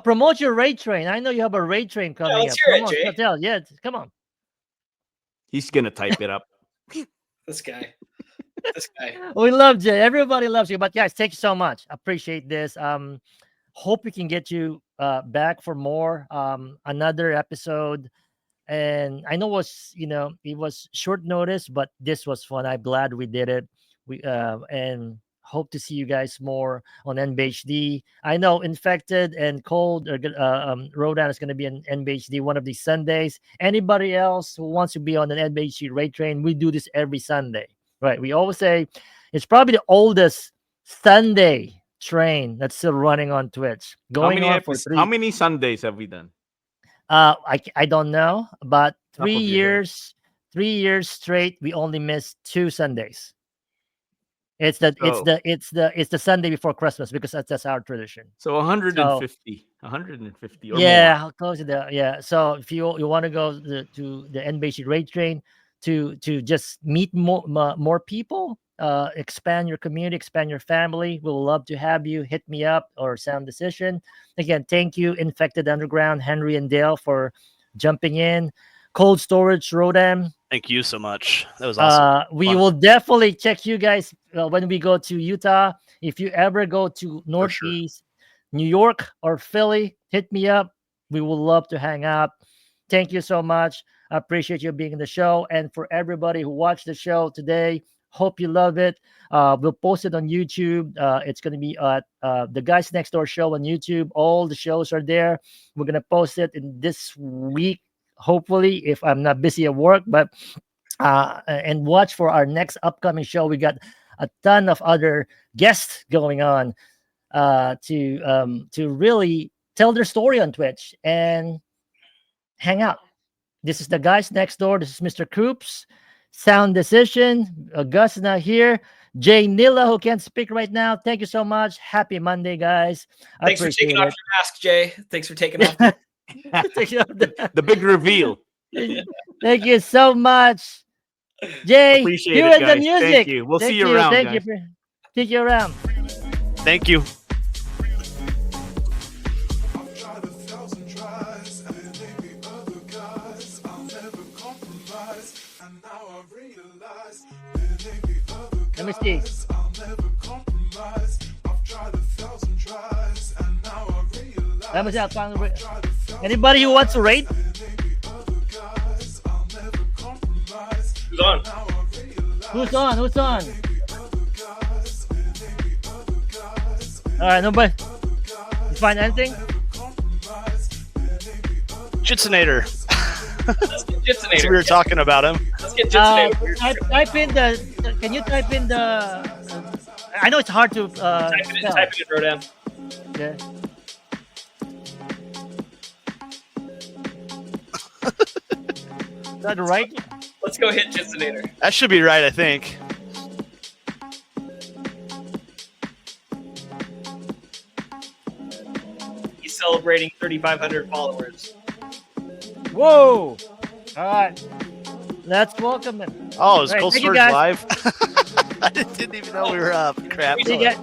promote your raid train. I know you have a raid train coming let's up. hear it, Come on, Jay. tell. Yeah, come on. He's gonna type it up. This guy. This guy. We love Jay. Everybody loves you. But guys, thank you so much. Appreciate this. Hope we can get you back for more. Another episode. And I know it was short notice, but this was fun. I'm glad we did it. We and hope to see you guys more on NBHD. I know Infected and Cold Rodan is going to be on NBHD one of these Sundays. Anybody else who wants to be on an NBHD raid train, we do this every Sunday, right? We always say it's probably the oldest Sunday train that's still running on Twitch. How many Sundays have we done? I don't know, but Top of 3 your head. 3 years straight, we only missed 2 Sundays. It's the Sunday before Christmas because that's our tradition. So 150 or yeah, more. close to that. Yeah. So if you want to go to the NBC raid train to just meet more people, expand your community, expand your family, we'll love to have you. Hit me up or Sound Decision. Again, thank you, Infected Underground, Henry and Dale, for jumping in. Cold Storage, Rodam. Thank you so much. That was awesome. We Fun. will definitely check you guys when we go to Utah. If you ever go to Northeast, New York or Philly, hit me up. We would love to hang out. Thank you so much. I appreciate you being in the show. And for everybody who watched the show today, hope you love it. We'll post it on YouTube. It's going to be at the Guys Next Door show on YouTube. All the shows are there. We're going to post it in this week, hopefully, if I'm not busy at work. But and watch for our next upcoming show. We got a ton of other guests going on to really tell their story on Twitch and hang out. This is the Guys Next Door. This is Mr. Coops. Sound Decision. Gus is not here. Jay Nilla, who can't speak right now. Thank you so much. Happy Monday, guys. Thanks for taking off your mask, Jay. Thanks for taking off. The big reveal. Thank you so much, Jay. Appreciate you it, and the guys. music. Thank you. We'll see you around, Thank guys. you. Take you around. Thank you. And now I realize living the other Let me see. guys, I'll never compromise. I've tried 1,000 tries, and now I realize Let me see. tried 1,000 Anybody who wants to rate? living the other guys, I'll never compromise. Who's on? Now I realize Who's on? Who's on? the other guys, living the other guys, All right, nobody. You find anything? Jitsinator. Let's get So we Jitsinator. were talking about him. Let's get Jitsinator. Type in the. Can you type in the? I know it's hard to Type it in, spell. type it in, Rodan. Yeah. Is that right? Let's go hit Jitsinator. That should be right, I think. He's celebrating 3,500 followers. Whoa! All right. Let's welcome him. Oh, is Right, Cold thank you, Storage guys. live? I didn't even know we were up. Crap. See you guys.